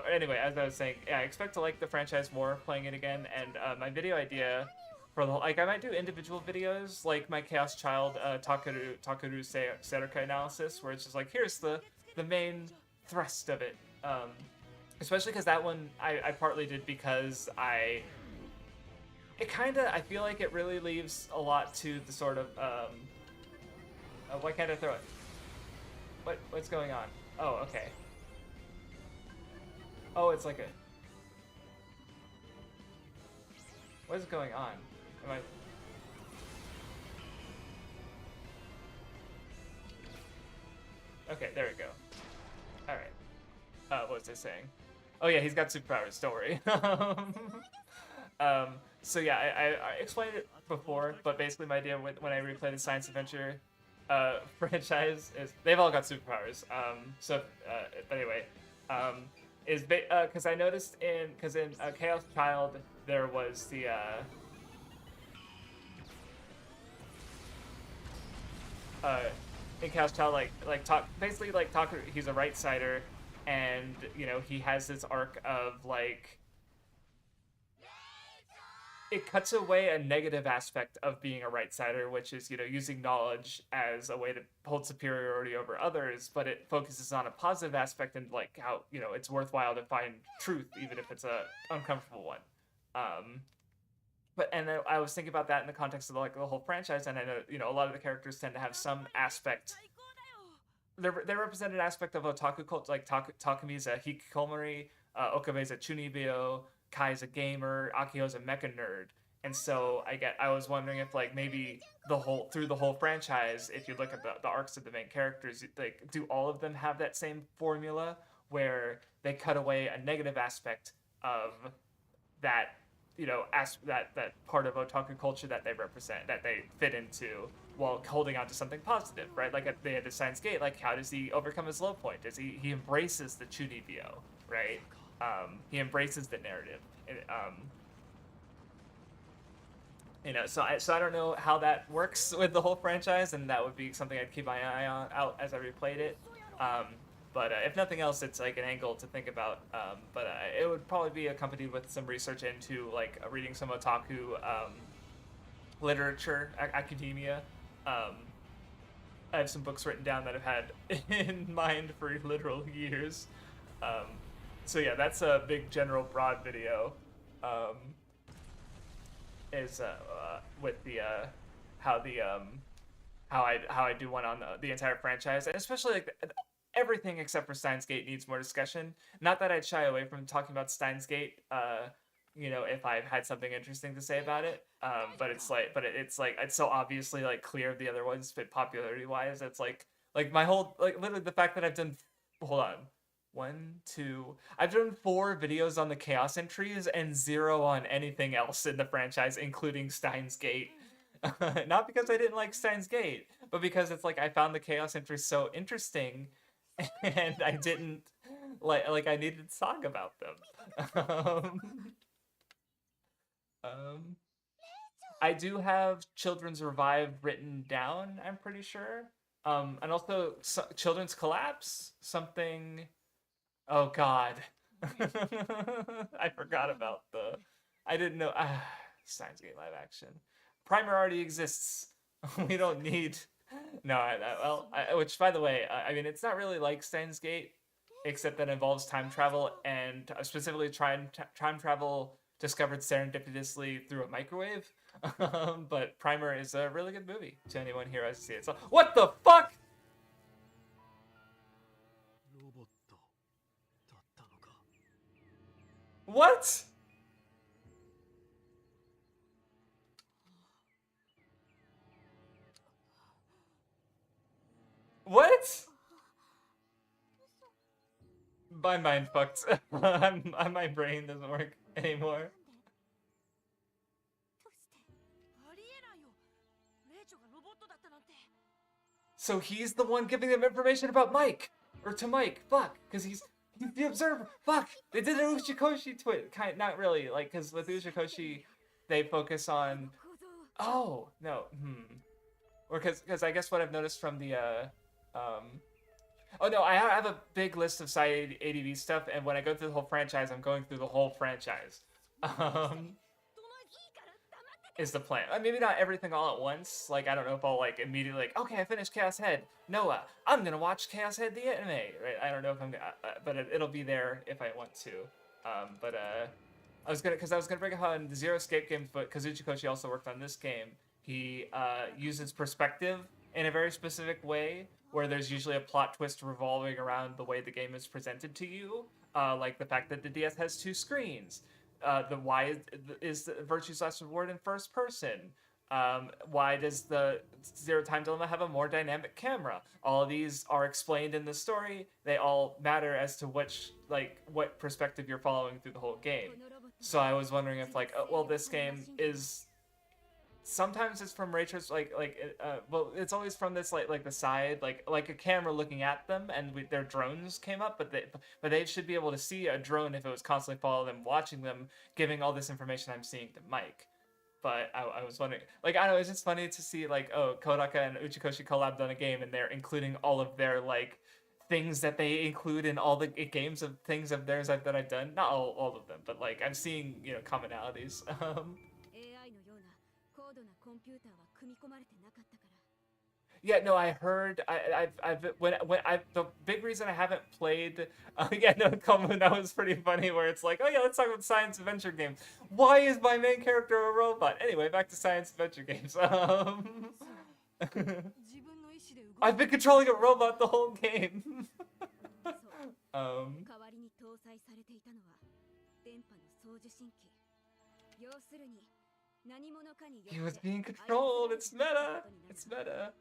anyway, as I was saying, yeah, I expect to like the franchise more playing it again, and my video idea for the, like, I might do individual videos, like my Chaos Child Takeru Serukai analysis, where it's just like, here's the main thrust of it. Especially because that one I partly did because I feel like it really leaves a lot to the sort of, why can't I throw it? What's going on? Oh, okay. Oh, it's like a... What is going on? Am I... Okay, there we go. Alright. What was I saying? Oh yeah, he's got superpowers, don't worry. So yeah, I explained it before, but basically my idea when I replay the science adventure franchise is they've all got superpowers. But anyway, is because I noticed in Chaos Child there was the in Chaos Child basically Takeru, he's a right sider, and, you know, he has this arc of, like, it cuts away a negative aspect of being a right-sider, which is, using knowledge as a way to hold superiority over others, but it focuses on a positive aspect and like how, it's worthwhile to find truth even if it's a uncomfortable one. And then I was thinking about that in the context of like the whole franchise, and I know, a lot of the characters tend to have some aspect. They're represented aspect of otaku culture, like Takumi's a hikikomori, Okabe's a chunibyo, Kai's a gamer, Akio's a mecha nerd. And so I was wondering if like maybe through the whole franchise, if you look at the arcs of the main characters, like do all of them have that same formula where they cut away a negative aspect of that, that part of otaku culture that they represent, that they fit into, while holding on to something positive, right? Like at the end of Steins Gate, like how does he overcome his low point? Does he embraces the chunibyo, right? He embraces the narrative. So I don't know how that works with the whole franchise, and that would be something I'd keep my eye out as I replayed it. But if nothing else, it's like an angle to think about. But it would probably be accompanied with some research into like reading some otaku literature, academia. I have some books written down that I've had in mind for literal years. So yeah, that's a big general broad video. Is with the how I do one on the entire franchise, and especially like everything except for Steins Gate needs more discussion. Not that I'd shy away from talking about Steins Gate, if I've had something interesting to say about it. But it's so obviously like clear of the other ones, but popularity wise, it's like my whole literally the fact that I've done. Hold on. I've done 4 videos on the Chaos entries and 0 on anything else in the franchise, including Steins Gate. Not because I didn't like Steins Gate, but because it's like I found the Chaos entries so interesting, and I didn't like I needed to talk about them. I do have Children's Revive written down, I'm pretty sure. And also Children's Collapse, something. Oh God, I forgot about I didn't know. Steins Gate live action. Primer already exists. We don't need. No, which by the way, I mean it's not really like Steins Gate, except that it involves time travel, and specifically time travel discovered serendipitously through a microwave. But Primer is a really good movie to anyone here who has to see it. So what the fuck? What? What? My mind fucked. My brain doesn't work anymore. So he's the one giving them information about Mike, or to Mike. Fuck, because he's the observer. Fuck, they did an Uchikoshi twist. Not really, like, because with Uchikoshi, they focus on. Oh no, or because I guess what I've noticed from the Oh no, I have a big list of side ADV stuff, and when I go through the whole franchise, I'm going through the whole franchise. Is the plan. Maybe not everything all at once. Like, I don't know if I'll, like, immediately, like, okay, I finished Chaos Head. Noah, I'm gonna watch Chaos Head the anime, right? I don't know if I'm gonna, but it'll be there if I want to. I was gonna bring up how in the Zero Escape games, but Kazuchi Koshi also worked on this game. He uses perspective in a very specific way, where there's usually a plot twist revolving around the way the game is presented to you, like the fact that the DS has 2 screens. Why is the Virtue's Last Reward in first person? Why does the Zero Time Dilemma have a more dynamic camera? All of these are explained in the story. They all matter as to what perspective you're following through the whole game. So I was wondering if this game is. Sometimes it's from Raytrace, it's always from this like the side, like a camera looking at them, and their drones came up, but they should be able to see a drone if it was constantly following them, watching them, giving all this information I'm seeing to Mike. But I was wondering, I don't know, it's just funny to see Kodaka and Uchikoshi collabed on a game, and they're including all of their things that they include in all the games of things of theirs that I've done. Not all of them, but I'm seeing commonalities. 高度なコンピューターは組み込まれてなかったから。 Yeah, no, I heard. The big reason I haven't played. Yeah, no, Coleman, that was pretty funny. Where it's like, oh yeah, let's talk about science adventure game. Why is my main character a robot? Anyway, back to science adventure games. 自分の意志で動く I've been controlling a robot the whole game. そう代わりに搭載されていたのは電波の送受信機。要するに何者かによって He was being controlled. It's meta. It's meta.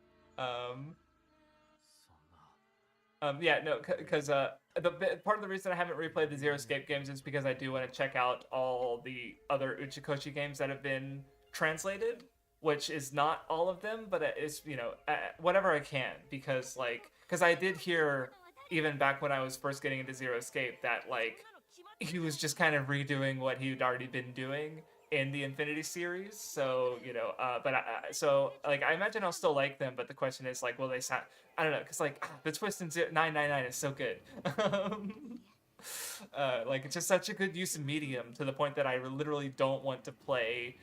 Yeah, no, because part of the reason I haven't replayed the Zero Escape games is because I do want to check out all the other Uchikoshi games that have been translated, which is not all of them, but it's, you know, whatever I can, because I did hear, even back when I was first getting into Zero Escape, that, like, he was just kind of redoing what he'd already been doing in the Infinity series, so, you know, I imagine I'll still like them, but the question is, like, will they sound, I don't know, because, like, the twist in 999 is so good. Like, it's just such a good use of medium, to the point that I literally don't want to play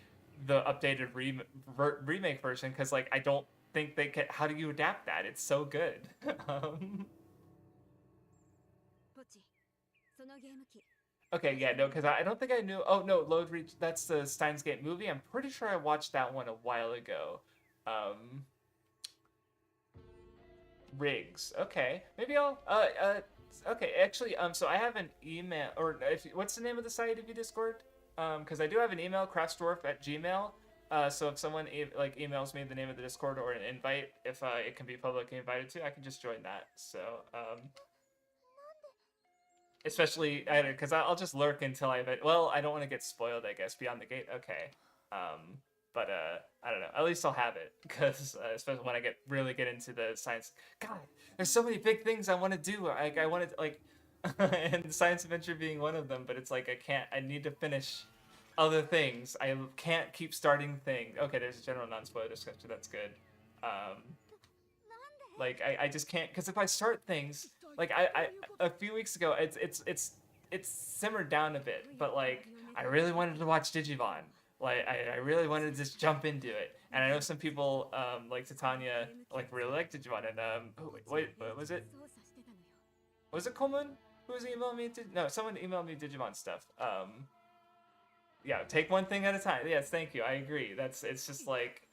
the updated remake version, because, like, I don't think they can, how do you adapt that? It's so good. ポチ、そのゲーム機 Okay, yeah, no, because I don't think I knew. Oh, no, Load Reach, that's the Steins Gate movie. I'm pretty sure I watched that one a while ago. Riggs. Okay, maybe I'll, okay, actually, so I have an email, or what's the name of the site of your Discord? Because I do have an email, craftsdwarf@gmail. So if someone emails me the name of the Discord or an invite, if it can be publicly invited to, I can just join that. So, especially, because I'll just lurk until I don't want to get spoiled, I guess, beyond the gate. Okay. But I don't know. At least I'll have it, because especially when I really get into the science. God, there's so many big things I want to do. I want to, like, and science adventure being one of them. But it's like I need to finish other things. I can't keep starting things. Okay, there's a general non-spoiler discussion. That's good. Like I just can't, because if I start things, like I a few weeks ago, it's simmered down a bit, but like I really wanted to watch Digimon. Like I really wanted to just jump into it, and I know some people like Titania like really like Digimon, and wait, what was it? Was it Coleman who was emailing me? No, someone emailed me Digimon stuff. Yeah, take one thing at a time. Yes, thank you. I agree. It's just like.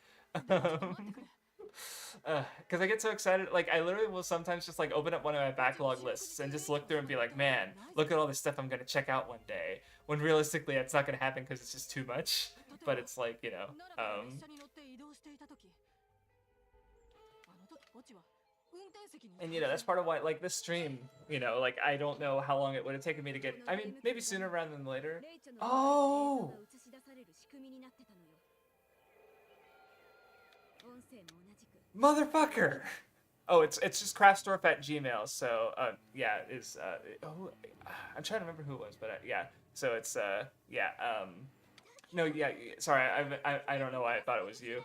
Because I get so excited, like I literally will sometimes just like open up one of my backlog lists and just look through and be like, man, look at all this stuff I'm gonna check out one day. When realistically, it's not gonna happen because it's just too much. But it's like, you know, and you know that's part of why, like this stream, you know, like I don't know how long it would have taken me to get. I mean, maybe sooner rather than later. Oh. Motherfucker! Oh, it's just craftsdwarf@gmail. So yeah, I'm trying to remember who it was, but yeah. So it's yeah. No, yeah. Sorry, I don't know why I thought it was you.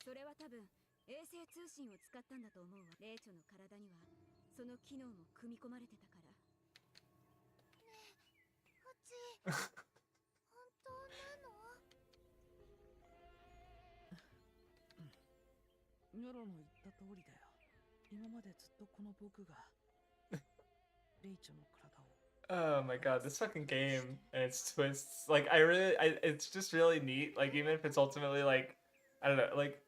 それは多分衛星通信を使ったんだと思うわ。霊長の体にはその機能も組み込まれてたから。ねえ、ポチ。本当なの？ニョロの言った通りだよ。今までずっとこの僕がレイチョの体を。Oh my god, this fucking game and its twists. Like it's just really neat. Like even if it's ultimately like, I don't know, like,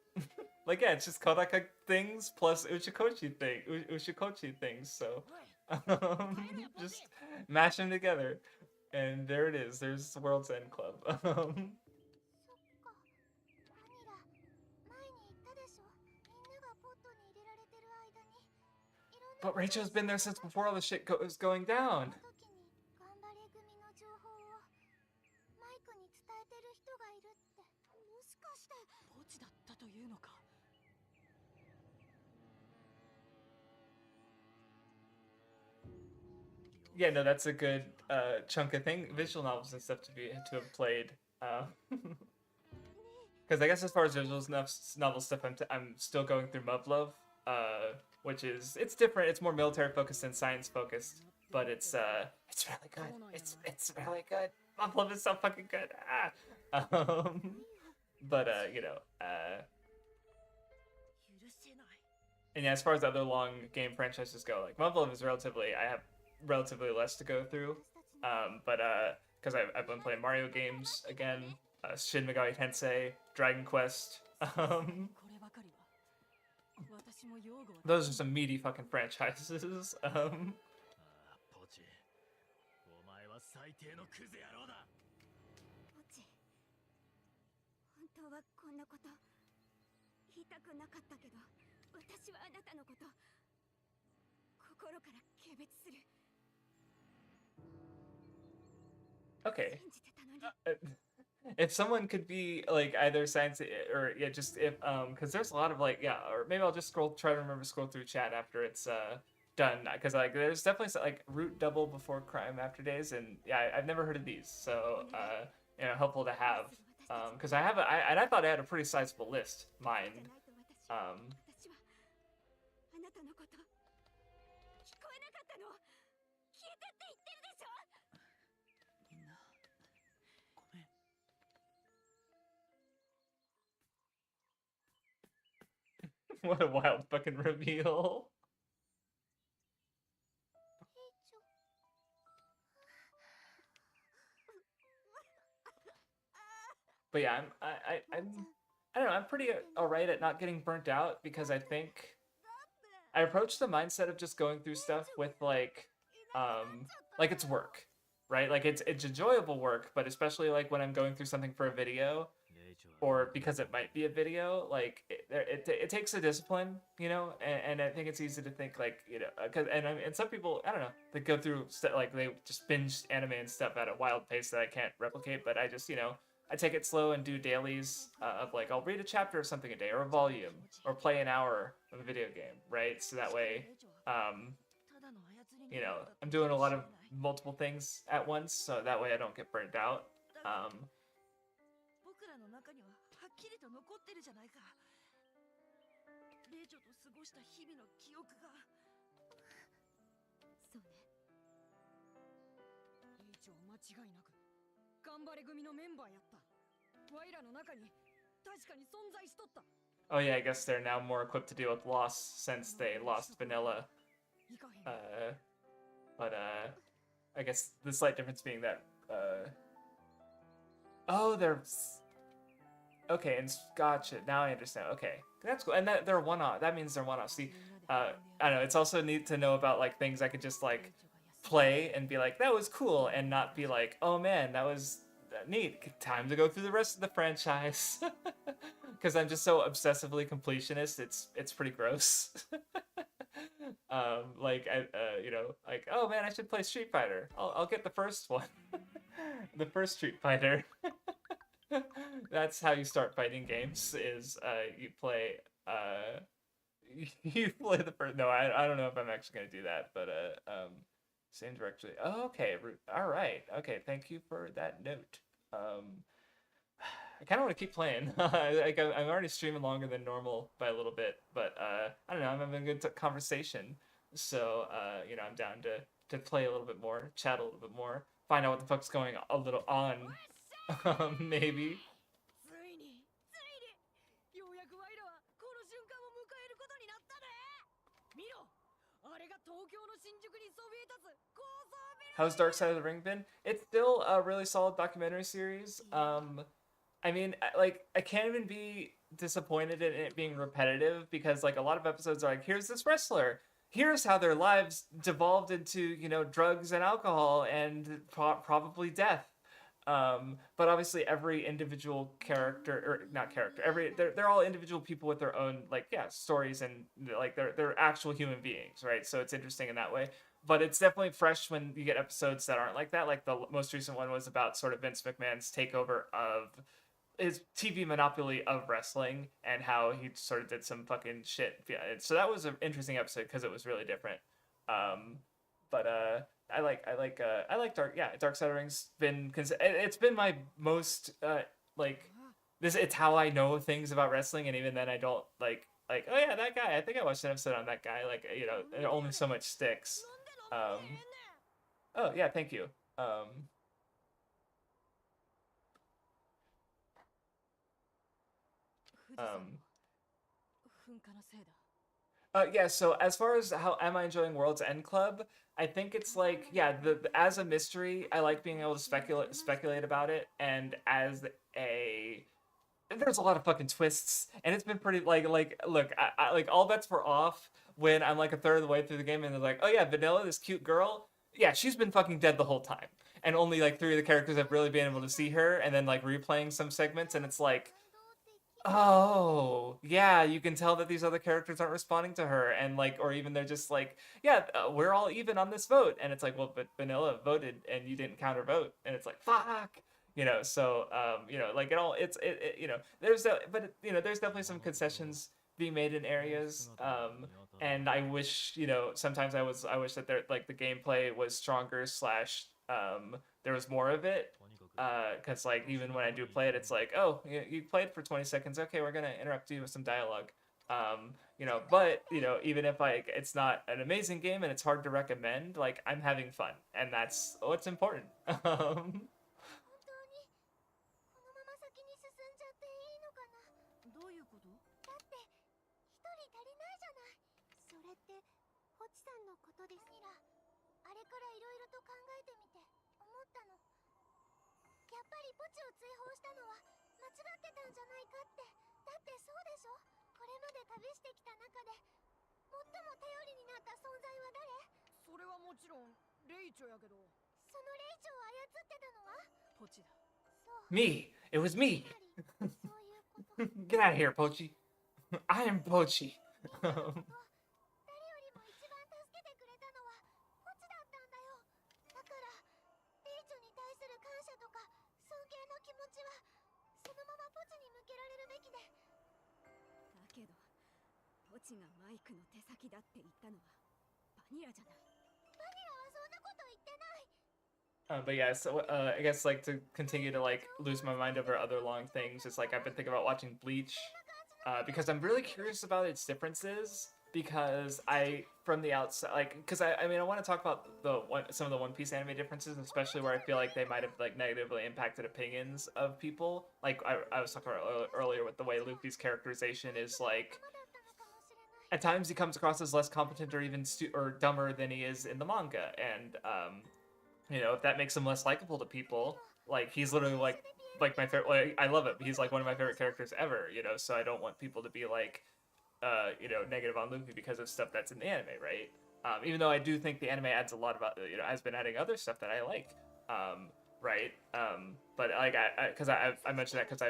like yeah, it's just Kodaka things plus Uchikochi things. So just mash them together, and there it is. There's World's End Club. But Rachel's been there since before all the shit was going down. Yeah, no, that's a good chunk of visual novels and stuff to have played. Because I guess as far as visual novel stuff, I'm still going through Muv-Love, which it's different. It's more military focused than science focused, but it's really good. It's really good. Month Love is so fucking good. But you know, 許せない。 and yeah, as far as other long game franchises go, like Month Love is relatively, I have relatively less to go through. But because I've been playing Mario games again, Shin Megami Tensei, Dragon Quest. こればかりは私も用語は Those are some meaty fucking franchises. ああポチお前は最低のクズ野郎だ。ポチ本当はこんなこと言いたくなかったけど、私はあなたのこと心から軽蔑する。 Okay. 信じてたのに。 If someone could be like either science or yeah, just if because there's a lot of like yeah, or maybe I'll just try to remember scroll through chat after it's done, because like there's definitely like root double before crime after days, and yeah, I've never heard of these, so you know, helpful to have, because I have and I thought I had a pretty sizable list mine. 私はあなたのこと聞こえなかったの。消えてって言ってるでしょ。みんなごめん。 What a wild fucking reveal. But yeah, I don't know, I'm pretty alright at not getting burnt out, because I think I approach the mindset of just going through stuff with like it's work, right? Like it's enjoyable work, but especially like when I'm going through something for a video, or because it might be a video, like it takes a discipline, you know, and I think it's easy to think like, you know, and some people, I don't know, they go through like they just binge anime and stuff at a wild pace that I can't replicate, but I just, you know, I take it slow and do dailies of like I'll read a chapter or something a day, or a volume, or play an hour of a video game, right? So that way, you know, I'm doing a lot of multiple things at once, so that way I don't get burnt out. 僕らの中にははっきりと残ってるじゃないか。霊女と過ごした日々の記憶が。そうね。霊女は間違いなく頑張れ組のメンバーやった。ワイらの中に確かに存在しとった。 Oh yeah, I guess they're now more equipped to deal with loss since they lost Vanilla. いかへん。 But I guess the slight difference being that oh, they're okay, and gotcha. Now I understand. Okay, that's cool. And that they're one-off. That means they're one-off. See, I don't know. It's also neat to know about like things I could just like play and be like, that was cool, and not be like, oh man, that was neat. Time to go through the rest of the franchise. Because I'm just so obsessively completionist. It's pretty gross. Like I you know, like, oh man, I should play Street Fighter. I'll get the first one. The first Street Fighter. That's how you start fighting games, is you play you play the first. No, I don't know if I'm actually gonna do that, but same directory. Oh, okay, all right, okay, thank you for that note. I kind of want to keep playing. Like I'm already streaming longer than normal by a little bit, but I don't know, I'm having a good conversation, so you know, I'm down to play a little bit more, chat a little bit more, find out what the fuck's going a little on. Maybe. ついにようやくワイらはこの瞬間を迎えることになったね。見ろ、あれが東京の新宿にそびえ立つ高層ビル。 How's Dark Side of the Ring been? It's still a really solid documentary series. I mean, like, I can't even be disappointed in it being repetitive, because like a lot of episodes are like, here's this wrestler, here's how their lives devolved into, you know, drugs and alcohol and probably death. But obviously every individual character, or not character, they're all individual people with their own, like, yeah, stories, and like they're actual human beings, right? So it's interesting in that way. But it's definitely fresh when you get episodes that aren't like that. Like the most recent one was about sort of Vince McMahon's takeover of his TV monopoly of wrestling, and how he sort of did some fucking shit. Yeah, so that was an interesting episode because it was really different. But I like Dark Side of the Ring's been, it's been my most like this. It's how I know things about wrestling, and even then I don't like oh yeah, that guy. I think I watched an episode on that guy. Like, you know, only so much sticks. Oh yeah, thank you. 富士山は Um, 噴火のせいだ。 yeah, so as far as how am I enjoying World's End Club, I think it's like, yeah, as a mystery, I like being able to speculate about it, and as a there's a lot of fucking twists, and it's been pretty like look, I like all bets were off when I'm like a third of the way through the game, and they're like, oh yeah, Vanilla, this cute girl, yeah, she's been fucking dead the whole time, and only like 3 of the characters have really been able to see her, and then like replaying some segments, and it's like, oh, yeah, you can tell that these other characters aren't responding to her, and like, or even they're just like, yeah, we're all even on this vote, and it's like, well, but Vanilla voted and you didn't counter vote, and it's like, fuck, so like there's there's definitely some concessions being made in areas, and I wish sometimes I wish that there like the gameplay was stronger slash there was more of it, because like even when I do play it, it's like, oh, you played for 20 seconds, okay, we're gonna interrupt you with some dialogue, but even if like it's not an amazing game and it's hard to recommend, like I'm having fun, and that's what's important. 本当にこのまま先に進んじゃっていいのかな。どういうこと？だって一人足りないじゃない。それってポチさんのことです。ニラ、あれからいろいろと考えてみて思ったの。やっぱりポチを追放したのは間違ってたんじゃないかって。だってそうでしょ。これまで旅してきた中で最も頼りになった存在は誰？それはもちろんレイチョやけど。そのレイチョを操ってたのは？ポチだ。そう。 Me, it was me. そういうこと。 Get out of here, Pochi. I am Pochi. 誰よりも一番助けてくれたのはポチだったんだよ。だからレイチョに対する感謝とか尊敬の気持ちはそのままポチに向けられるべきで。だけどポチがマイクの手先だって言ったのはバニラじゃない。バニラはそんなこと言ってない。 But yeah, so I guess like to continue to like lose my mind over other long things, it's like I've been thinking about watching Bleach, because I'm really curious about its differences, because I from the outside, like, because I mean I want to talk about some of the One Piece anime differences, especially where I feel like they might have like negatively impacted opinions of people. Like I was talking about earlier with the way Luffy's characterization is like, at times he comes across as less competent or even or dumber than he is in the manga, and if that makes him less likable to people, like he's literally like my favorite. Like, I love it. He's like one of my favorite characters ever. So I don't want people to be like, negative on Luffy because of stuff that's in the anime, right? Even though I do think the anime adds a lot about, has been adding other stuff that I like, right? But like I mentioned that because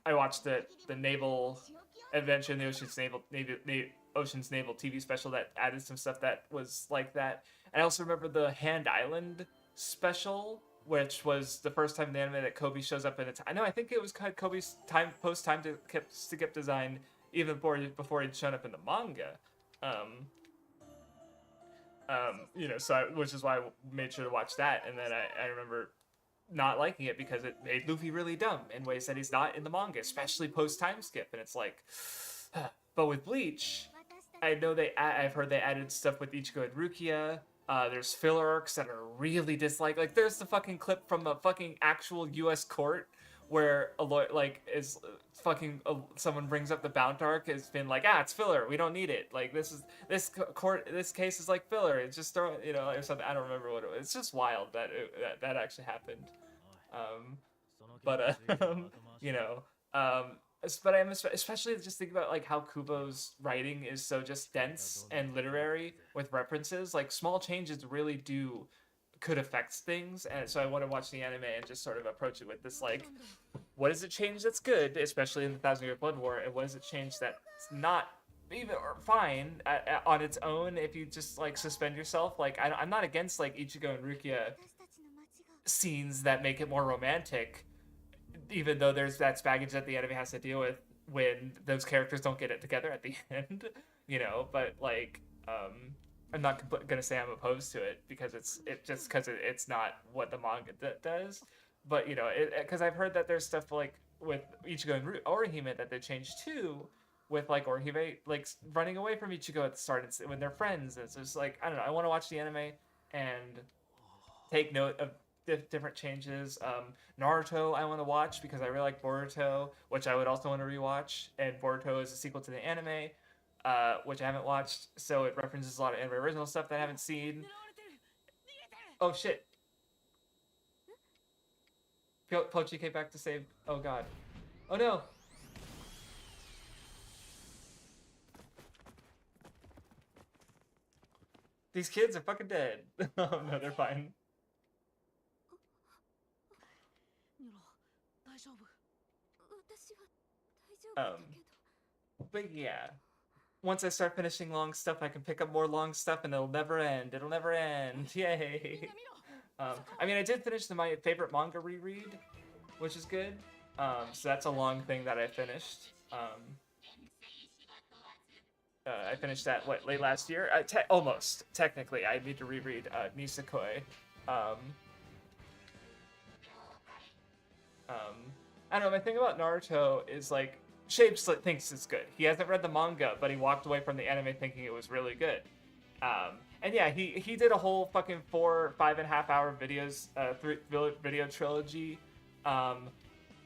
I watched the naval adventure in the Ocean's Naval TV special that added some stuff that was like that. And I also remember the Hand Island special, which was the first time in the anime that Kobe shows up in it. I think it was kind of Kobe's post time to skip design even before he'd shown up in the manga. So which is why I made sure to watch that, and then I remember not liking it because it made Luffy really dumb in ways that he's not in the manga, especially post time skip, and it's like, but with Bleach, I know I've heard they added stuff with Ichigo and Rukia. There's filler arcs that are really disliked. Like, there's the fucking clip from a fucking actual U.S. court where a lawyer, like, is fucking someone brings up the Bount arc. It's been like, it's filler. We don't need it. Like, this case is like filler. It's just throw, or something. I don't remember what it was. It's just wild that that actually happened. But I'm especially just thinking about like how Kubo's writing is so just dense and literary with references. Like small changes really could affect things, and so I want to watch the anime and just sort of approach it with this like, what does it change that's good, especially in the Thousand Year Blood War, and what does it change that's not even or fine on its own if you just like suspend yourself. Like I'm not against like Ichigo and Rukia scenes that make it more romantic, even though there's that baggage that the anime has to deal with when those characters don't get it together at the end, but like, I'm not gonna say I'm opposed to it because it's not what the manga does, but because I've heard that there's stuff like with Ichigo and Orihime that they changed too, with like Orihime like running away from Ichigo at the start when they're friends. It's just like, I don't know, I want to watch the anime and take note of different changes. Naruto I want to watch because I really like Boruto, which I would also want to rewatch. And Boruto is a sequel to the anime, which I haven't watched, so it references a lot of anime original stuff that I haven't seen. Oh shit! Pochi came back to save. Oh god. Oh no! These kids are fucking dead. Oh no, they're fine. ニョロ大丈夫？私は大丈夫だけど。 But yeah, once I start finishing long stuff, I can pick up more long stuff, and it'll never end. It'll never end. Yay! I mean, I did finish my favorite manga reread, which is good. So that's a long thing that I finished. I finished that late last year. Almost technically, I need to reread Nisekoi. I don't know. My thing about Naruto is like Shapes thinks it's good. He hasn't read the manga, but he walked away from the anime thinking it was really good. And yeah, he did a whole fucking 5.5 hour videos, video trilogy,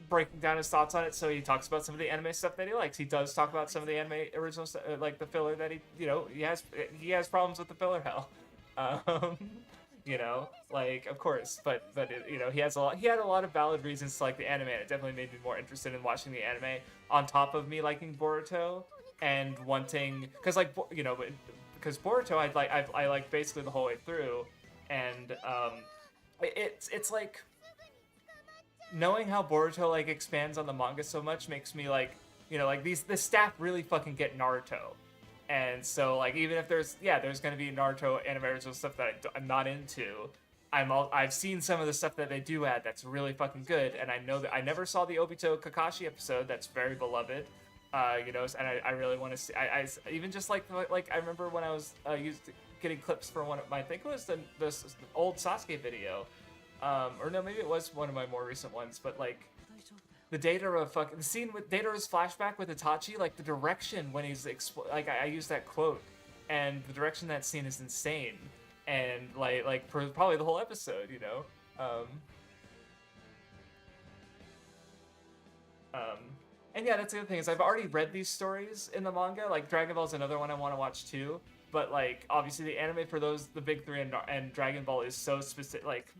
breaking down his thoughts on it. So he talks about some of the anime stuff that he likes. He does talk about some of the anime original stuff, like the filler that he has problems with the filler hell. Like of course, but he had a lot of valid reasons to like the anime, and it definitely made me more interested in watching the anime on top of me liking Boruto and wanting, because Boruto I like basically the whole way through, and it's like knowing how Boruto like expands on the manga so much makes me like the staff really fucking get Naruto. And so, like, even if there's gonna be Naruto anime original stuff that I'm not into, I've seen some of the stuff that they do add that's really fucking good, and I know that I never saw the Obito Kakashi episode that's very beloved, and I really want to see. I even just like I remember when I was getting clips for one of my, I think it was the old Sasuke video, or no, maybe it was one of my more recent ones, but like. The the scene with Data's flashback with Itachi, like the direction when he's I use that quote, and the direction that scene is insane, and like for probably the whole episode, and yeah, that's the other thing is I've already read these stories in the manga. Like Dragon Ball is another one I want to watch too, but like obviously the anime for the big three and Dragon Ball is so specific, like.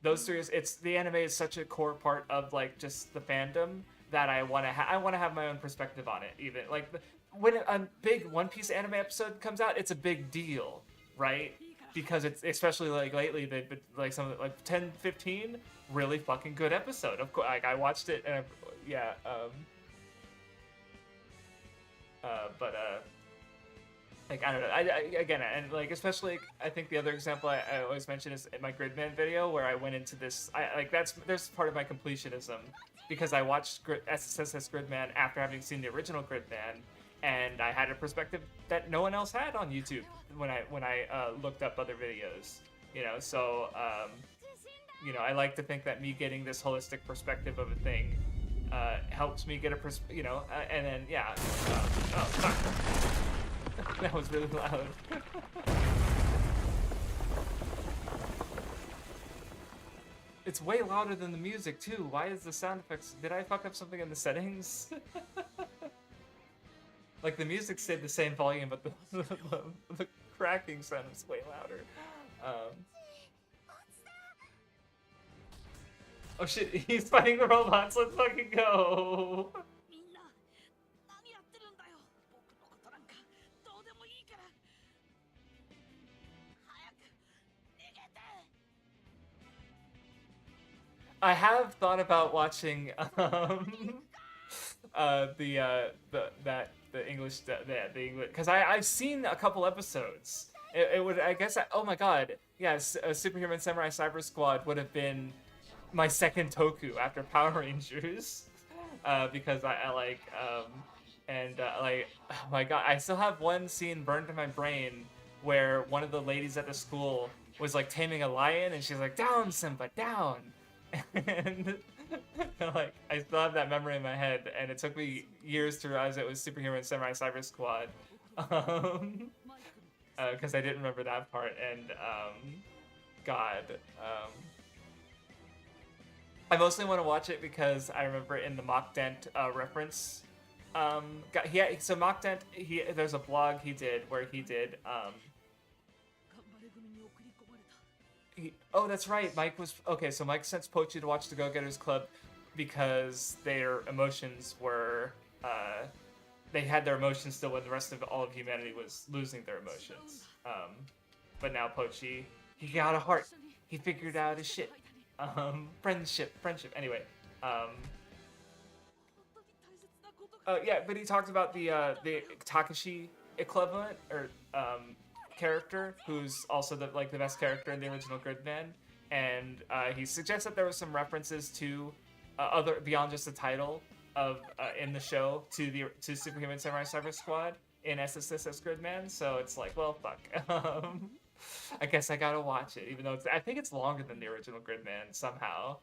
Those three, the anime is such a core part of like just the fandom that I want to have my own perspective on it. Even like when a big One Piece anime episode comes out, it's a big deal, right? Because it's especially like lately they've been like some of the, like 10, 15 really fucking good episode. Of course, like I watched it and like I don't know. Again, and like especially, I think the other example I always mention is in my Gridman video where I went into this. There's part of my completionism because I watched SSS Gridman after having seen the original Gridman, and I had a perspective that no one else had on YouTube when I looked up other videos. So I like to think that me getting this holistic perspective of a thing helps me get a and then oh fuck. That was really loud. It's way louder than the music too. Why is the sound effects? Did I fuck up something in the settings? Like the music stayed the same volume, but the cracking sound was way louder. Oh shit, he's fighting the robots. Let's fucking go. I have thought about watching the English because I've seen a couple episodes. It would, I guess, oh my god, yes, Superhuman Samurai Cyber Squad would have been my second Toku after Power Rangers, because I like like, oh my god, I still have one scene burned in my brain where one of the ladies at the school was like taming a lion, and she's like, "Down, Simba, down." And like I still have that memory in my head, and it took me years to realize it was Superhuman Samurai Cyber Squad, because I didn't remember that part. And God, I mostly want to watch it because I remember in the Mock Dent reference. So Mock Dent, there's a blog he did where he did. Oh, that's right. Mike was okay. So Mike sent Pochi to watch the Go Getters Club because their emotions were. They had their emotions still when the rest of all of humanity was losing their emotions. But now Pochi, he got a heart. He figured out his shit. Friendship. Anyway, yeah, but he talked about the Takashi equivalent or character, who's also the best character in the original Gridman, and he suggests that there was some references to other beyond just the title of in the show to Superhuman Samurai Cyber Squad in SSSS Gridman. So it's like, well, fuck. I guess I gotta watch it, even though I think it's longer than the original Gridman somehow.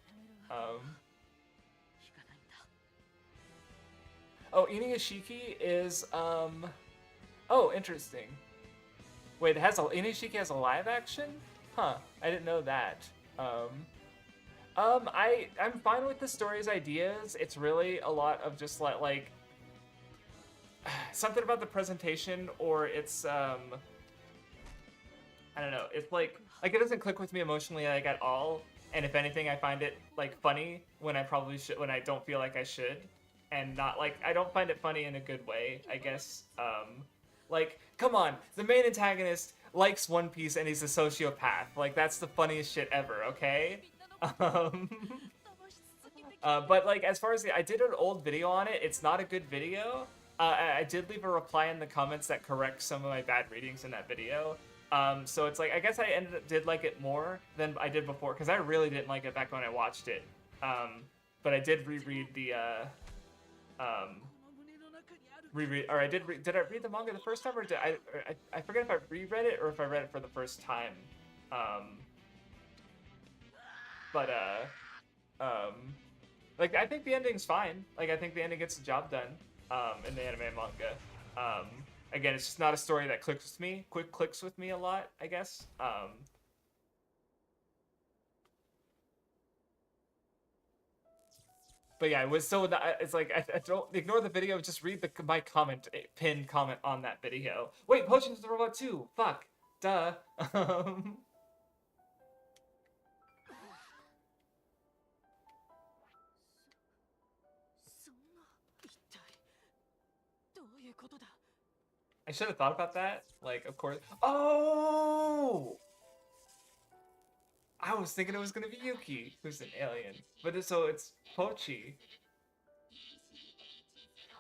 Oh, Inuyashiki is oh, interesting. Wait, Inuyashiki has a live action? Huh, I didn't know that. I'm fine with the story's ideas. It's really a lot of just like something about the presentation, or it's I don't know. It's like it doesn't click with me emotionally like at all. And if anything, I find it like funny when I probably should, when I don't feel like I should, and not like I don't find it funny in a good way, I guess. Like, come on, the main antagonist likes One Piece and he's a sociopath. Like, that's the funniest shit ever, okay? But like, as far as I did an old video on it. It's not a good video. I did leave a reply in the comments that corrects some of my bad readings in that video. So it's like, I guess I did like it more than I did before, because I really didn't like it back when I watched it. But I did reread the did I read the manga the first time, or did I forget if I reread it or if I read it for the first time. Like, I think the ending's fine. Like, I think the ending gets the job done in the anime and manga. Again, it's just not a story that clicks with me a lot, I guess. But yeah, it was so. It's like I don't ignore the video. Just read my pinned comment on that video. Wait, Potion's the robot too. Fuck. Duh. I should have thought about that. Like, of course. Oh! I was thinking it was gonna be Yuki, who's an alien. But so it's Pochi.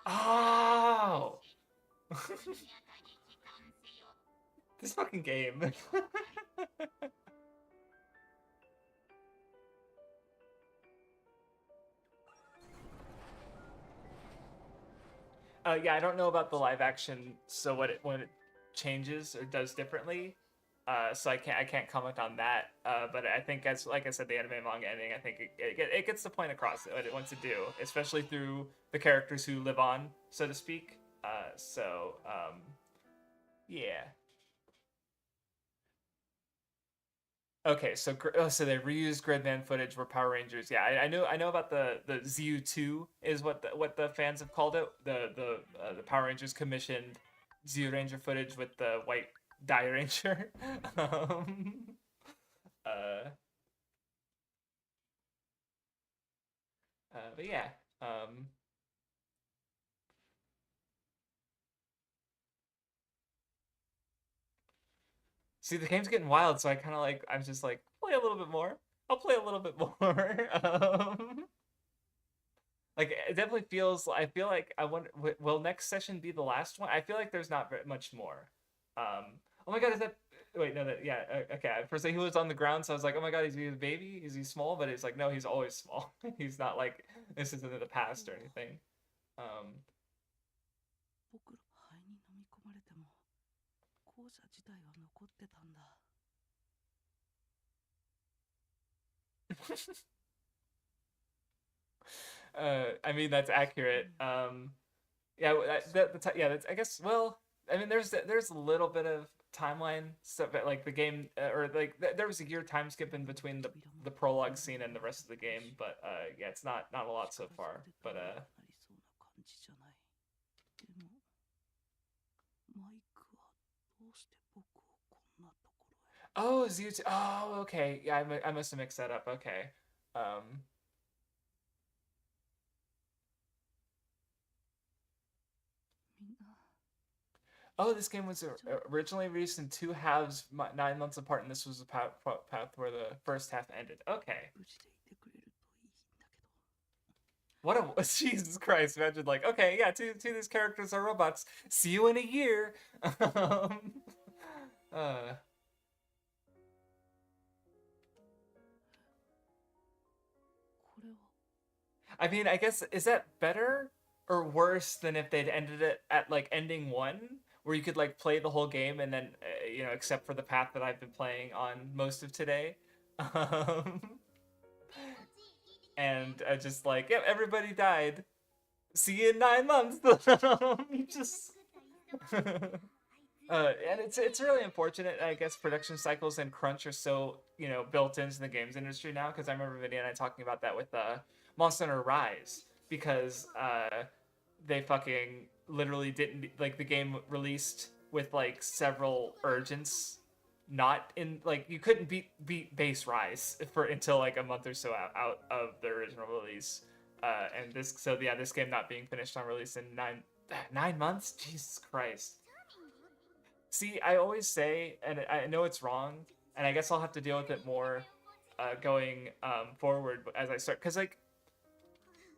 Oh! This fucking game. Yeah, I don't know about the live action. So when it changes or does differently, so I can't comment on that. But I think, as like I said, the anime manga ending, I think it gets the point across what it wants to do, especially through the characters who live on, so to speak. Yeah. Okay, so they reused Gridman footage for Power Rangers. Yeah, I know about the ZU2 is what the fans have called it. The Power Rangers commissioned ZU Ranger footage with the white Die Ranger. But yeah. See, the game's getting wild, so I'm just like, play a little bit more. I'll play a little bit more. Like, it definitely feels. I feel like I wonder. Will next session be the last one? I feel like there's not very much more. Oh my god, is that? Wait, no, that yeah. Okay, for say he was on the ground, so I was like, oh my god, is he a baby? Is he small? But it's like, no, he's always small. He's not like this isn't in the past or anything. Um, 僕ら肺に飲み込まれても校舎自体は残ってたんだ。I mean, that's accurate. Yeah, yeah, that's, I guess. Well, I mean, there's a little bit of timeline stuff, but like the game or like there was a year time skip in between the prologue scene and the rest of the game, but yeah, it's not a lot so far. But なりそうな感じじゃない。でも、マイクはどうして僕をこんなところへ。 oh, is you oh, okay, yeah, I must have mixed that up. Okay, um, みんな、 oh, this game was originally released in two halves, 9 months apart, and this was the path where the first half ended. Okay. 無事でいてくれるといいんだけど。 What a Jesus Christ! Imagine like, okay, yeah, two of these characters are robots. See you in a year. uh, これは I mean, I guess is that better or worse than if they'd ended it at like ending one, where you could like play the whole game and then except for the path that I've been playing on most of today, and just like, yep, everybody died. See you in 9 months. Just. And it's really unfortunate. I guess production cycles and crunch are so built into the games industry now. Because I remember Vinny and I talking about that with Monster Hunter Rise, because they fucking literally didn't like the game released with like several urgents, not in like you couldn't beat base Rise for until like a month or so out of the original release. And this game not being finished on release in 9 months. Jesus Christ. See, I always say, and I know it's wrong, and I guess I'll have to deal with it more going forward as I start, because like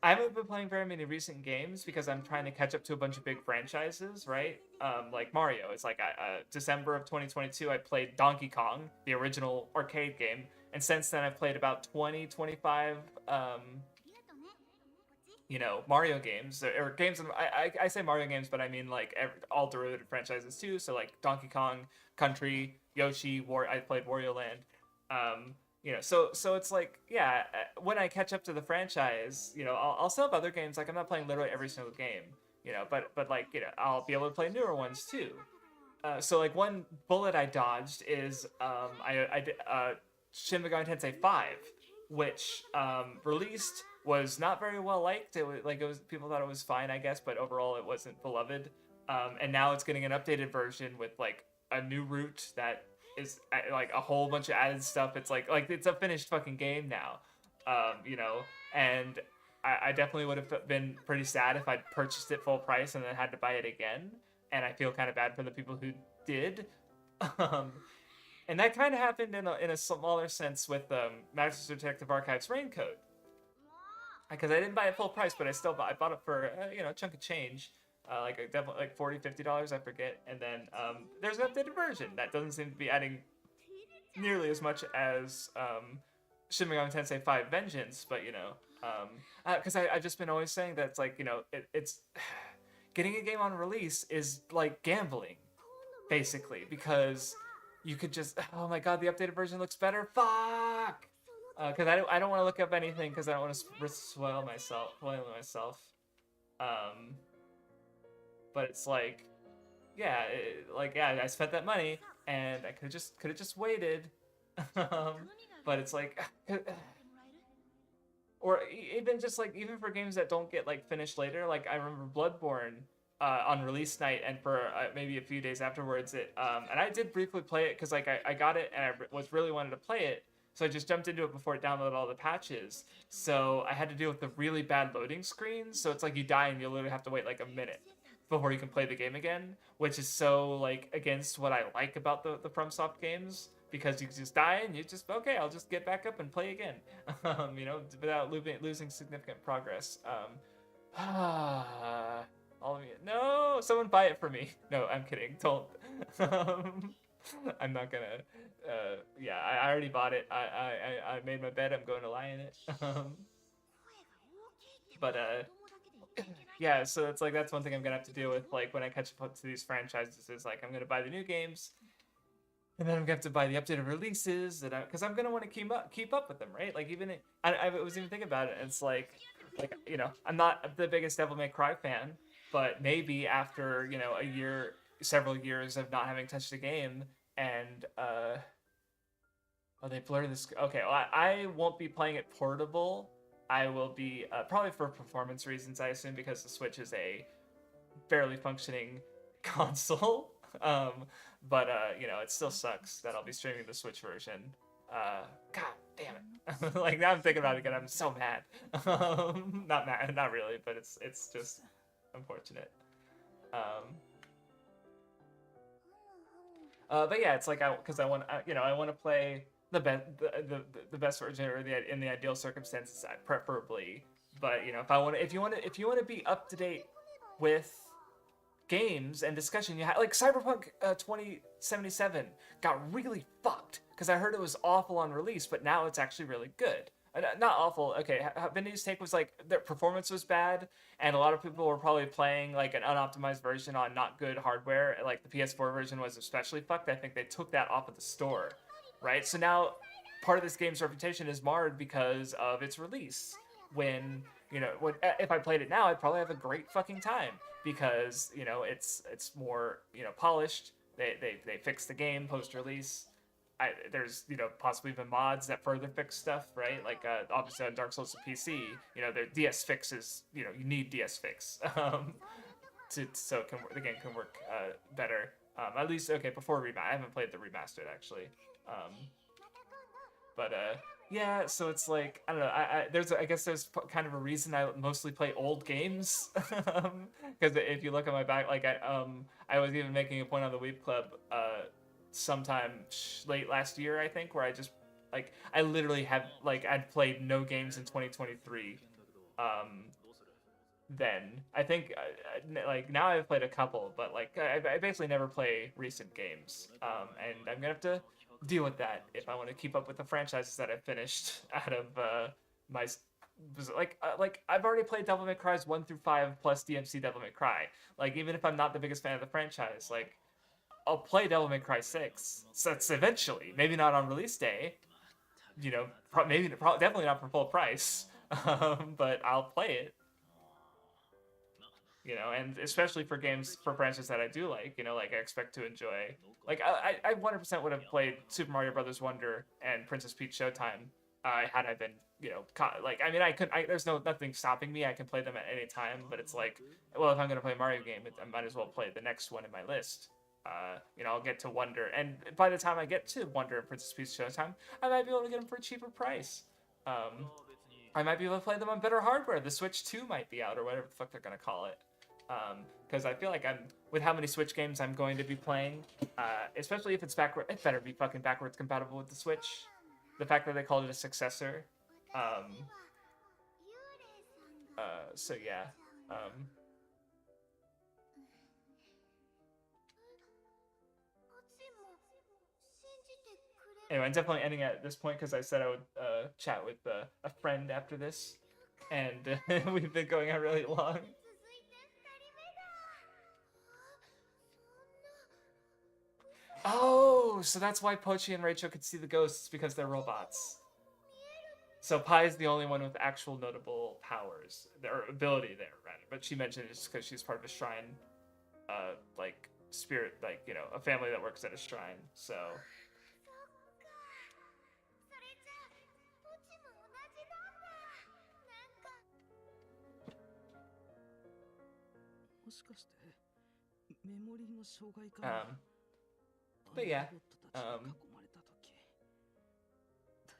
I haven't been playing very many recent games because I'm trying to catch up to a bunch of big franchises, right? Like Mario. It's like December of 2022, I played Donkey Kong, the original arcade game, and since then I've played about 20, 25 Mario games or games. I say Mario games, but I mean like all derivative franchises too. So like Donkey Kong Country, Yoshi, I played Wario Land. So it's like, yeah, when I catch up to the franchise, I'll still have other games. Like I'm not playing literally every single game, but like I'll be able to play newer ones too. So like one bullet I dodged is I did Shin Megami Tensei 5, which released was not very well liked. It was people thought it was fine, I guess, but overall it wasn't beloved. And now it's getting an updated version with like a new route that is like a whole bunch of added stuff. It's like it's a finished fucking game now, and I definitely would have been pretty sad if I'd purchased it full price and then had to buy it again. And I feel kind of bad for the people who did. And that kind of happened in a smaller sense with Master Detective Archives Raincoat. Because I didn't buy it full price, but I bought it for a chunk of change, definitely like $40-$50, I forget. And then there's an updated version that doesn't seem to be adding nearly as much as Shin Megami Tensei 5 Vengeance, but because I've just been always saying that it's like it's getting a game on release is like gambling, basically, because you could just, oh my god, the updated version looks better. Fuck. Because I don't want to look up anything because I don't want to spoil myself. But it's like, yeah, I spent that money and I could have just waited. But it's like, or even just like even for games that don't get like finished later. Like I remember Bloodborne on release night, and for maybe a few days afterwards, and I did briefly play it because like I got it and I really wanted to play it. So I just jumped into it before it downloaded all the patches. So I had to deal with the really bad loading screens. So it's like you die and you literally have to wait like a minute before you can play the game again, which is so like against what I like about the FromSoft games, because you just die and you just, okay, I'll just get back up and play again, without losing significant progress. All of you, no, someone buy it for me. No, I'm kidding. Don't. I'm not gonna. Yeah, I already bought it. I made my bed. I'm going to lie in it. But yeah. So it's like that's one thing I'm gonna have to deal with. Like when I catch up to these franchises, is like I'm gonna buy the new games, and then I'm gonna have to buy the updated releases. Because I'm gonna want to keep up with them, right? Like even I was even thinking about it. And it's like I'm not the biggest Devil May Cry fan, but maybe after a year several years of not having touched a game, and oh, they blurred this. Okay, well, I won't be playing it portable. I will be probably for performance reasons, I assume, because the Switch is a barely functioning console. But you know, it still sucks that I'll be streaming the Switch version. God damn it! Like now I'm thinking about it again, I'm so mad. Not mad, not really, but it's just unfortunate. But yeah, it's like because I want you know, I want to play the best the best version, or in the ideal circumstances, preferably. But you know, if you want to be up to date with games and discussion, you have like Cyberpunk 2077 got really fucked because I heard it was awful on release, but now it's actually really good. Not awful. Okay, Vinny's take was like their performance was bad, and a lot of people were probably playing like an unoptimized version on not good hardware. Like the PS4 version was especially fucked. I think they took that off of the store, right? So now part of this game's reputation is marred because of its release. When you know, if I played it now, I'd probably have a great fucking time because you know it's more, you know, polished. They fixed the game post release. There's, you know, possibly even mods that further fix stuff, right? Like obviously on Dark Souls and PC, you know, their DS fixes, you know, you need DS fix so the game can work better. At least okay before remaster. I haven't played the remastered actually, but yeah. So it's like I don't know. I guess there's kind of a reason I mostly play old games because if you look at my back, like I was even making a point on the Weep Club sometime late last year, I think, where I just like I literally have like I'd played no games in 2023. Then I think like now I've played a couple, but like I basically never play recent games, and I'm gonna have to deal with that if I want to keep up with the franchises that I've finished out of my like I've already played Devil May Cry's 1 through 5 plus DMC Devil May Cry. Like even if I'm not the biggest fan of the franchise, like I'll play Devil May Cry 6. So that's eventually, maybe not on release day, you know, definitely not for full price, but I'll play it. You know, and especially for games for franchises that I do like, you know, like I expect to enjoy. Like I 100% would have played Super Mario Brothers Wonder and Princess Peach Showtime had I been, you know, like I mean there's nothing stopping me. I can play them at any time, but it's like, well, if I'm gonna play a Mario game, I might as well play the next one in my list. You know, I'll get to Wonder, and by the time I get to Wonder and Princess Peach Showtime, I might be able to get them for a cheaper price. I might be able to play them on better hardware. The Switch 2 might be out, or whatever the fuck they're gonna call it. Because I feel like with how many Switch games I'm going to be playing, especially if it's backward, it better be fucking backwards compatible with the Switch. The fact that they called it a successor. So yeah. Anyway, I'm definitely ending at this point because I said I would chat with a friend after this, and we've been going on really long. Oh, so that's why Pochi and Rachel could see the ghosts, because they're robots. So Pai's the only one with actual notable powers, or ability there, rather. But she mentioned it just because she's part of a shrine, like spirit, like, you know, a family that works at a shrine. So. もしかしてメモリーの障害から But yeah,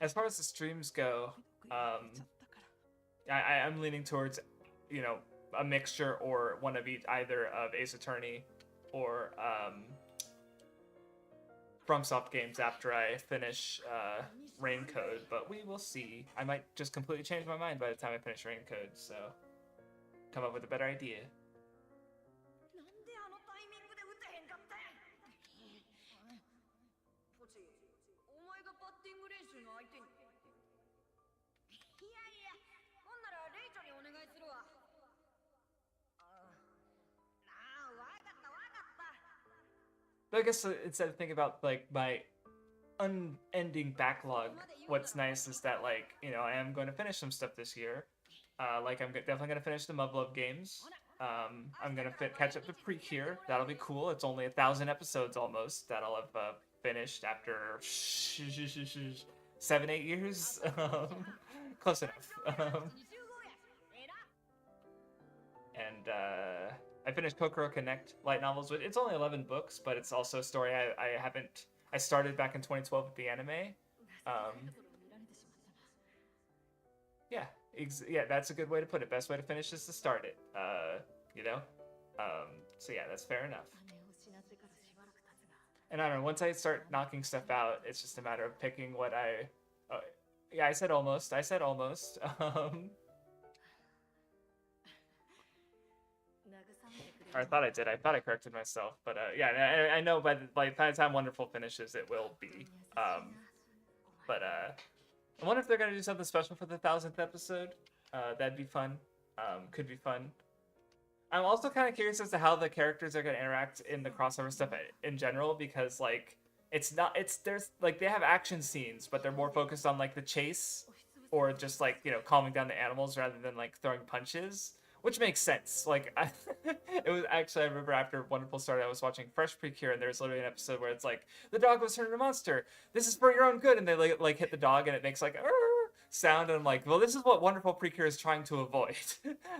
as far as the streams go, I'm leaning towards, you know, a mixture or one of each, either of Ace Attorney or FromSoft games after I finish Raincode, but we will see. I might just completely change my mind by the time I finish Raincode, so come up with a better idea. But I guess instead of thinking about like my unending backlog, what's nice is that, like, you know, I am going to finish some stuff this year. Like I'm definitely going to finish the Muv-Luv games. I'm gonna catch up to Precure. That'll be cool. It's only 1,000 episodes almost that I'll have finished after 7-8 years. Close enough. And I finished Kokoro Connect light novels. It's only 11 books, but it's also a story I started back in 2012 with the anime. Yeah, yeah, that's a good way to put it. Best way to finish is to start it. You know. So yeah, that's fair enough. And I don't know. Once I start knocking stuff out, it's just a matter of picking what I. Yeah, I said almost. I said almost. Or I thought I did. I thought I corrected myself, but yeah, I know by the time Wonderful finishes, it will be. But I wonder if they're gonna do something special for the 1,000th episode. That'd be fun. Could be fun. I'm also kind of curious as to how the characters are gonna interact in the crossover stuff in general, because like there's like they have action scenes, but they're more focused on like the chase or just like calming down the animals rather than like throwing punches. Which makes sense. Like, it was actually, I remember after Wonderful started, I was watching Fresh Precure, and there's literally an episode where it's like, the dog was turned into a monster. This is for your own good. And they like hit the dog, and it makes like a sound. And I'm like, well, this is what Wonderful Precure is trying to avoid.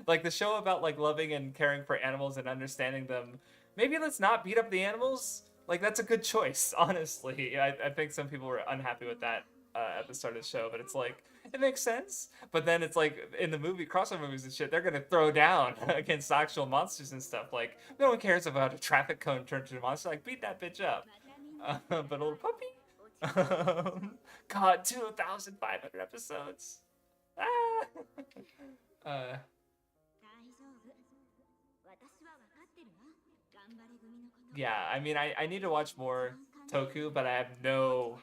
Like the show about like loving and caring for animals and understanding them. Maybe let's not beat up the animals. Like that's a good choice, honestly. I think some people were unhappy with that at the start of the show, but it's like, it makes sense. But then it's like in the crossover movies and shit, they're gonna throw down against actual monsters and stuff. Like no one cares about a traffic cone turned into a monster. Like beat that bitch up. But a little puppy. God, 2,500 episodes. Yeah, I mean, I need to watch more Toku, but I have no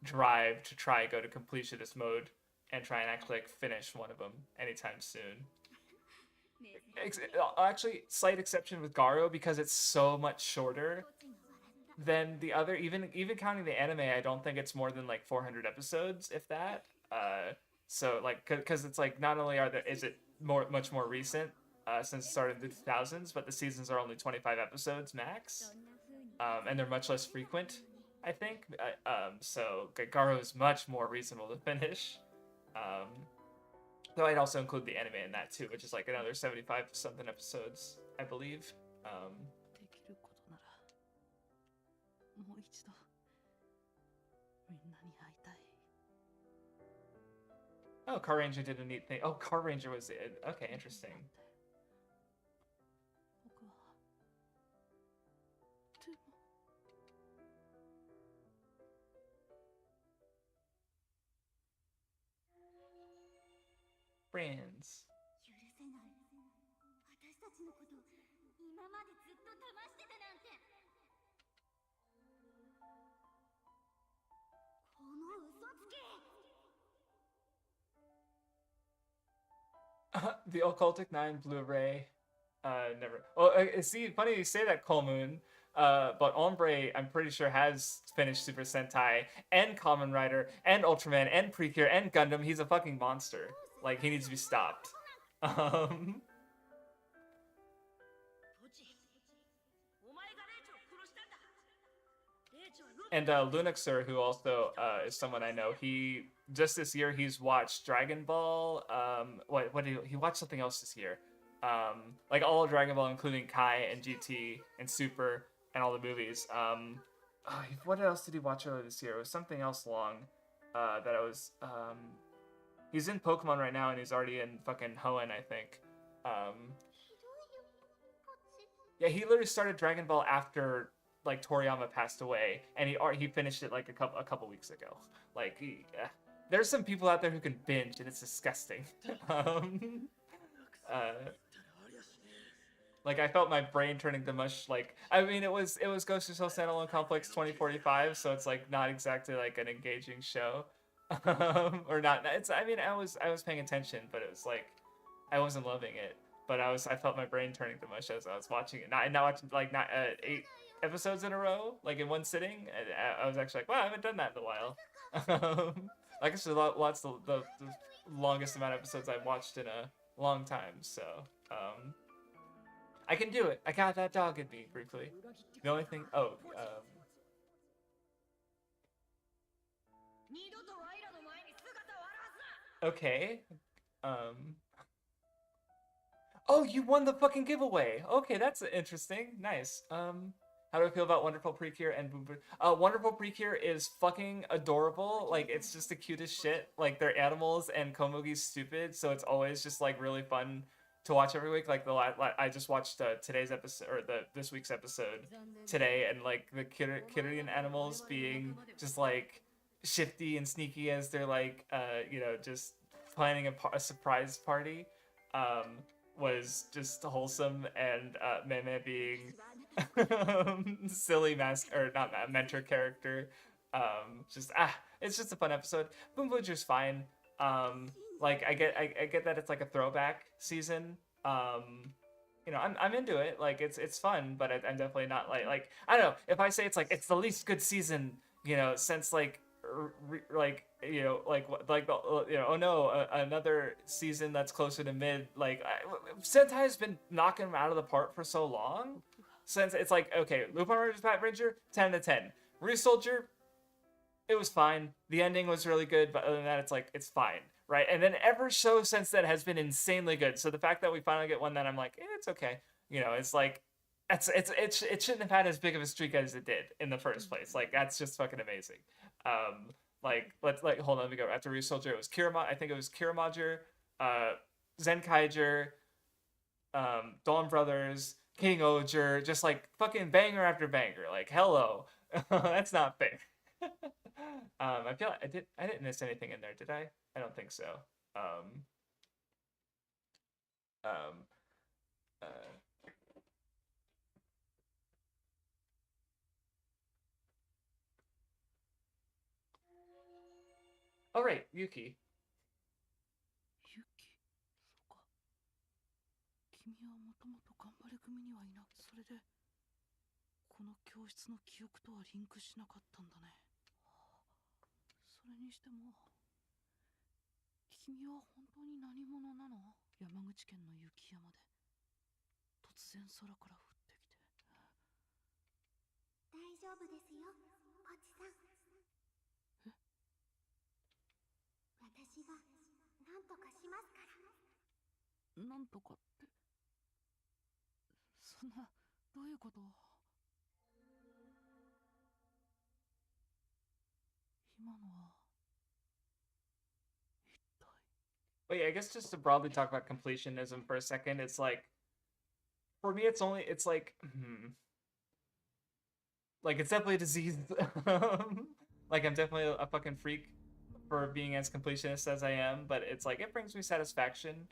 drive to try go to completionist mode and try and actually like finish one of them anytime soon. Actually, slight exception with Garo because it's so much shorter than the other. Even counting the anime, I don't think it's more than like 400 episodes, if that. So like, because it's like not only is it much more recent since it started in the 2000s, but the seasons are only 25 episodes max, and they're much less frequent. I think. So Garo is much more reasonable to finish. Though I'd also include the anime in that too, which is like another 75 something episodes, I believe. Oh, Car Ranger did a neat thing. Oh, Car Ranger was it. Okay, interesting. Friends. The Occultic 9 Blu-ray. Never. Oh, see, funny you say that, Coal Moon. But Ombre, I'm pretty sure, has finished Super Sentai and Kamen Rider and Ultraman and Precure and Gundam. He's a fucking monster. Like, he needs to be stopped. And Lunaxer, who also is someone I know, he just this year he's watched Dragon Ball. What did he watched something else this year? Like all of Dragon Ball, including Kai and GT and Super and all the movies. What else did he watch earlier this year? It was something else long that I was. He's in Pokemon right now, and he's already in fucking Hoenn, I think. Yeah, he literally started Dragon Ball after like Toriyama passed away, and he finished it like a couple weeks ago. Like, there's some people out there who can binge, and it's disgusting. Like I felt my brain turning to mush. Like I mean, it was Ghost in Shell Standalone Complex 2045, so it's like not exactly like an engaging show, or not. It's I mean I was paying attention, but it was like I wasn't loving it. But I felt my brain turning to mush as I was watching it. Not watching like 8 episodes in a row, like in one sitting. I was actually like, wow, I haven't done that in a while. Like it's lots of the longest amount of episodes I've watched in a long time. So I can do it. I got that dog in me, briefly. The only thing... Oh, 二度とワイらの前に姿を現すな。 okay. Oh, you won the fucking giveaway. Okay, that's interesting. Nice. How do I feel about Wonderful Precure and Boom Boom? Wonderful Precure is fucking adorable. Like, it's just the cutest shit. Like, they're animals and Komugi's stupid, so it's always just like really fun to watch every week. Like I just watched today's episode or this week's episode today, and like the Kyrian animals being just like shifty and sneaky as they're like just planning a surprise party. Was just wholesome, and Meme being silly mentor character. It's just a fun episode. Boom Booger's fine. Like I get that it's like a throwback season. I'm into it. Like it's fun, but I'm definitely not like I don't know. If I say it's the least good season, since another season that's closer to mid. Like Sentai has been knocking them out of the park for so long. Since it's like, okay, Lupin Ranger, Pat Ranger, 10 to 10. Ryusoldier, it was fine. The ending was really good, but other than that, it's fine, right? And then every show since then has been insanely good. So the fact that we finally get one that I'm like, it's okay. It's like, it shouldn't have had as big of a streak as it did in the first place. Like that's just fucking amazing. Hold on, let me go. After Ryusoldier, it was I think it was Kiramager, Zenkaiger, Dawn Brothers, King Oger, just like fucking banger after banger. Like hello, that's not fair. I feel like I didn't miss anything in there, did I? I don't think so. All right, Yuki. ユキ、そうか。君はもともと頑張り組にはいなく、それでこの教室の記憶とはリンクしなかったんだね。それにしても、君は本当に何者なの？山口県の雪山で突然空から降ってきて。大丈夫ですよ、ポチさん。え？私が何とかしますから。なんとかって、そんな、どういうこと？今のは一体。 Wait, I guess just to broadly talk about completionism for a second, it's like, for me, it's like it's definitely a disease. Like I'm definitely a fucking freak for being as completionist as I am, but it's like it brings me satisfaction.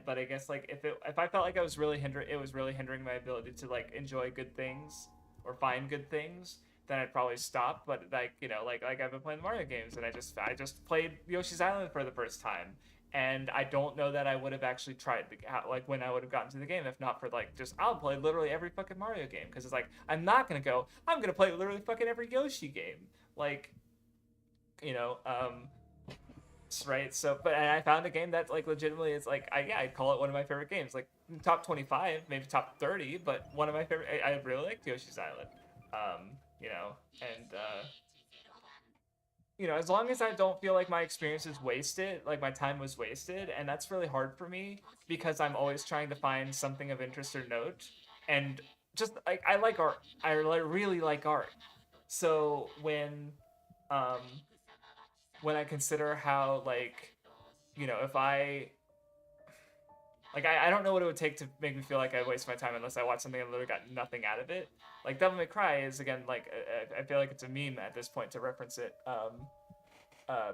But I guess like if I felt like it was really hindering my ability to like enjoy good things or find good things, then I'd probably stop. But like I've been playing the Mario games, and I just played Yoshi's Island for the first time, and I don't know that I would have actually tried when I would have gotten to the game if not for I'll play literally every fucking Mario game, because it's like I'm gonna play literally fucking every Yoshi game, right? So, but I found a game that legitimately is I'd call it one of my favorite games, top 25, maybe top 30, but one of my favorite. I really liked Yoshi's Island, as long as I don't feel like my experience is wasted, like my time was wasted, and that's really hard for me because I'm always trying to find something of interest or note, and just I like art. I really like art. So when I consider how if I don't know what it would take to make me feel like I waste my time unless I watch something and literally got nothing out of it. Like Devil May Cry is again I feel like it's a meme at this point to reference it,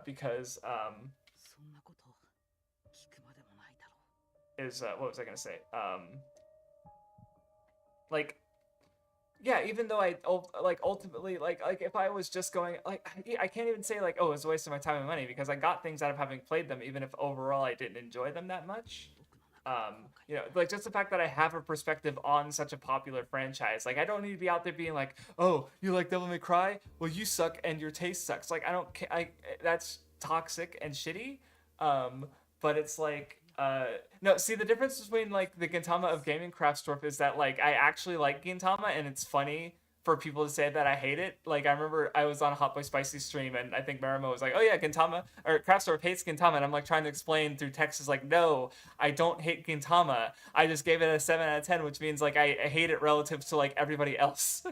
because what was I gonna say? Yeah, even though I ultimately if I was just going I can't even say oh, it's a waste of my time and money, because I got things out of having played them, even if overall I didn't enjoy them that much. Just the fact that I have a perspective on such a popular franchise. I don't need to be out there being like, oh, you like Devil May Cry? Well, you suck and your taste sucks. That's toxic and shitty. But it's No, see, the difference between like the Gintama of Gaming Craftsdorf is that like I actually like Gintama, and it's funny for people to say that I hate it. Like I remember I was on a Hot Boy Spicy stream, and I think Marimo was like, "Oh yeah, Gintama or Craftsdorf hates Gintama," and I'm like trying to explain through text is like, "No, I don't hate Gintama. I just gave it a 7 out of 10, which means like I hate it relative to like everybody else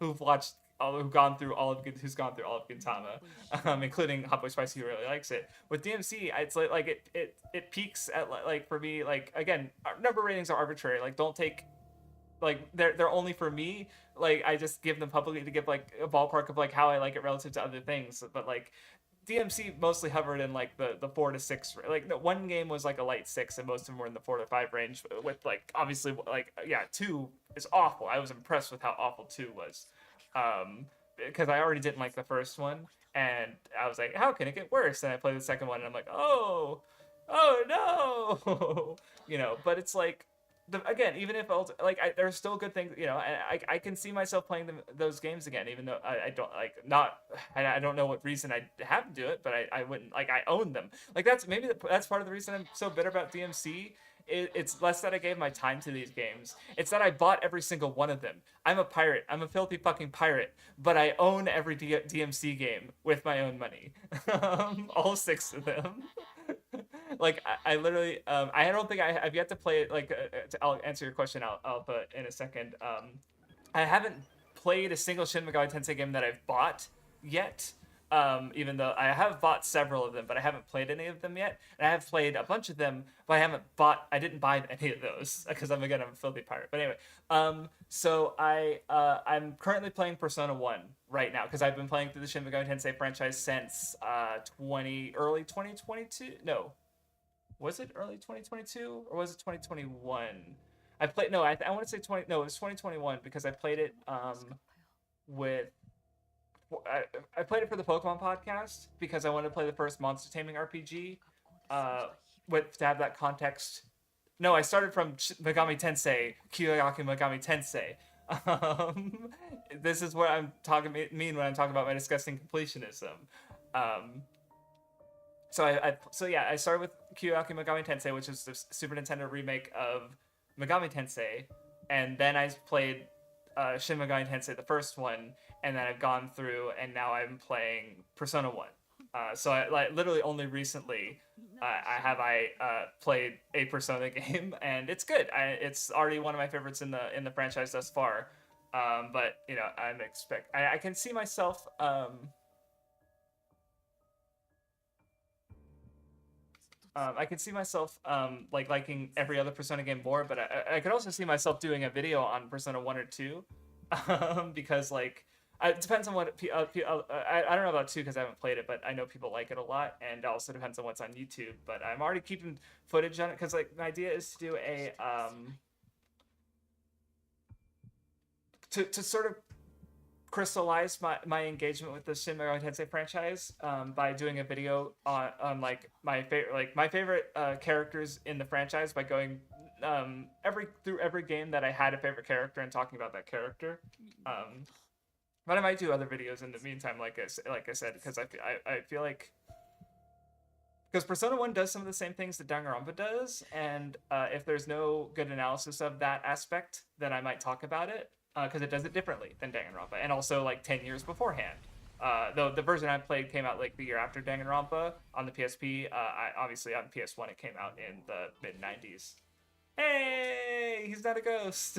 who've watched." Who's gone through all of Gintama, including Hot Boy Spicy, who really likes it. With DMC, it's like it peaks at like for me, like again, number ratings are arbitrary. Like don't take like they're only for me. Like I just give them publicly to give like a ballpark of like how I like it relative to other things. But like DMC mostly hovered in like the 4 to 6. Like the one game was like a light 6, and most of them were in the 4 to 5 range. With like obviously like 2 is awful. I was impressed with how awful 2 was. Because I already didn't like the first one, and I was like, how can it get worse? And I played the second one, and I'm like, oh no, But it's like, again, even if there's still good things, I can see myself playing those games again, even though I don't I don't know what reason I have to do it, but I wouldn't I own them. Like that's part of the reason I'm so bitter about DMC. It's less that I gave my time to these games. It's that I bought every single one of them. I'm a pirate. I'm a filthy fucking pirate. But I own every DMC game with my own money. All 6 of them. Like, I literally... I don't think I've yet to play it. Like, I'll answer your question, Alpha, in a second. I haven't played a single Shin Megami Tensei game that I've bought yet. Even though I have bought several of them, but I haven't played any of them yet. And I have played a bunch of them, but I didn't buy any of those because I'm a filthy pirate. But anyway, so I'm currently playing Persona 1 right now because I've been playing through the Shin Megami Tensei franchise since early 2022. No, was it early 2022 or was it 2021? I want to say it was 2021 because I played it with. I played it for the Pokemon podcast because I wanted to play the first monster taming RPG to have that context. No, I started from Megami Tensei, Kyoyaku Megami Tensei. This is what I'm mean when I'm talking about my disgusting completionism. I started with Kyoyaku Megami Tensei, which is the Super Nintendo remake of Megami Tensei, and then I played Shin Megami Tensei, the first one, and then I've gone through, and now I'm playing Persona 1. So I literally only recently I played a Persona game, and it's good. It's already one of my favorites in the franchise thus far. But I can see myself. I can see myself liking every other Persona game more, but I could also see myself doing a video on Persona 1 or 2, because like it depends on what I don't know about 2 because I haven't played it, but I know people like it a lot, and it also depends on what's on YouTube. But I'm already keeping footage on it because like my idea is to do a to sort of crystallize my engagement with the Shin Megami Tensei franchise by doing a video on like my favorite characters in the franchise by going through every game that I had a favorite character and talking about that character. But I might do other videos in the meantime, like I said, because I feel like because Persona 1 does some of the same things that Danganronpa does, and if there's no good analysis of that aspect, then I might talk about it. Because it does it differently than Danganronpa, and also like 10 years beforehand. Though the version I played came out like the year after Danganronpa on the PSP. Obviously on PS1 it came out in the mid 90s. Hey, he's not a ghost.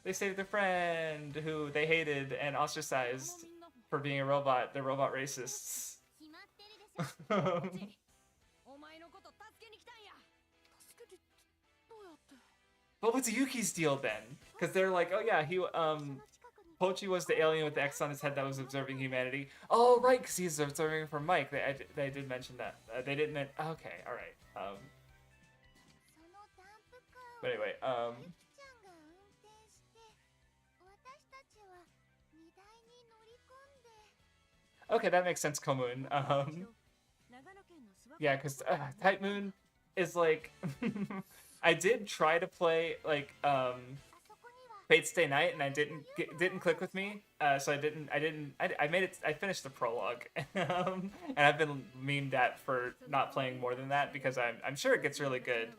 They saved their friend who they hated and ostracized for being a robot. They're robot racists. But what's Yuki's deal then? Because they're like, oh yeah, Pochi was the alien with the X on his head that was observing humanity. Oh right, because he's observing from Mike. They did mention that. They didn't. Okay, all right. But anyway, okay, that makes sense, Komun. Yeah, because Type Moon is like. I did try to play like Fate Stay Night, and I didn't click with me. So I made it. I finished the prologue, and I've been memed at for not playing more than that because I'm sure it gets really good.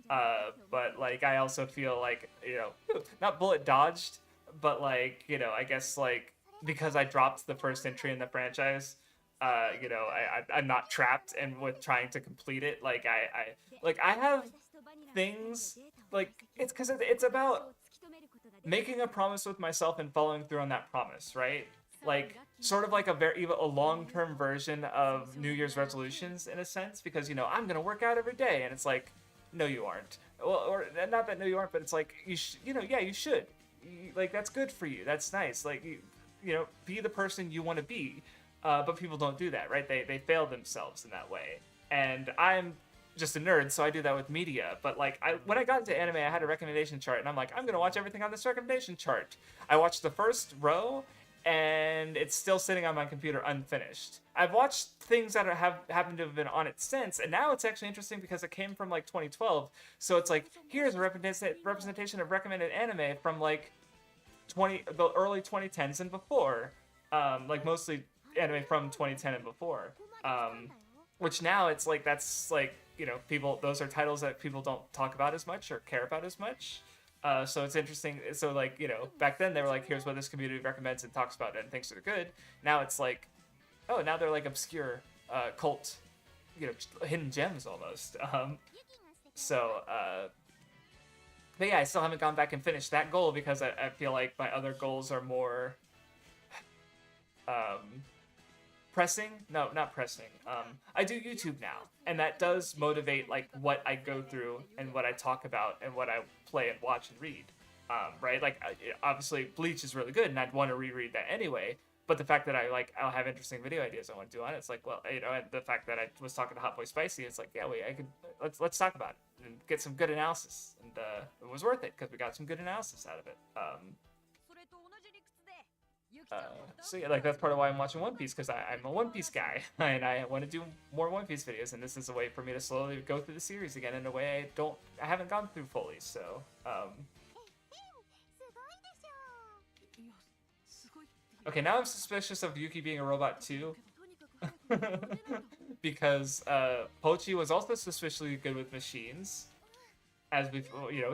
But like I also feel like not bullet dodged, but like I guess like because I dropped the first entry in the franchise, I'm not trapped and with trying to complete it. Like I have things like it's because it's about making a promise with myself and following through on that promise, right? Like sort of like a long-term version of New Year's resolutions in a sense, because I'm gonna work out every day, and it's like, no, you aren't. Well, or not that no, you aren't, but it's like you yeah, you should. Like that's good for you. That's nice. Like be the person you want to be. But people don't do that, right? They fail themselves in that way, and I'm just a nerd, so I do that with media. But like, when I got into anime, I had a recommendation chart, and I'm like, I'm gonna watch everything on this recommendation chart. I watched the first row, and it's still sitting on my computer unfinished. I've watched things that have happened to have been on it since, and now it's actually interesting because it came from like 2012. So it's like here's a representation of recommended anime from like the early 2010s and before, like mostly anime from 2010 and before. Which now it's like that's like people, those are titles that people don't talk about as much or care about as much. So it's interesting. So like back then they were like, here's what this community recommends and talks about it and thinks are good. Now it's like, oh, now they're like obscure cult, hidden gems almost. But yeah, I still haven't gone back and finished that goal because I feel like my other goals are more pressing. No, not pressing. I do YouTube now, and that does motivate like what I go through and what I talk about and what I play and watch and read. Right? Like obviously Bleach is really good, and I'd want to reread that anyway. But the fact that I'll have interesting video ideas I want to do on it, it's like, well, and the fact that I was talking to Hot Boy Spicy, it's like, yeah, let's talk about it and get some good analysis, and it was worth it because we got some good analysis out of it. So yeah, like that's part of why I'm watching One Piece, because I'm a One Piece guy and I want to do more One Piece videos, and this is a way for me to slowly go through the series again in a way I haven't gone through fully. So okay, now I'm suspicious of Yuki being a robot too. Because Pochi was also suspiciously good with machines, as we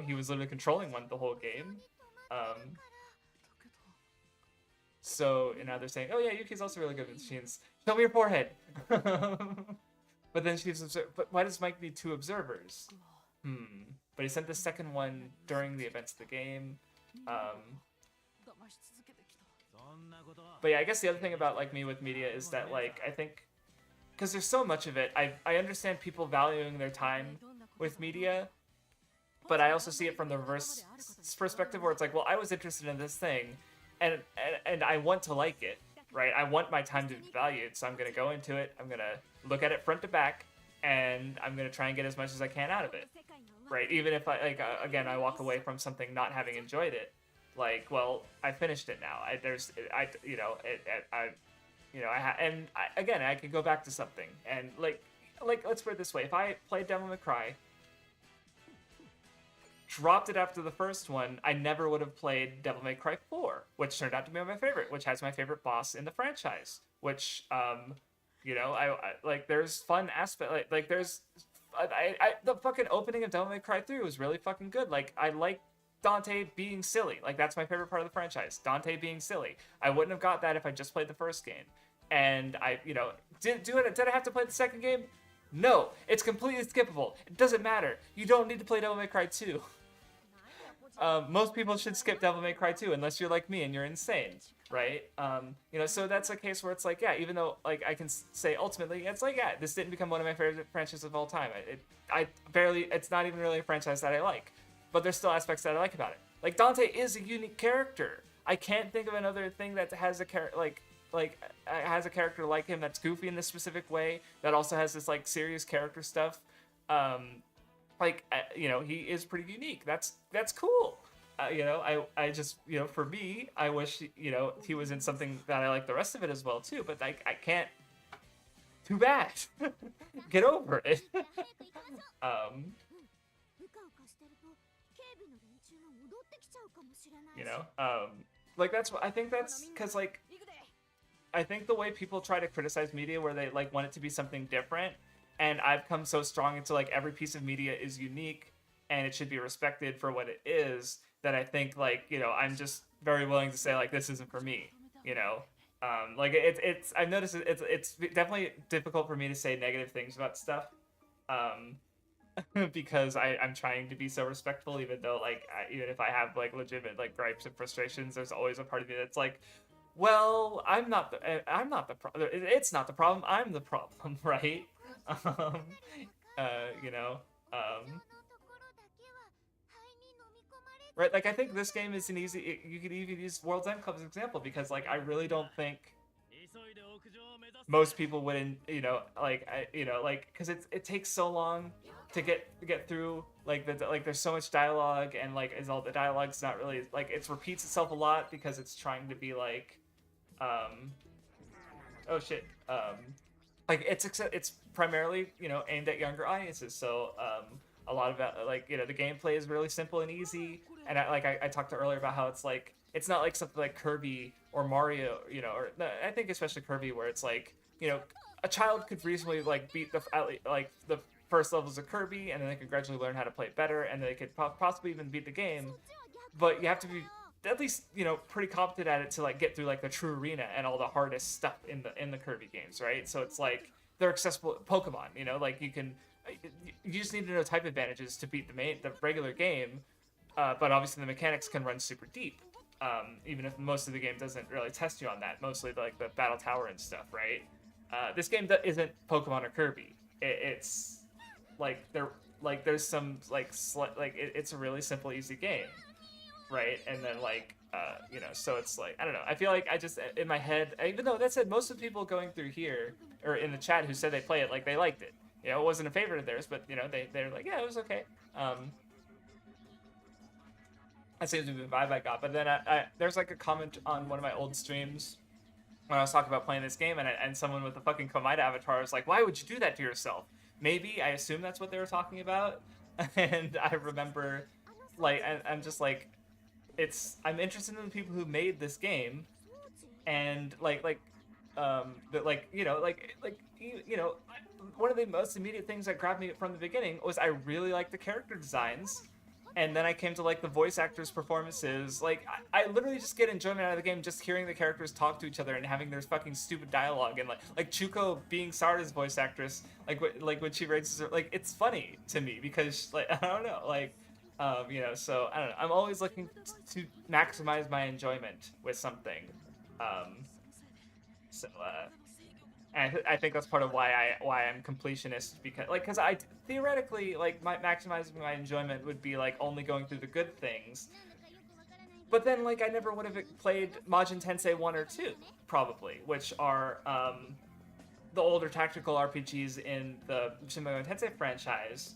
he was literally controlling one the whole game. So now they're saying, oh yeah, Yuki's also really good with machines. Show me your forehead. But then but why does Mike need 2 observers? But he sent the second one during the events of the game. But yeah, I guess the other thing about like me with media is that like I think because there's so much of it, I understand people valuing their time with media, but I also see it from the reverse perspective where it's like, well, I was interested in this thing, and I want to like it, right? I want my time to be valued, so I'm gonna go into it. I'm gonna look at it front to back, and I'm gonna try and get as much as I can out of it, right? Even if again I walk away from something not having enjoyed it. Like, well, I finished it now. I could go back to something, and like let's put it this way: if I played Devil May Cry, dropped it after the first one, I never would have played Devil May Cry 4, which turned out to be my favorite, which has my favorite boss in the franchise. Which I like. There's fun aspect. Like there's the fucking opening of Devil May Cry 3 was really fucking good. Like I like Dante being silly. Like that's my favorite part of the franchise. Dante being silly. I wouldn't have got that if I just played the first game. And I, did I have to play the second game? No, it's completely skippable. It doesn't matter. You don't need to play Devil May Cry 2. Most people should skip Devil May Cry 2 unless you're like me and you're insane, right? So that's a case where it's like, yeah, even though like I can say ultimately, it's like, yeah, this didn't become one of my favorite franchises of all time. It's not even really a franchise that I like. But there's still aspects that I like about it. Like Dante is a unique character. I can't think of another thing that has a character has a character like him that's goofy in this specific way that also has this like serious character stuff. He is pretty unique. That's cool. I just for me, I wish he was in something that I like the rest of it as well too. But I can't. Too bad. Get over it. like that's what I think that's because like I think the way people try to criticize media where they like want it to be something different, and I've come so strong into like every piece of media is unique and it should be respected for what it is, that I think like, you know, I'm just very willing to say like this isn't for me, you know. Like it's I've noticed it's definitely difficult for me to say negative things about stuff. Um, because I'm trying to be so respectful, even though like even if I have like legitimate like gripes and frustrations, there's always a part of me that's like, well, I'm not the problem. It's not the problem. I'm the problem, right? Um, you know, right? Like I think this game is an easy. You could even use World's End Club as an example because like I really don't think most people wouldn't, you know, like you know, like because it takes so long to get through like the like there's so much dialogue and like is all the dialogue's not really like it repeats itself a lot because it's trying to be like oh shit like it's primarily, you know, aimed at younger audiences, so a lot of it, like, you know, the gameplay is really simple and easy, and I talked earlier about how it's like it's not like something like Kirby or Mario, you know, or I think especially Kirby, where it's like, you know, a child could reasonably like beat the first levels of Kirby, and then they could gradually learn how to play it better, and they could possibly even beat the game. But you have to be at least, you know, pretty competent at it to like get through like the true arena and all the hardest stuff in the Kirby games, right? So it's like they're accessible Pokemon, you know, like you just need to know type advantages to beat the regular game, but obviously the mechanics can run super deep. Even if most of the game doesn't really test you on that, mostly like the battle tower and stuff, right? This game isn't Pokemon or Kirby. It's like there's some like it's a really simple, easy game, right? And then like you know, so it's like I don't know. I feel like I just in my head, even though that said, most of the people going through here or in the chat who said they play it, like they liked it. You know, it wasn't a favorite of theirs, but you know they're like, yeah, it was okay. That seems to be the vibe I got. But then there's like a comment on one of my old streams when I was talking about playing this game, and someone with a fucking Komida avatar was like, why would you do that to yourself? Maybe, I assume that's what they were talking about. And I remember, like, I'm just like, I'm interested in the people who made this game, and you know, one of the most immediate things that grabbed me from the beginning was I really liked the character designs. And then I came to like the voice actors' performances. Like I literally just get enjoyment out of the game just hearing the characters talk to each other and having their fucking stupid dialogue, and like Chuko being Sarah's voice actress, like when she raises her, like it's funny to me because like I don't know, like you know, so I don't know. I'm always looking to maximize my enjoyment with something. So and I think that's part of why I'm completionist, because I theoretically like maximizing my enjoyment would be like only going through the good things, but then like I never would have played Majin Tensei 1 or 2 probably, which are the older tactical RPGs in the Shin Megami Tensei franchise.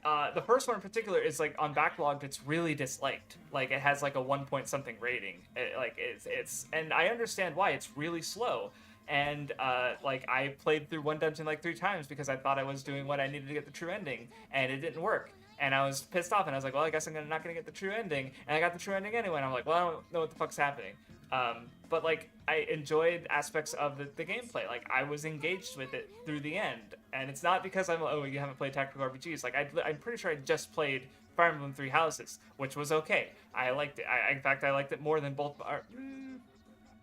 The first one in particular is like on Backlogged, it's really disliked. Like it has like a 1 point something rating. It's and I understand why. It's really slow. And like I played through one dungeon like 3 times because I thought I was doing what I needed to get the true ending, and it didn't work. And I was pissed off, and I was like, well, I guess I'm not gonna get the true ending. And I got the true ending anyway, and I'm like, well, I don't know what the fuck's happening. But like I enjoyed aspects of the gameplay. Like I was engaged with it through the end, and it's not because I'm you haven't played tactical RPGs. Like I'm pretty sure I just played Fire Emblem Three Houses, which was okay. I liked it. In fact, I liked it more than both.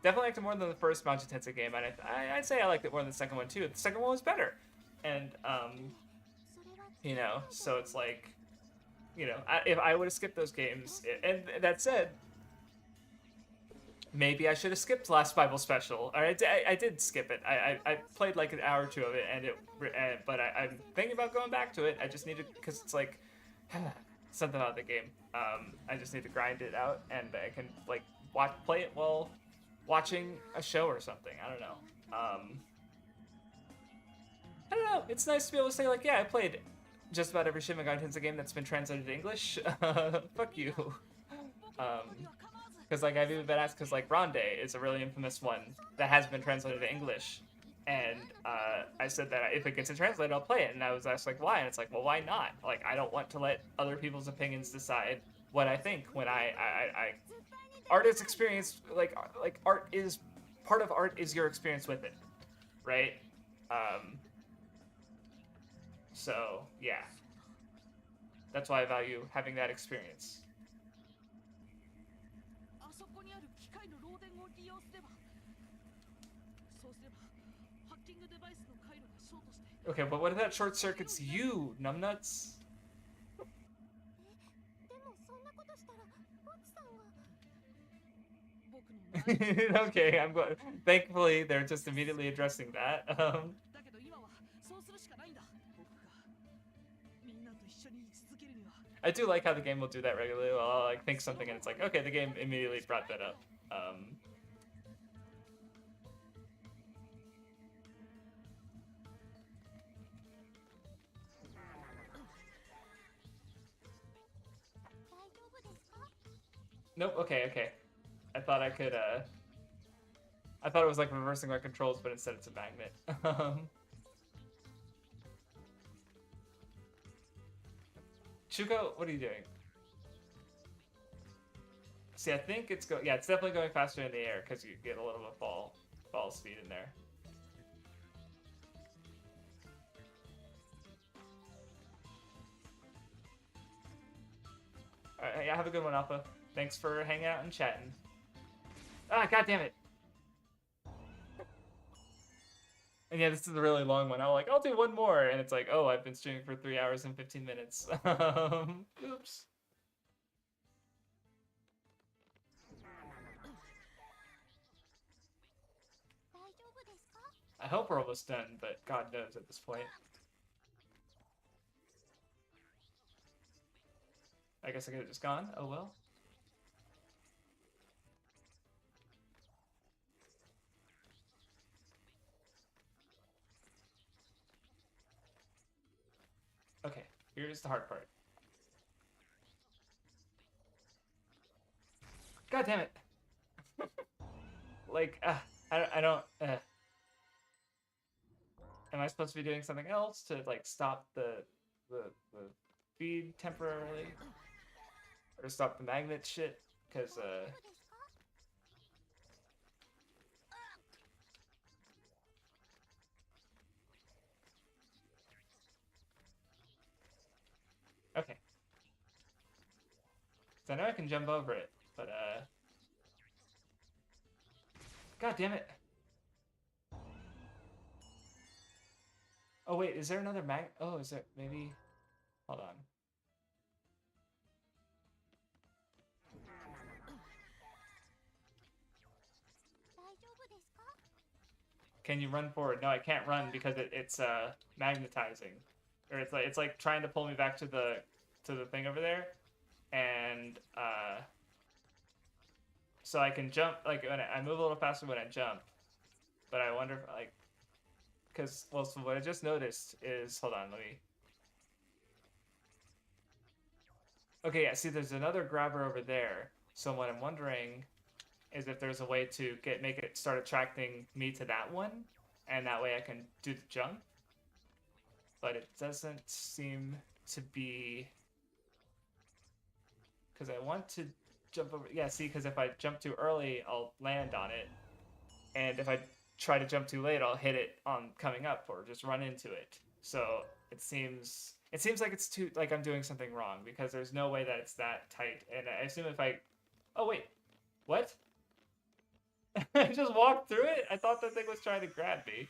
Definitely liked it more than the first Majin Tensei game, and I'd say I liked it more than the second one too. The second one was better, and you know, so it's like, you know, if I would have skipped those games, and that said, maybe I should have skipped Last Bible Special. Or I did skip it. I played like an hour or two of it, but I'm thinking about going back to it. I just need to, because it's like something about the game. I just need to grind it out, and I can like play it while watching a show or something. I don't know. I don't know. It's nice to be able to say like, yeah, I played just about every Shin Megami Tensei game that's been translated to English. Fuck you. Because like I've even been asked, because like Ronde is a really infamous one that has been translated to English, and I said that if it gets translated, I'll play it. And I was asked like, why? And it's like, well, why not? Like I don't want to let other people's opinions decide what I think when I art is experience, like art is part of art is your experience with it, right? So yeah, that's why I value having that experience. あそこにある機械の漏電を利用すれば、そうすればハッキングデバイスの回路がショートして。 Okay, but what if that short circuits you, numbnuts? でもそんなことしたらポチさんは。 僕の Okay, I'm glad. Thankfully, they're just immediately addressing that. だけど今はそうするしかないんだ。僕がみんなと一緒に居続けるには。 I do like how the game will do that regularly. I'll like think something and it's like, okay, the game immediately brought that up. Nope. Okay. Okay. I thought I could. I thought it was like reversing my controls, but instead it's a magnet. Chuko, what are you doing? See, I think it's yeah, it's definitely going faster in the air because you get a little bit of fall speed in there. All right, yeah, have a good one, Alpha. Thanks for hanging out and chatting. Ah, god damn it! And yeah, this is a really long one. I'm like, I'll do one more, and it's like, oh, I've been streaming for 3 hours and 15 minutes. Oops. I hope we're almost done, but God knows at this point. I guess I could have just gone. Oh well. Okay, here's the hard part. God damn it! Like, I don't. Am I supposed to be doing something else to like stop the feed temporarily, or stop the magnet shit? Because okay. So I know I can jump over it, but god damn it! Oh wait, is there another mag? Oh, is there maybe? Hold on. Can you run forward? No, I can't run because it's magnetizing, or it's like trying to pull me back to the thing over there, and so I can jump like when I move a little faster when I jump, but I wonder if like. Because, well, so what I just noticed is, hold on, let me... Okay, yeah, see, there's another grabber over there. So what I'm wondering is if there's a way to make it start attracting me to that one, and that way I can do the jump. But it doesn't seem to be... Because I want to jump over... Yeah, see, because if I jump too early, I'll land on it. And if I try to jump too late, I'll hit it on coming up or just run into it. So it seems like it's too like I'm doing something wrong because there's no way that it's that tight. And I assume if I, oh wait, what? I just walked through it. I thought that thing was trying to grab me.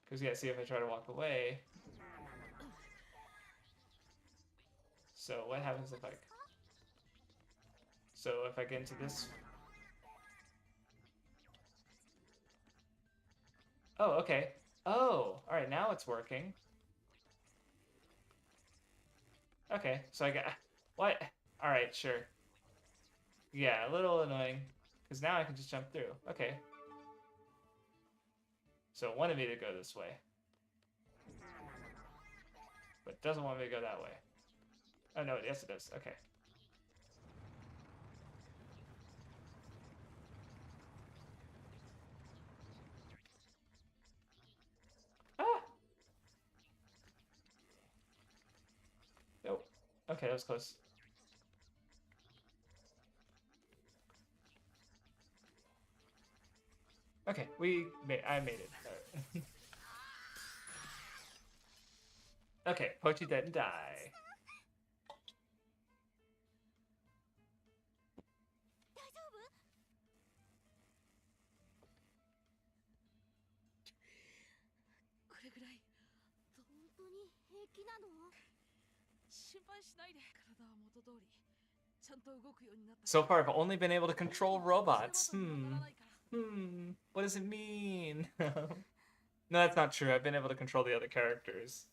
Because, yeah, see if I try to walk away. So, what happens if I... So, if I get into this... Oh, okay. Oh, alright, now it's working. Okay, so I got... What? Alright, sure. Yeah, a little annoying. Because now I can just jump through. Okay. So it wanted me to go this way. But it doesn't want me to go that way. Oh no, yes it does. Okay. Okay, that was close. Okay, I made it. Alright. Okay, Pochi didn't die. 大丈夫？これぐらい本当に平気なの？心配しないで。体は元通りちゃんと動くようになった。 So far, I've only been able to control robots. What does it mean? No, that's not true. I've been able to control the other characters.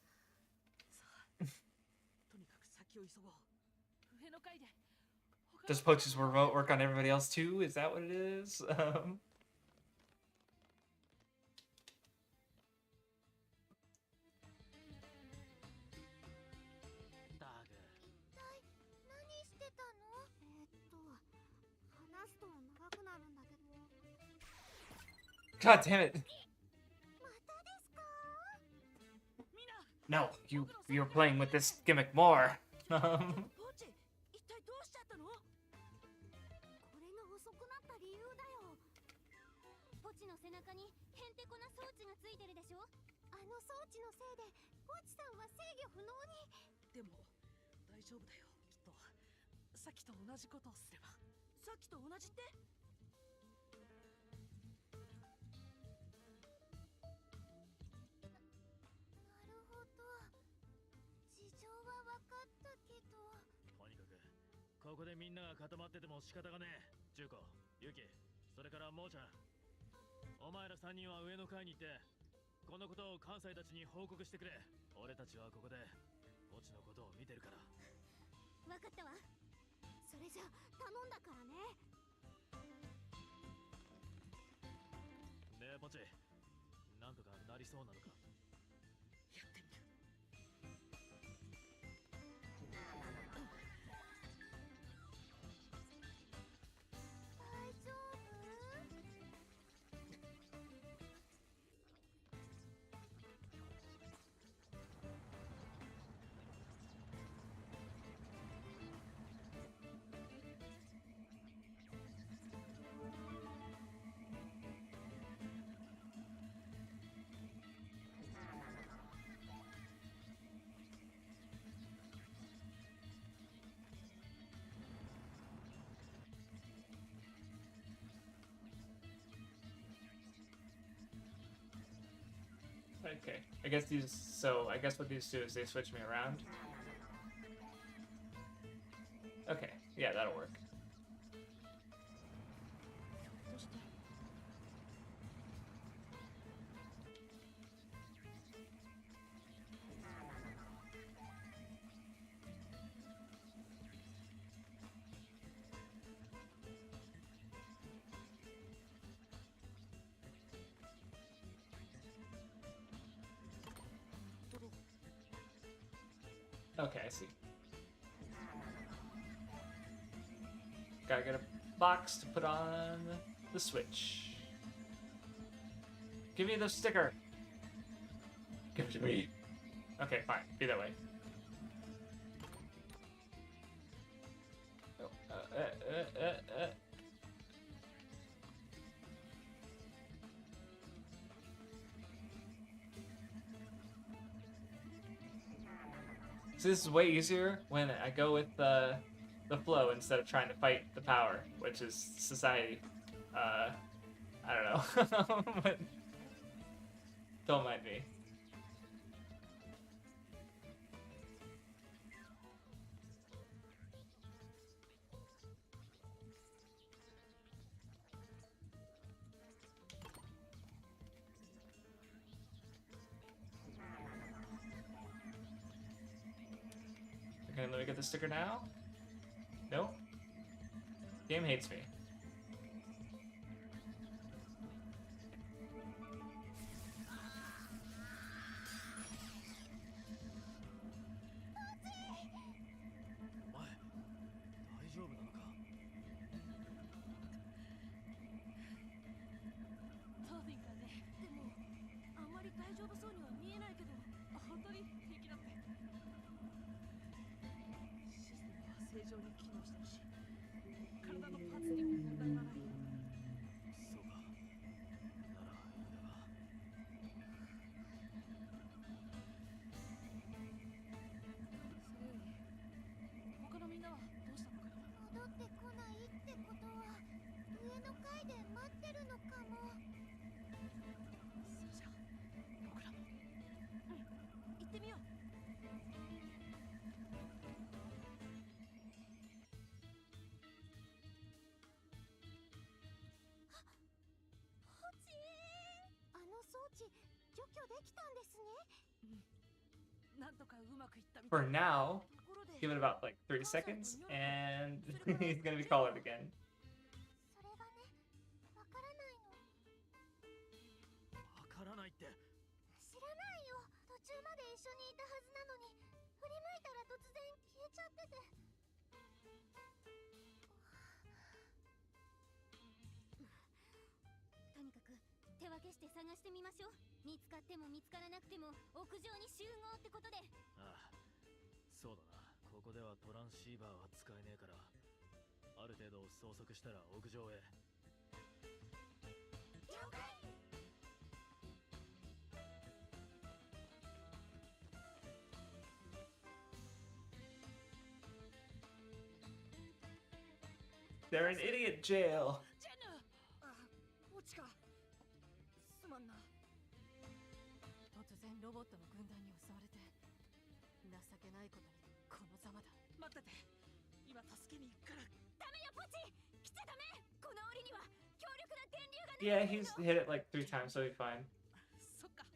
とにかく先を急ごう。上の階で Does Pochi's remote work on everybody else too? Is that what it is? 何してたの？話すと長くなるんだけど。 God damn it! またですか？ No, you're playing with this gimmick more. ポチ、一体どうしちゃったの？これが遅くなった理由だよ。ポチの背中にへんてこな装置がついてるでしょ。あの装置のせいでポチさんは制御不能に。でも大丈夫だよ。きっとさっきと同じことをすれば。さっきと同じって？なるほど。事情は分かったけど。とにかくここでみんなが固まってても仕方がねえ。ジュコ、ユキ、それからモーちゃん、お前ら3人は上の階に行ってこのことを関西たちに報告してくれ。俺たちはここでポチのことを見てるから。わかったわ。それじゃ頼んだからね。ねえポチ、なんとかなりそうなのか。やってみる。大丈夫？ Okay, I guess I guess what these do is they switch me around. Okay, yeah, that'll work. どうして？ Okay, I see. Gotta get a box to put on the switch. Give me the sticker. Give it to me. Okay, fine. Be that way. Oh, So this is way easier when I go with the flow instead of trying to fight the power, which is society. I don't know. But don't mind me. Okay, let me get the sticker now. No? Game hates me. で待ってるのかも。そうじゃ僕らも。行ってみよう。あの装置除去できたんですね。なんとかうまくいったみた For い。 now, ところで give it about like 30 seconds, and he's gonna be collared again. それがね、わからないの。わからないって。知らないよ。途中まで一緒にいたはずなのに、振り向いたら突然消えちゃってて。とにかく手分けして探してみましょう。見つかっても見つからなくても屋上に集合ってことで。ああ、そうだな。ここではトランシーバーは使えねえから、ある程度捜索したら屋上へ。了解。 They're in idiot jail. ジェヌ。あ、こっちか。すまんな。突然ロボットの軍団に襲われて、情けないことにこのざまだ。待ってて、今助けに行くから。ダメよポチ、来ちゃダメ。この檻には強力な電流が Yeah, he's hit it like 3 times, so he'll be fine. そっか。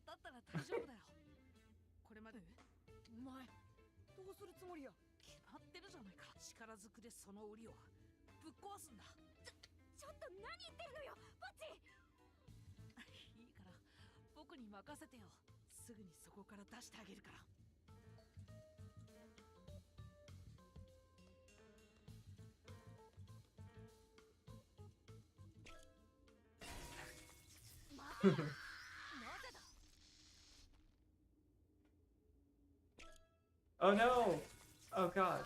だったら大丈夫だよ。これまでお前、どうするつもりや。決まってるじゃないか。力ずくでその檻をぶっ壊すんだ。ちょっと何言ってるのよポチ。いいから僕に任せてよ。すぐにそこから出してあげるから。なぜだ。 Oh no! Oh god.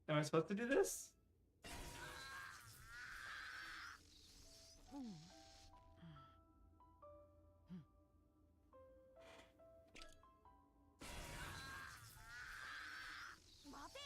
Am I supposed to do this? 待てや。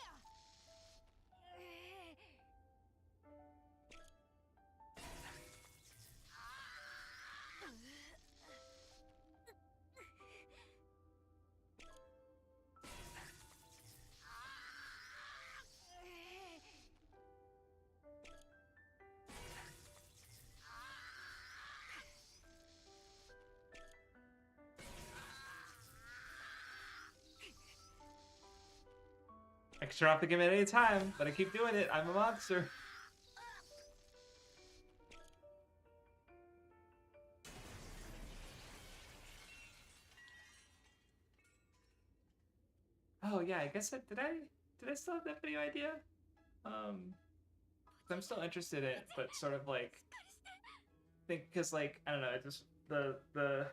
I can turn off the game at any time, but I keep doing it. I'm a monster. Oh yeah, I guess did I still have that video idea? 'Cause I'm still interested in it, but sort of like think because like I don't know, it just the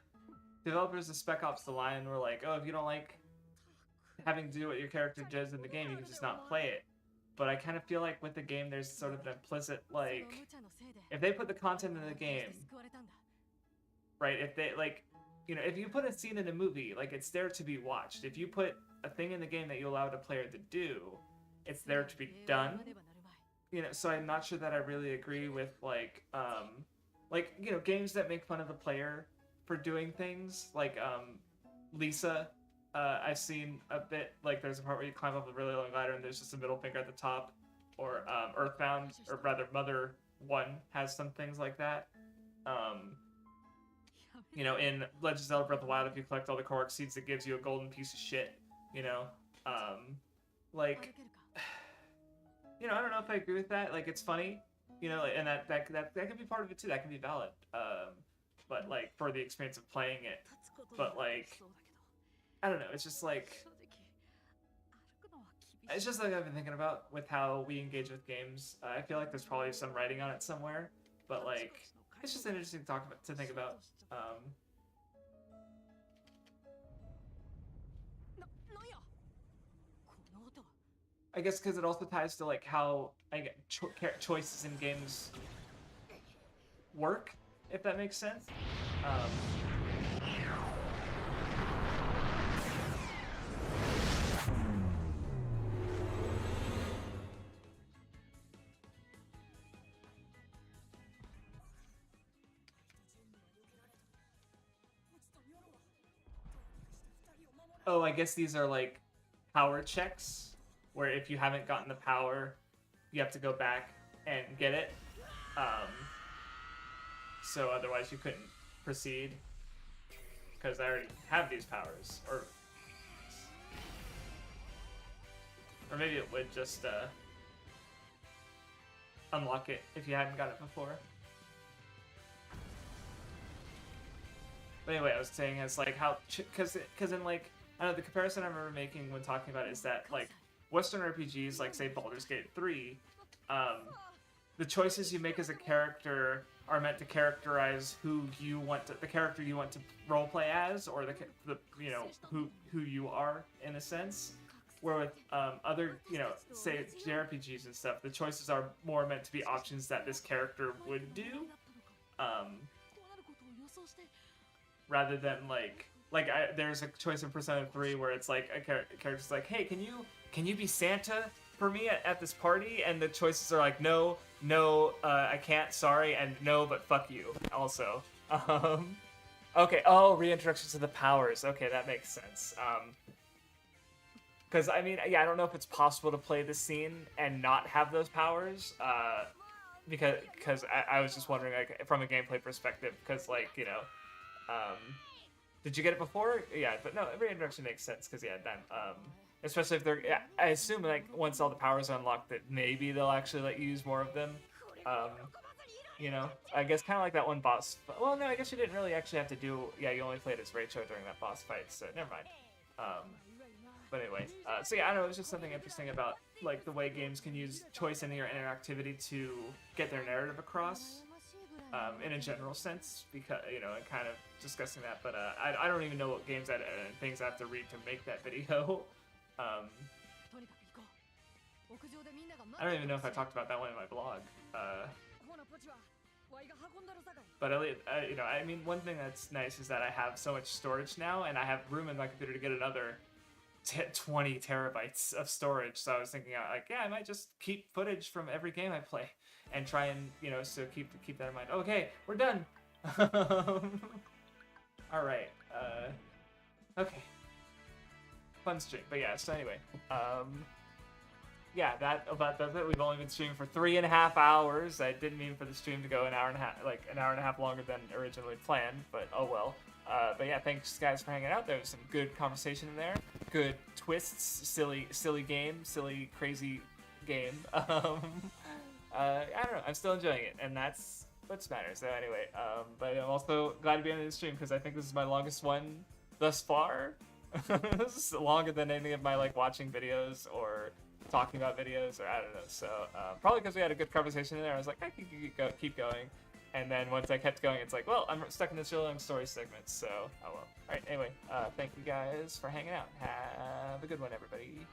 developers of Spec Ops: The Line were like, oh, if you don't like having to do what your character does in the game, you can just not play it. But I kind of feel like with the game, there's sort of an implicit like, if they put the content in the game, right? If they like, you know, if you put a scene in a movie, like it's there to be watched. If you put a thing in the game that you allow the player to do, it's there to be done. You know, so I'm not sure that I really agree with like you know, games that make fun of the player for doing things like Lisa. I've seen a bit like there's a part where you climb up a really long ladder and there's just a middle finger at the top, or Earthbound, or rather Mother 1 has some things like that. You know, in Legend of Zelda Breath of the Wild, if you collect all the Korok seeds, it gives you a golden piece of shit. You know, like, you know, I don't know if I agree with that. Like, it's funny, you know, and that can be part of it too. That can be valid. But like for the experience of playing it, but like, I don't know. It's just like, it's just like I've been thinking about with how we engage with games. I feel like there's probably some writing on it somewhere, but like, it's just interesting to think about. I guess because it also ties to like how I get choices in games work, if that makes sense. Oh, I guess these are like power checks, where if you haven't gotten the power, you have to go back and get it. So otherwise you couldn't proceed, because I already have these powers, or maybe it would just unlock it if you hadn't got it before. But anyway, I was saying it's like how, because in like, I don't know, the comparison I remember making when talking about it is that like Western RPGs, like say Baldur's Gate 3, the choices you make as a character are meant to characterize who you want to, the character you want to roleplay as, or the you know who you are in a sense. Where with other, you know, say JRPGs and stuff, the choices are more meant to be options that this character would do, rather than there's a choice in Persona 3 where it's like a character's like, hey, can you be Santa for me at this party? And the choices are like, no, I can't, sorry, and no, but fuck you, also. Okay, oh, reintroduction to the powers. Okay, that makes sense. Because, I mean, yeah, I don't know if it's possible to play this scene and not have those powers, because I was just wondering, like, from a gameplay perspective, because, like, you know, did you get it before? Yeah, but no, reintroduction makes sense, because, yeah, then, especially if they're, yeah, I assume, like, once all the powers are unlocked, that maybe they'll actually let you use more of them, you know, I guess kind of like that one boss, well, no, I guess you didn't really actually have to do, yeah, you only played as Rachel during that boss fight, so never mind. But anyway, so yeah, I don't know, it's just something interesting about, like, the way games can use choice in your interactivity to get their narrative across, in a general sense, because, you know, and kind of discussing that, but, I don't even know what games and things I have to read to make that video. I don't even know if I talked about that one in my blog, but at least, you know, I mean, one thing that's nice is that I have so much storage now, and I have room in my computer to get another 20 terabytes of storage, so I was thinking, like, yeah, I might just keep footage from every game I play, and try and, you know, so keep that in mind. Okay, we're done! Alright, okay. Fun stream, but yeah, so anyway, yeah, that about does it. We've only been streaming for 3.5 hours. I didn't mean for the stream to go an hour and a half longer than originally planned, but oh well. But yeah, thanks guys for hanging out. There was some good conversation in there, good twists, silly game, silly crazy game. I don't know, I'm still enjoying it, and that's what matters. So anyway, but I'm also glad to be on this stream because I think this is my longest one thus far. This is longer than any of my like watching videos or talking about videos, or I don't know. So probably because we had a good conversation in there, I was like, I can keep going. And then once I kept going, it's like, well, I'm stuck in this really long story segment, so oh well. Alright, anyway, thank you guys for hanging out. Have a good one, everybody.